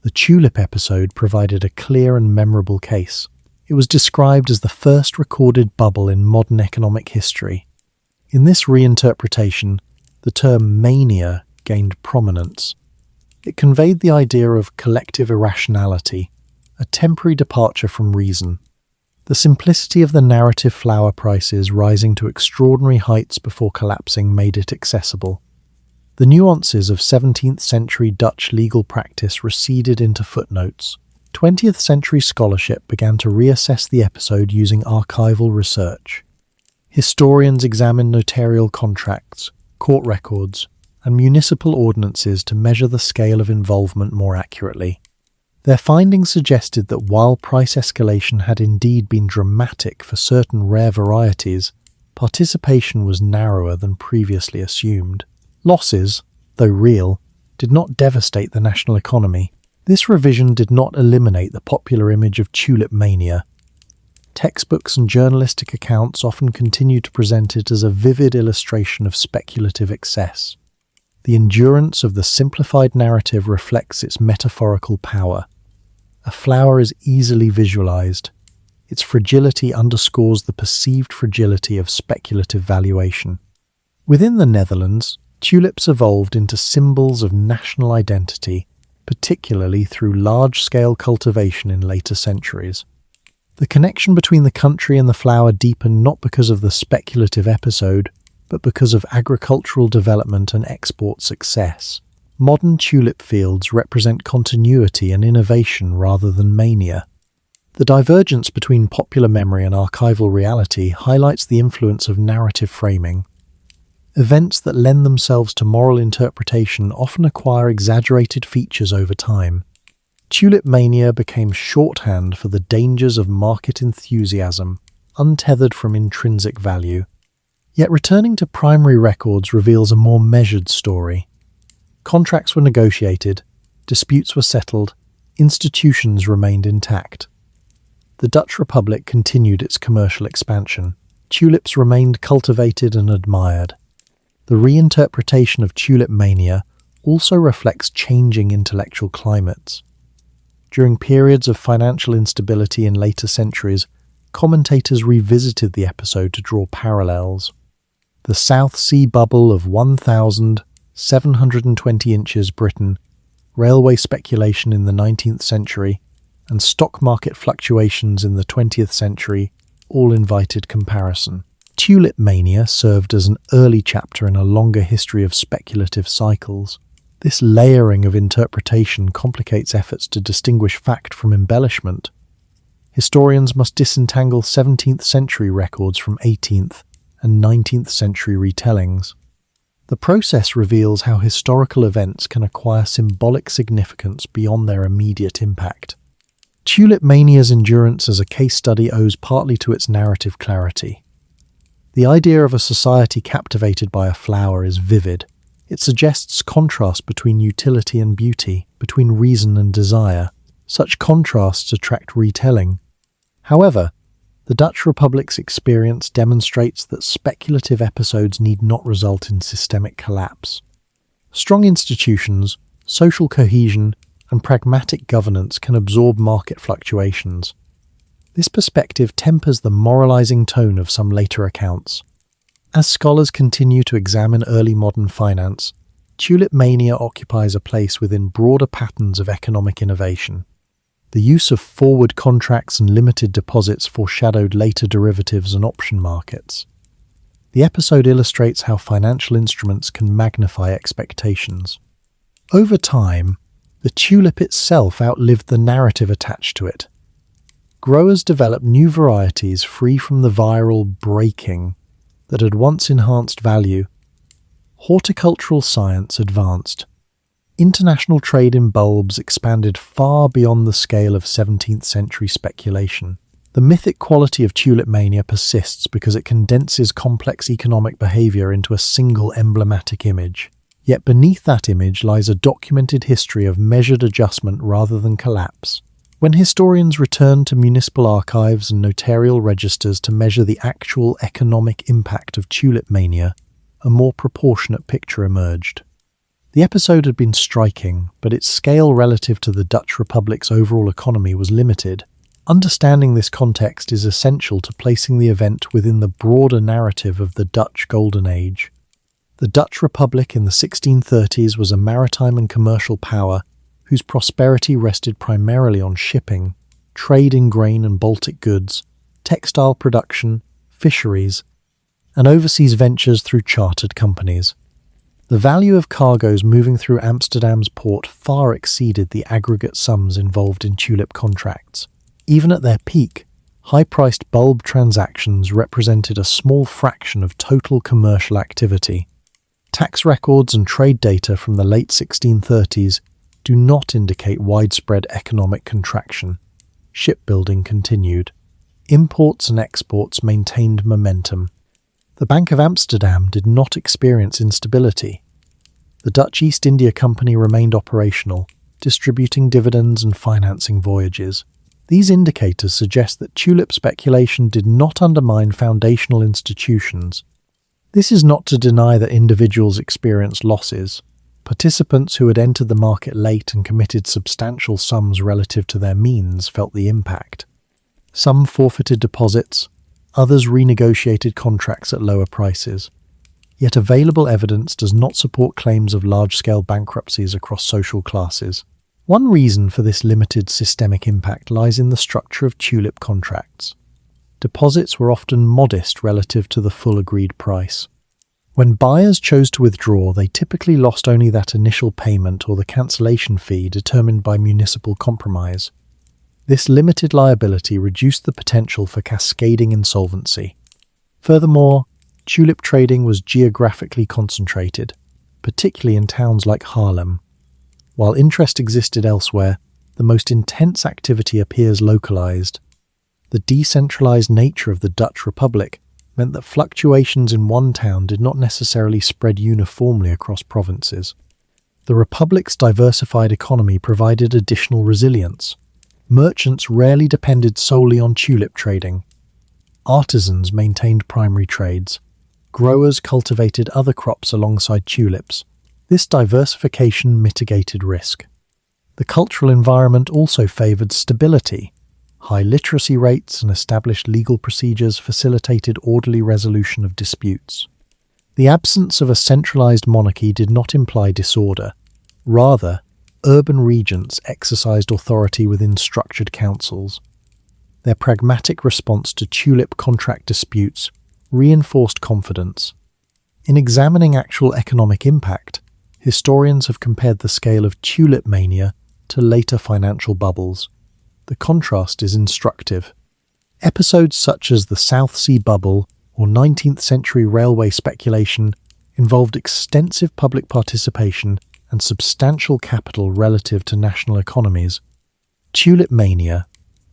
The tulip episode provided a clear and memorable case. It was described as the first recorded bubble in modern economic history. In this reinterpretation, the term mania gained prominence. It conveyed the idea of collective irrationality, a temporary departure from reason. The simplicity of the narrative flower prices rising to extraordinary heights before collapsing made it accessible. The nuances of 17th century Dutch legal practice receded into footnotes. 20th century scholarship began to reassess the episode using archival research. Historians examined notarial contracts, court records, and municipal ordinances to measure the scale of involvement more accurately. Their findings suggested that while price escalation had indeed been dramatic for certain rare varieties, participation was narrower than previously assumed. Losses, though real, did not devastate the national economy. This revision did not eliminate the popular image of tulip mania. Textbooks and journalistic accounts often continue to present it as a vivid illustration of speculative excess. The endurance of the simplified narrative reflects its metaphorical power. A flower is easily visualized. Its fragility underscores the perceived fragility of speculative valuation. Within the Netherlands, tulips evolved into symbols of national identity, particularly through large-scale cultivation in later centuries. The connection between the country and the flower deepened not because of the speculative episode, but because of agricultural development and export success. Modern tulip fields represent continuity and innovation rather than mania. The divergence between popular memory and archival reality highlights the influence of narrative framing. Events that lend themselves to moral interpretation often acquire exaggerated features over time. Tulip mania became shorthand for the dangers of market enthusiasm, untethered from intrinsic value. Yet returning to primary records reveals a more measured story. Contracts were negotiated, disputes were settled, institutions remained intact. The Dutch Republic continued its commercial expansion. Tulips remained cultivated and admired. The reinterpretation of tulip mania also reflects changing intellectual climates. During periods of financial instability in later centuries, commentators revisited the episode to draw parallels. The South Sea bubble of 1,720 inches Britain, railway speculation in the 19th century, and stock market fluctuations in the 20th century all invited comparison. Tulip Mania served as an early chapter in a longer history of speculative cycles. This layering of interpretation complicates efforts to distinguish fact from embellishment. Historians must disentangle 17th century records from 18th and 19th century retellings. The process reveals how historical events can acquire symbolic significance beyond their immediate impact. Tulip Mania's endurance as a case study owes partly to its narrative clarity. The idea of a society captivated by a flower is vivid. It suggests contrast between utility and beauty, between reason and desire. Such contrasts attract retelling. However, the Dutch Republic's experience demonstrates that speculative episodes need not result in systemic collapse. Strong institutions, social cohesion, and pragmatic governance can absorb market fluctuations. This perspective tempers the moralizing tone of some later accounts. As scholars continue to examine early modern finance, Tulip Mania occupies a place within broader patterns of economic innovation. The use of forward contracts and limited deposits foreshadowed later derivatives and option markets. The episode illustrates how financial instruments can magnify expectations. Over time, the tulip itself outlived the narrative attached to it. Growers developed new varieties free from the viral breaking that had once enhanced value. Horticultural science advanced. International trade in bulbs expanded far beyond the scale of 17th century speculation. The mythic quality of Tulip Mania persists because it condenses complex economic behavior into a single emblematic image. Yet beneath that image lies a documented history of measured adjustment rather than collapse. When historians returned to municipal archives and notarial registers to measure the actual economic impact of Tulip Mania, a more proportionate picture emerged. The episode had been striking, but its scale relative to the Dutch Republic's overall economy was limited. Understanding this context is essential to placing the event within the broader narrative of the Dutch Golden Age. The Dutch Republic in the 1630s was a maritime and commercial power whose prosperity rested primarily on shipping, trade in grain and Baltic goods, textile production, fisheries, and overseas ventures through chartered companies. The value of cargoes moving through Amsterdam's port far exceeded the aggregate sums involved in tulip contracts. Even at their peak, high-priced bulb transactions represented a small fraction of total commercial activity. Tax records and trade data from the late 1630s do not indicate widespread economic contraction. Shipbuilding continued. Imports and exports maintained momentum. The Bank of Amsterdam did not experience instability. The Dutch East India Company remained operational, distributing dividends and financing voyages. These indicators suggest that tulip speculation did not undermine foundational institutions. This is not to deny that individuals experienced losses. Participants who had entered the market late and committed substantial sums relative to their means felt the impact. Some forfeited deposits, others renegotiated contracts at lower prices. Yet available evidence does not support claims of large-scale bankruptcies across social classes. One reason for this limited systemic impact lies in the structure of tulip contracts. Deposits were often modest relative to the full agreed price. When buyers chose to withdraw, they typically lost only that initial payment or the cancellation fee determined by municipal compromise. This limited liability reduced the potential for cascading insolvency. Furthermore, tulip trading was geographically concentrated, particularly in towns like Haarlem. While interest existed elsewhere, the most intense activity appears localized. The decentralized nature of the Dutch Republic meant that fluctuations in one town did not necessarily spread uniformly across provinces. The Republic's diversified economy provided additional resilience. Merchants rarely depended solely on tulip trading. Artisans maintained primary trades. Growers cultivated other crops alongside tulips. This diversification mitigated risk. The cultural environment also favored stability. High literacy rates and established legal procedures facilitated orderly resolution of disputes. The absence of a centralized monarchy did not imply disorder. Rather, urban regents exercised authority within structured councils. Their pragmatic response to tulip contract disputes reinforced confidence. In examining actual economic impact, historians have compared the scale of Tulip Mania to later financial bubbles. The contrast is instructive. Episodes such as the South Sea Bubble or 19th century railway speculation involved extensive public participation and substantial capital relative to national economies. Tulip Mania,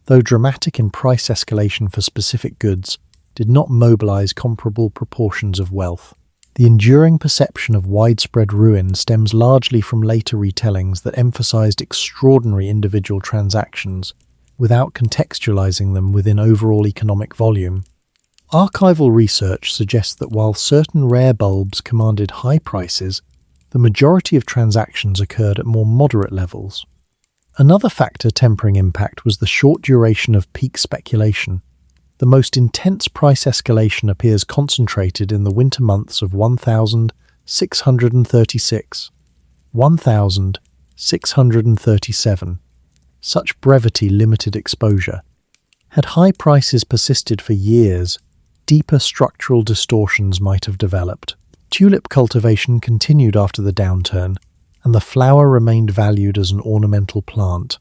though dramatic in price escalation for specific goods, did not mobilize comparable proportions of wealth. The enduring perception of widespread ruin stems largely from later retellings that emphasized extraordinary individual transactions without contextualizing them within overall economic volume. Archival research suggests that while certain rare bulbs commanded high prices, the majority of transactions occurred at more moderate levels. Another factor tempering impact was the short duration of peak speculation. The most intense price escalation appears concentrated in the winter months of 1636, 1637. Such brevity limited exposure. Had high prices persisted for years, deeper structural distortions might have developed. Tulip cultivation continued after the downturn, and the flower remained valued as an ornamental plant.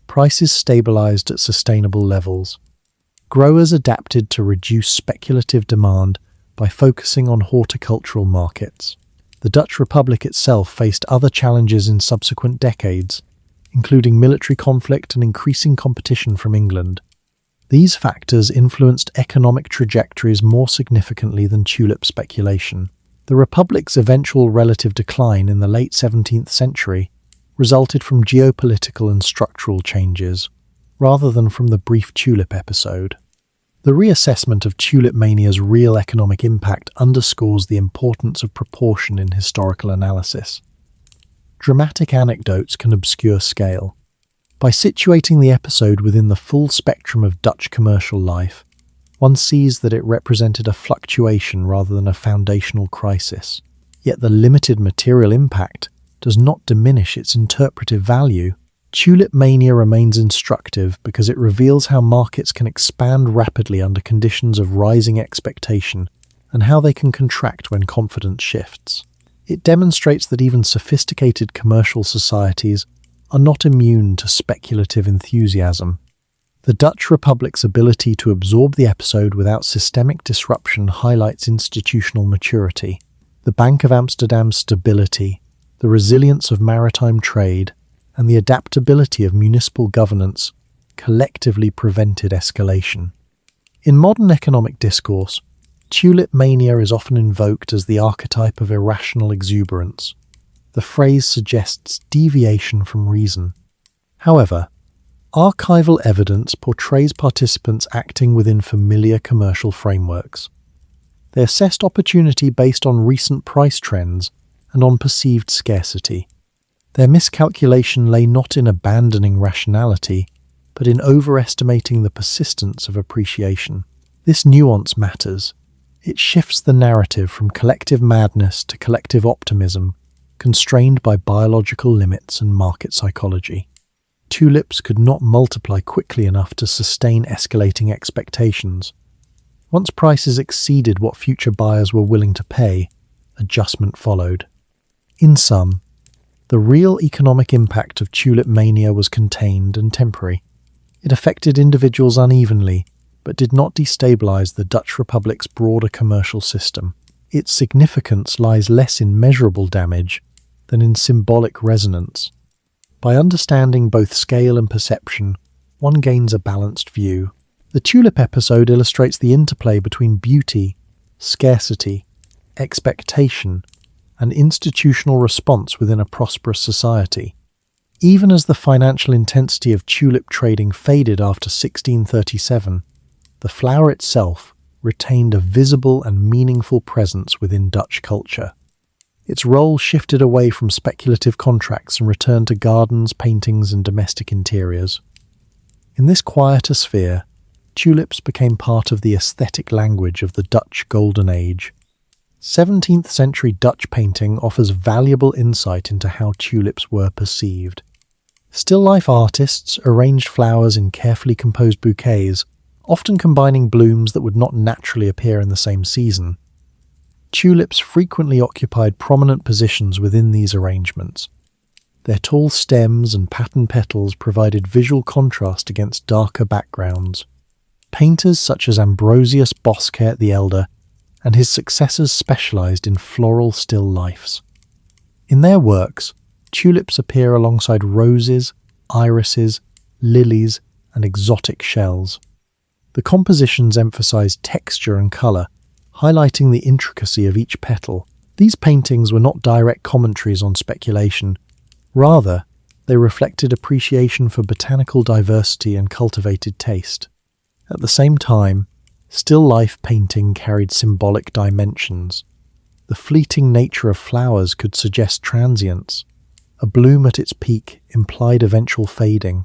Prices stabilized at sustainable levels. Growers adapted to reduce speculative demand by focusing on horticultural markets. The Dutch Republic itself faced other challenges in subsequent decades, including military conflict and increasing competition from England. These factors influenced economic trajectories more significantly than tulip speculation. The Republic's eventual relative decline in the late 17th century resulted from geopolitical and structural changes, rather than from the brief tulip episode. The reassessment of Tulip Mania's real economic impact underscores the importance of proportion in historical analysis. Dramatic anecdotes can obscure scale. By situating the episode within the full spectrum of Dutch commercial life, one sees that it represented a fluctuation rather than a foundational crisis. Yet the limited material impact does not diminish its interpretive value. Tulip Mania remains instructive because it reveals how markets can expand rapidly under conditions of rising expectation and how they can contract when confidence shifts. It demonstrates that even sophisticated commercial societies are not immune to speculative enthusiasm. The Dutch Republic's ability to absorb the episode without systemic disruption highlights institutional maturity. The Bank of Amsterdam's stability, the resilience of maritime trade, and the adaptability of municipal governance collectively prevented escalation. In modern economic discourse, Tulip Mania is often invoked as the archetype of irrational exuberance. The phrase suggests deviation from reason. However, archival evidence portrays participants acting within familiar commercial frameworks. They assessed opportunity based on recent price trends and on perceived scarcity. Their miscalculation lay not in abandoning rationality, but in overestimating the persistence of appreciation. This nuance matters. It shifts the narrative from collective madness to collective optimism, constrained by biological limits and market psychology. Tulips could not multiply quickly enough to sustain escalating expectations. Once prices exceeded what future buyers were willing to pay, adjustment followed. In sum, the real economic impact of Tulip Mania was contained and temporary. It affected individuals unevenly, but did not destabilize the Dutch Republic's broader commercial system. Its significance lies less in measurable damage than in symbolic resonance. By understanding both scale and perception, one gains a balanced view. The tulip episode illustrates the interplay between beauty, scarcity, expectation, and institutional response within a prosperous society. Even as the financial intensity of tulip trading faded after 1637, the flower itself retained a visible and meaningful presence within Dutch culture. Its role shifted away from speculative contracts and returned to gardens, paintings, and domestic interiors. In this quieter sphere, tulips became part of the aesthetic language of the Dutch Golden Age. 17th century Dutch painting offers valuable insight into how tulips were perceived. Still life artists arranged flowers in carefully composed bouquets, often combining blooms that would not naturally appear in the same season. Tulips frequently occupied prominent positions within these arrangements. Their tall stems and patterned petals provided visual contrast against darker backgrounds. Painters such as Ambrosius Bosquet the Elder and his successors specialized in floral still lifes. In their works, tulips appear alongside roses, irises, lilies, and exotic shells. The compositions emphasize texture and color, highlighting the intricacy of each petal. These paintings were not direct commentaries on speculation. Rather, they reflected appreciation for botanical diversity and cultivated taste. At the same time, still life painting carried symbolic dimensions. The fleeting nature of flowers could suggest transience. A bloom at its peak implied eventual fading.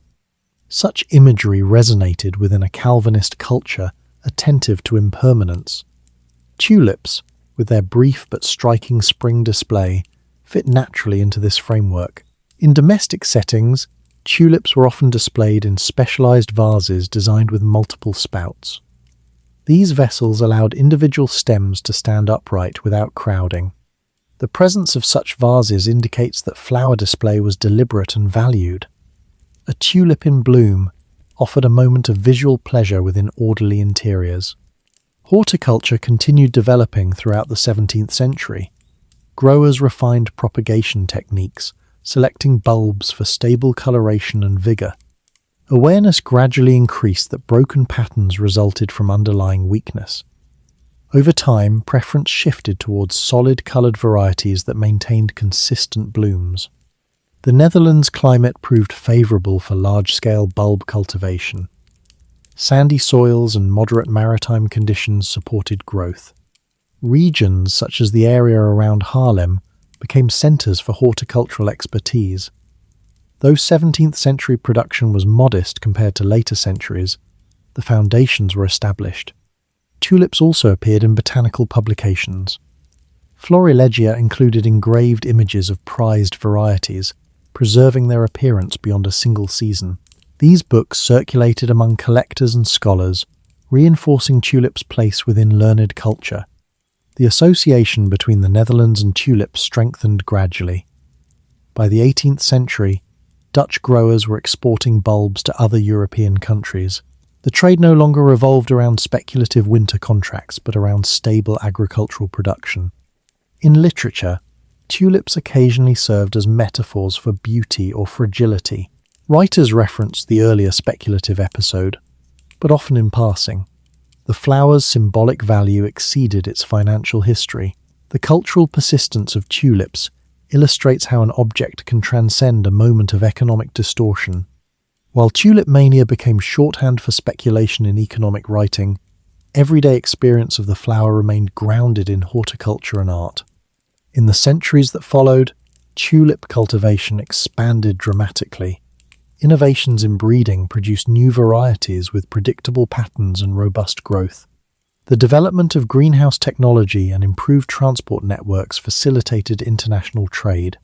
Such imagery resonated within a Calvinist culture attentive to impermanence. Tulips, with their brief but striking spring display, fit naturally into this framework. In domestic settings, tulips were often displayed in specialized vases designed with multiple spouts. These vessels allowed individual stems to stand upright without crowding. The presence of such vases indicates that flower display was deliberate and valued. A tulip in bloom offered a moment of visual pleasure within orderly interiors. Horticulture continued developing throughout the 17th century. Growers refined propagation techniques, selecting bulbs for stable coloration and vigor. Awareness gradually increased that broken patterns resulted from underlying weakness. Over time, preference shifted towards solid-colored varieties that maintained consistent blooms. The Netherlands climate proved favorable for large-scale bulb cultivation. Sandy soils and moderate maritime conditions supported growth. Regions such as the area around Haarlem became centers for horticultural expertise. Though 17th century production was modest compared to later centuries, the foundations were established. Tulips also appeared in botanical publications. Florilegia included engraved images of prized varieties, preserving their appearance beyond a single season. These books circulated among collectors and scholars, reinforcing tulips' place within learned culture. The association between the Netherlands and tulips strengthened gradually. By the 18th century, Dutch growers were exporting bulbs to other European countries. The trade no longer revolved around speculative winter contracts, but around stable agricultural production. In literature, tulips occasionally served as metaphors for beauty or fragility. Writers referenced the earlier speculative episode, but often in passing. The flower's symbolic value exceeded its financial history. The cultural persistence of tulips illustrates how an object can transcend a moment of economic distortion. While Tulip Mania became shorthand for speculation in economic writing, everyday experience of the flower remained grounded in horticulture and art. In the centuries that followed, tulip cultivation expanded dramatically. Innovations in breeding produced new varieties with predictable patterns and robust growth. The development of greenhouse technology and improved transport networks facilitated international trade.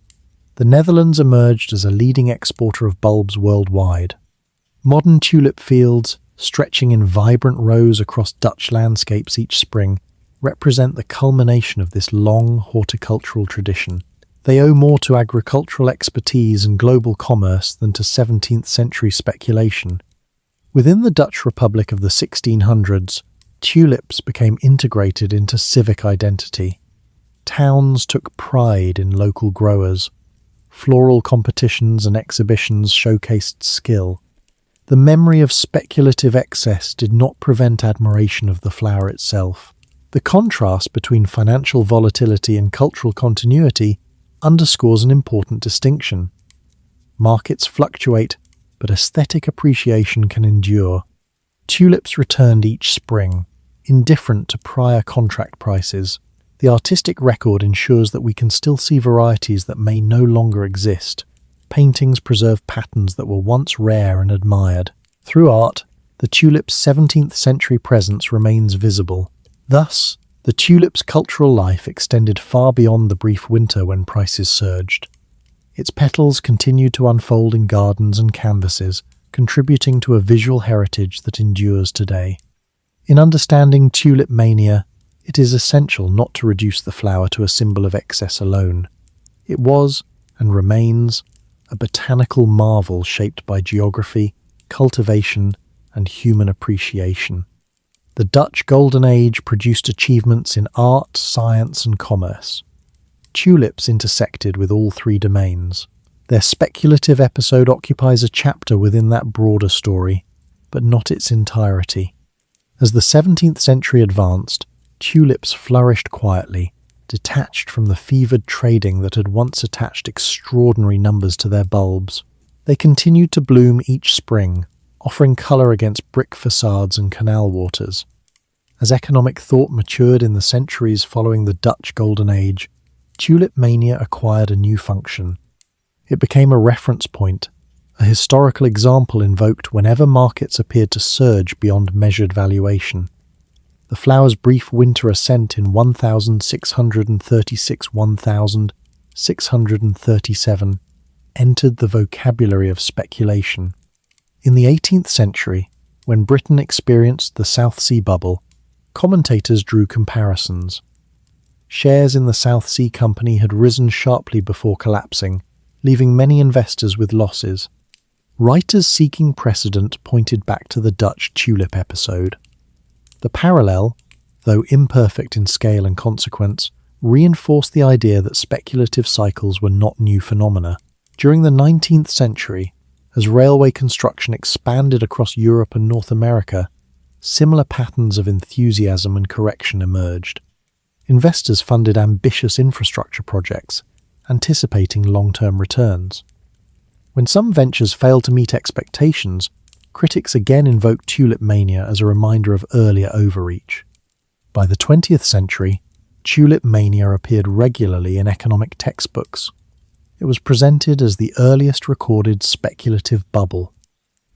The Netherlands emerged as a leading exporter of bulbs worldwide. Modern tulip fields, stretching in vibrant rows across Dutch landscapes each spring, represent the culmination of this long horticultural tradition. They owe more to agricultural expertise and global commerce than to 17th century speculation. Within the Dutch Republic of the 1600s, tulips became integrated into civic identity. Towns took pride in local growers. Floral competitions and exhibitions showcased skill. The memory of speculative excess did not prevent admiration of the flower itself. The contrast between financial volatility and cultural continuity underscores an important distinction. Markets fluctuate, but aesthetic appreciation can endure. Tulips returned each spring, indifferent to prior contract prices. The artistic record ensures that we can still see varieties that may no longer exist. Paintings preserve patterns that were once rare and admired. Through art, the tulip's 17th century presence remains visible. Thus, the tulip's cultural life extended far beyond the brief winter when prices surged. Its petals continued to unfold in gardens and canvases, contributing to a visual heritage that endures today. In understanding Tulip Mania, it is essential not to reduce the flower to a symbol of excess alone. It was, and remains, a botanical marvel shaped by geography, cultivation, and human appreciation. The Dutch Golden Age produced achievements in art, science, and commerce. Tulips intersected with all three domains. Their speculative episode occupies a chapter within that broader story, but not its entirety. As the 17th century advanced, tulips flourished quietly, detached from the fevered trading that had once attached extraordinary numbers to their bulbs. They continued to bloom each spring, offering colour against brick facades and canal waters. As economic thought matured in the centuries following the Dutch Golden Age, Tulip Mania acquired a new function. It became a reference point, a historical example invoked whenever markets appeared to surge beyond measured valuation. The flower's brief winter ascent in 1636-1637 entered the vocabulary of speculation. In the 18th century, when Britain experienced the South Sea bubble, commentators drew comparisons. Shares in the South Sea Company had risen sharply before collapsing, leaving many investors with losses. Writers seeking precedent pointed back to the Dutch tulip episode. The parallel, though imperfect in scale and consequence, reinforced the idea that speculative cycles were not new phenomena. During the 19th century, as railway construction expanded across Europe and North America, similar patterns of enthusiasm and correction emerged. Investors funded ambitious infrastructure projects, anticipating long-term returns. When some ventures failed to meet expectations, critics again invoked Tulip Mania as a reminder of earlier overreach. By the 20th century, Tulip Mania appeared regularly in economic textbooks. It was presented as the earliest recorded speculative bubble.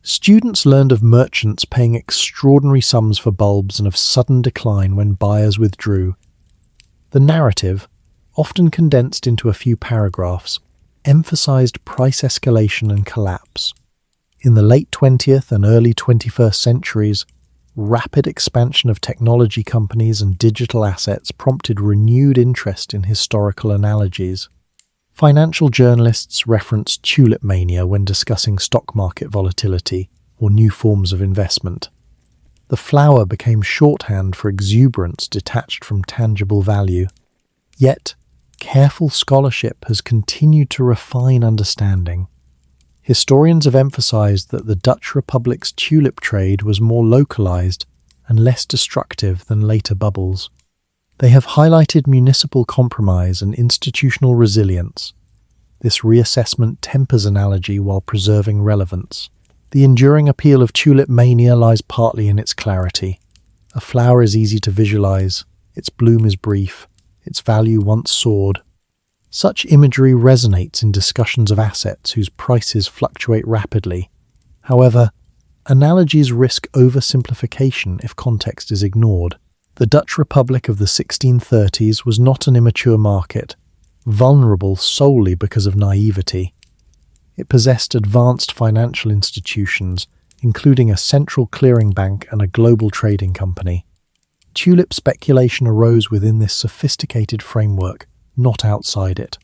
Students learned of merchants paying extraordinary sums for bulbs and of sudden decline when buyers withdrew. The narrative, often condensed into a few paragraphs, emphasized price escalation and collapse. In the late 20th and early 21st centuries, rapid expansion of technology companies and digital assets prompted renewed interest in historical analogies. Financial journalists referenced Tulip Mania when discussing stock market volatility or new forms of investment. The flower became shorthand for exuberance detached from tangible value. Yet, careful scholarship has continued to refine understanding. Historians have emphasized that the Dutch Republic's tulip trade was more localized and less destructive than later bubbles. They have highlighted municipal compromise and institutional resilience. This reassessment tempers analogy while preserving relevance. The enduring appeal of Tulip Mania lies partly in its clarity. A flower is easy to visualize, its bloom is brief, its value once soared. Such imagery resonates in discussions of assets whose prices fluctuate rapidly. However, analogies risk oversimplification if context is ignored. The Dutch Republic of the 1630s was not an immature market, vulnerable solely because of naivety. It possessed advanced financial institutions, including a central clearing bank and a global trading company. Tulip speculation arose within this sophisticated framework, not outside it.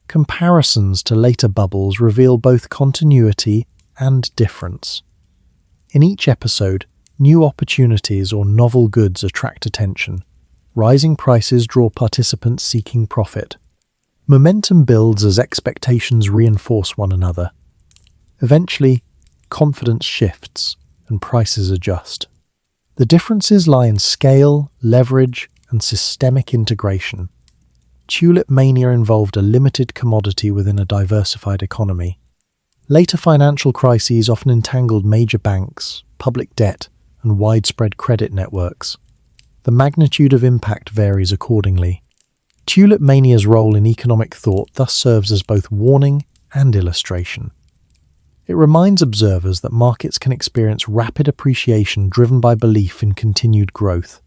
Comparisons to later bubbles reveal both continuity and difference. In each episode, new opportunities or novel goods attract attention. Rising prices draw participants seeking profit. Momentum builds as expectations reinforce one another. Eventually, confidence shifts and prices adjust. The differences lie in scale, leverage, and systemic integration. Tulip Mania involved a limited commodity within a diversified economy. Later financial crises often entangled major banks, public debt, and widespread credit networks. The magnitude of impact varies accordingly. Tulip Mania's role in economic thought thus serves as both warning and illustration. It reminds observers that markets can experience rapid appreciation driven by belief in continued growth.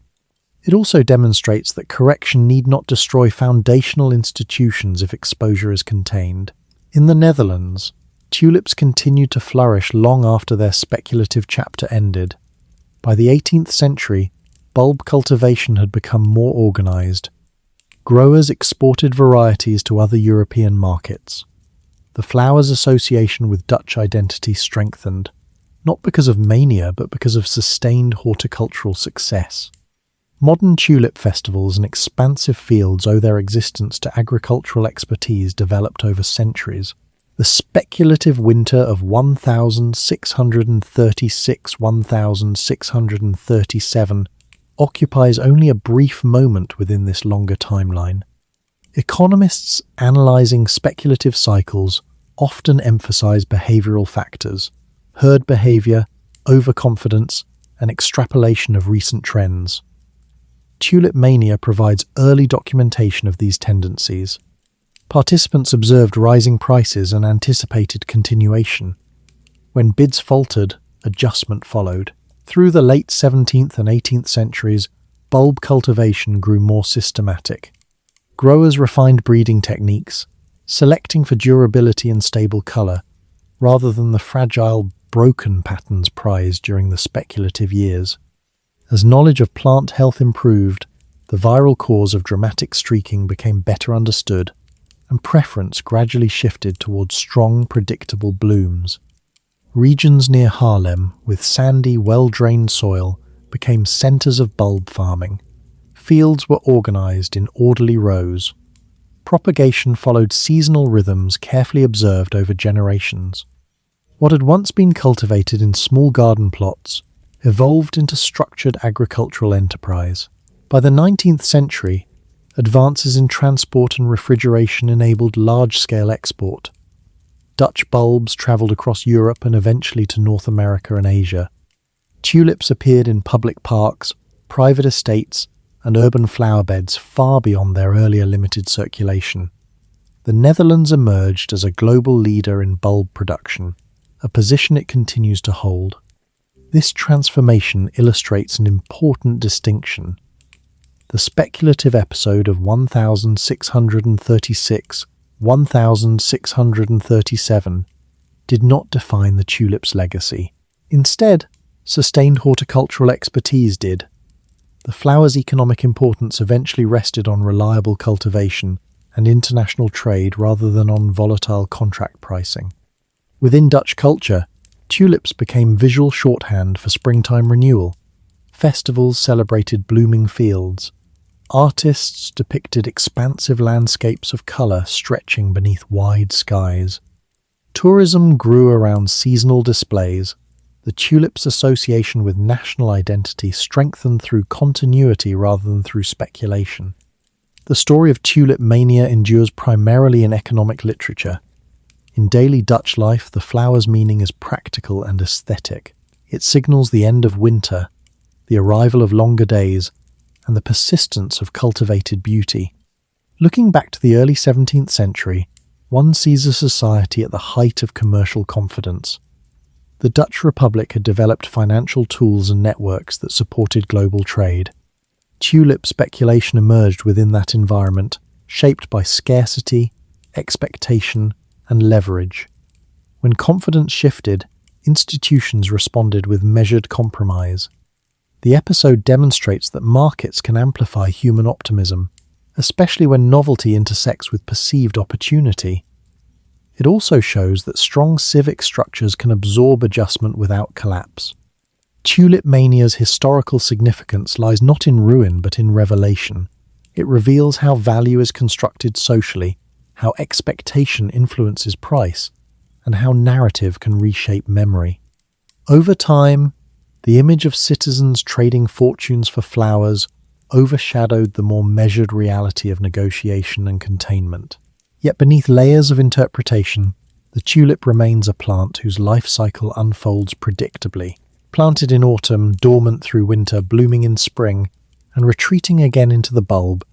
It also demonstrates that correction need not destroy foundational institutions if exposure is contained. In the Netherlands, tulips continued to flourish long after their speculative chapter ended. By the 18th century, bulb cultivation had become more organized. Growers exported varieties to other European markets. The flower's association with Dutch identity strengthened, not because of mania but because of sustained horticultural success. Modern tulip festivals and expansive fields owe their existence to agricultural expertise developed over centuries. The speculative winter of 1636–1637 occupies only a brief moment within this longer timeline. Economists analyzing speculative cycles often emphasize behavioral factors, herd behavior, overconfidence, and extrapolation of recent trends. Tulip Mania provides early documentation of these tendencies. Participants observed rising prices and anticipated continuation. When bids faltered, adjustment followed. Through the late 17th and 18th centuries, bulb cultivation grew more systematic. Growers refined breeding techniques, selecting for durability and stable color, rather than the fragile, broken patterns prized during the speculative years. As knowledge of plant health improved, the viral cause of dramatic streaking became better understood, and preference gradually shifted towards strong, predictable blooms. Regions near Haarlem, with sandy, well-drained soil, became centers of bulb farming. Fields were organized in orderly rows. Propagation followed seasonal rhythms carefully observed over generations. What had once been cultivated in small garden plots evolved into structured agricultural enterprise. By the 19th century, advances in transport and refrigeration enabled large-scale export. Dutch bulbs traveled across Europe and eventually to North America and Asia. Tulips appeared in public parks, private estates, and urban flower beds far beyond their earlier limited circulation. The Netherlands emerged as a global leader in bulb production, a position it continues to hold. This transformation illustrates an important distinction. The speculative episode of 1636–1637 did not define the tulip's legacy. Instead, sustained horticultural expertise did. The flower's economic importance eventually rested on reliable cultivation and international trade rather than on volatile contract pricing. Within Dutch culture, tulips became visual shorthand for springtime renewal. Festivals celebrated blooming fields. Artists depicted expansive landscapes of color stretching beneath wide skies. Tourism grew around seasonal displays. The tulip's association with national identity strengthened through continuity rather than through speculation. The story of Tulip Mania endures primarily in economic literature. In daily Dutch life, the flower's meaning is practical and aesthetic. It signals the end of winter, the arrival of longer days, and the persistence of cultivated beauty. Looking back to the early 17th century, one sees a society at the height of commercial confidence. The Dutch Republic had developed financial tools and networks that supported global trade. Tulip speculation emerged within that environment, shaped by scarcity, expectation, and leverage. When confidence shifted, institutions responded with measured compromise. The episode demonstrates that markets can amplify human optimism, especially when novelty intersects with perceived opportunity. It also shows that strong civic structures can absorb adjustment without collapse. Tulip Mania's historical significance lies not in ruin but in revelation. It reveals how value is constructed socially, how expectation influences price, and how narrative can reshape memory. Over time, the image of citizens trading fortunes for flowers overshadowed the more measured reality of negotiation and containment. Yet beneath layers of interpretation, the tulip remains a plant whose life cycle unfolds predictably. Planted in autumn, dormant through winter, blooming in spring, and retreating again into the bulb,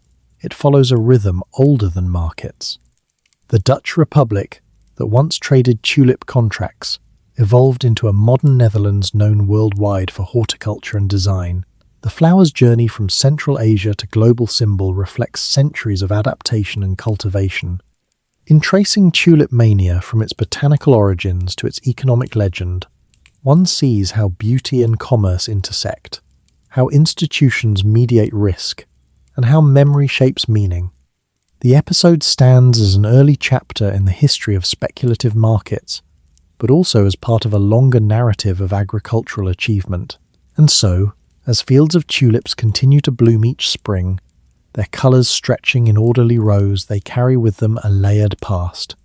it follows a rhythm older than markets. The Dutch Republic, that once traded tulip contracts, evolved into a modern Netherlands known worldwide for horticulture and design. The flower's journey from Central Asia to global symbol reflects centuries of adaptation and cultivation. In tracing Tulip Mania from its botanical origins to its economic legend, one sees how beauty and commerce intersect, how institutions mediate risk, and how memory shapes meaning. The episode stands as an early chapter in the history of speculative markets, but also as part of a longer narrative of agricultural achievement. And so, as fields of tulips continue to bloom each spring, their colours stretching in orderly rows, they carry with them a layered past.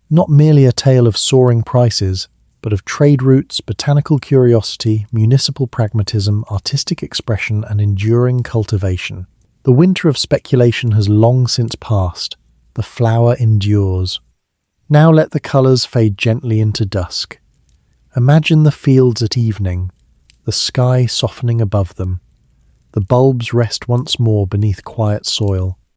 Not merely a tale of soaring prices, but of trade routes, botanical curiosity, municipal pragmatism, artistic expression, and enduring cultivation. The winter of speculation has long since passed. The flower endures. Now let the colours fade gently into dusk. Imagine the fields at evening, the sky softening above them. The bulbs rest once more beneath quiet soil,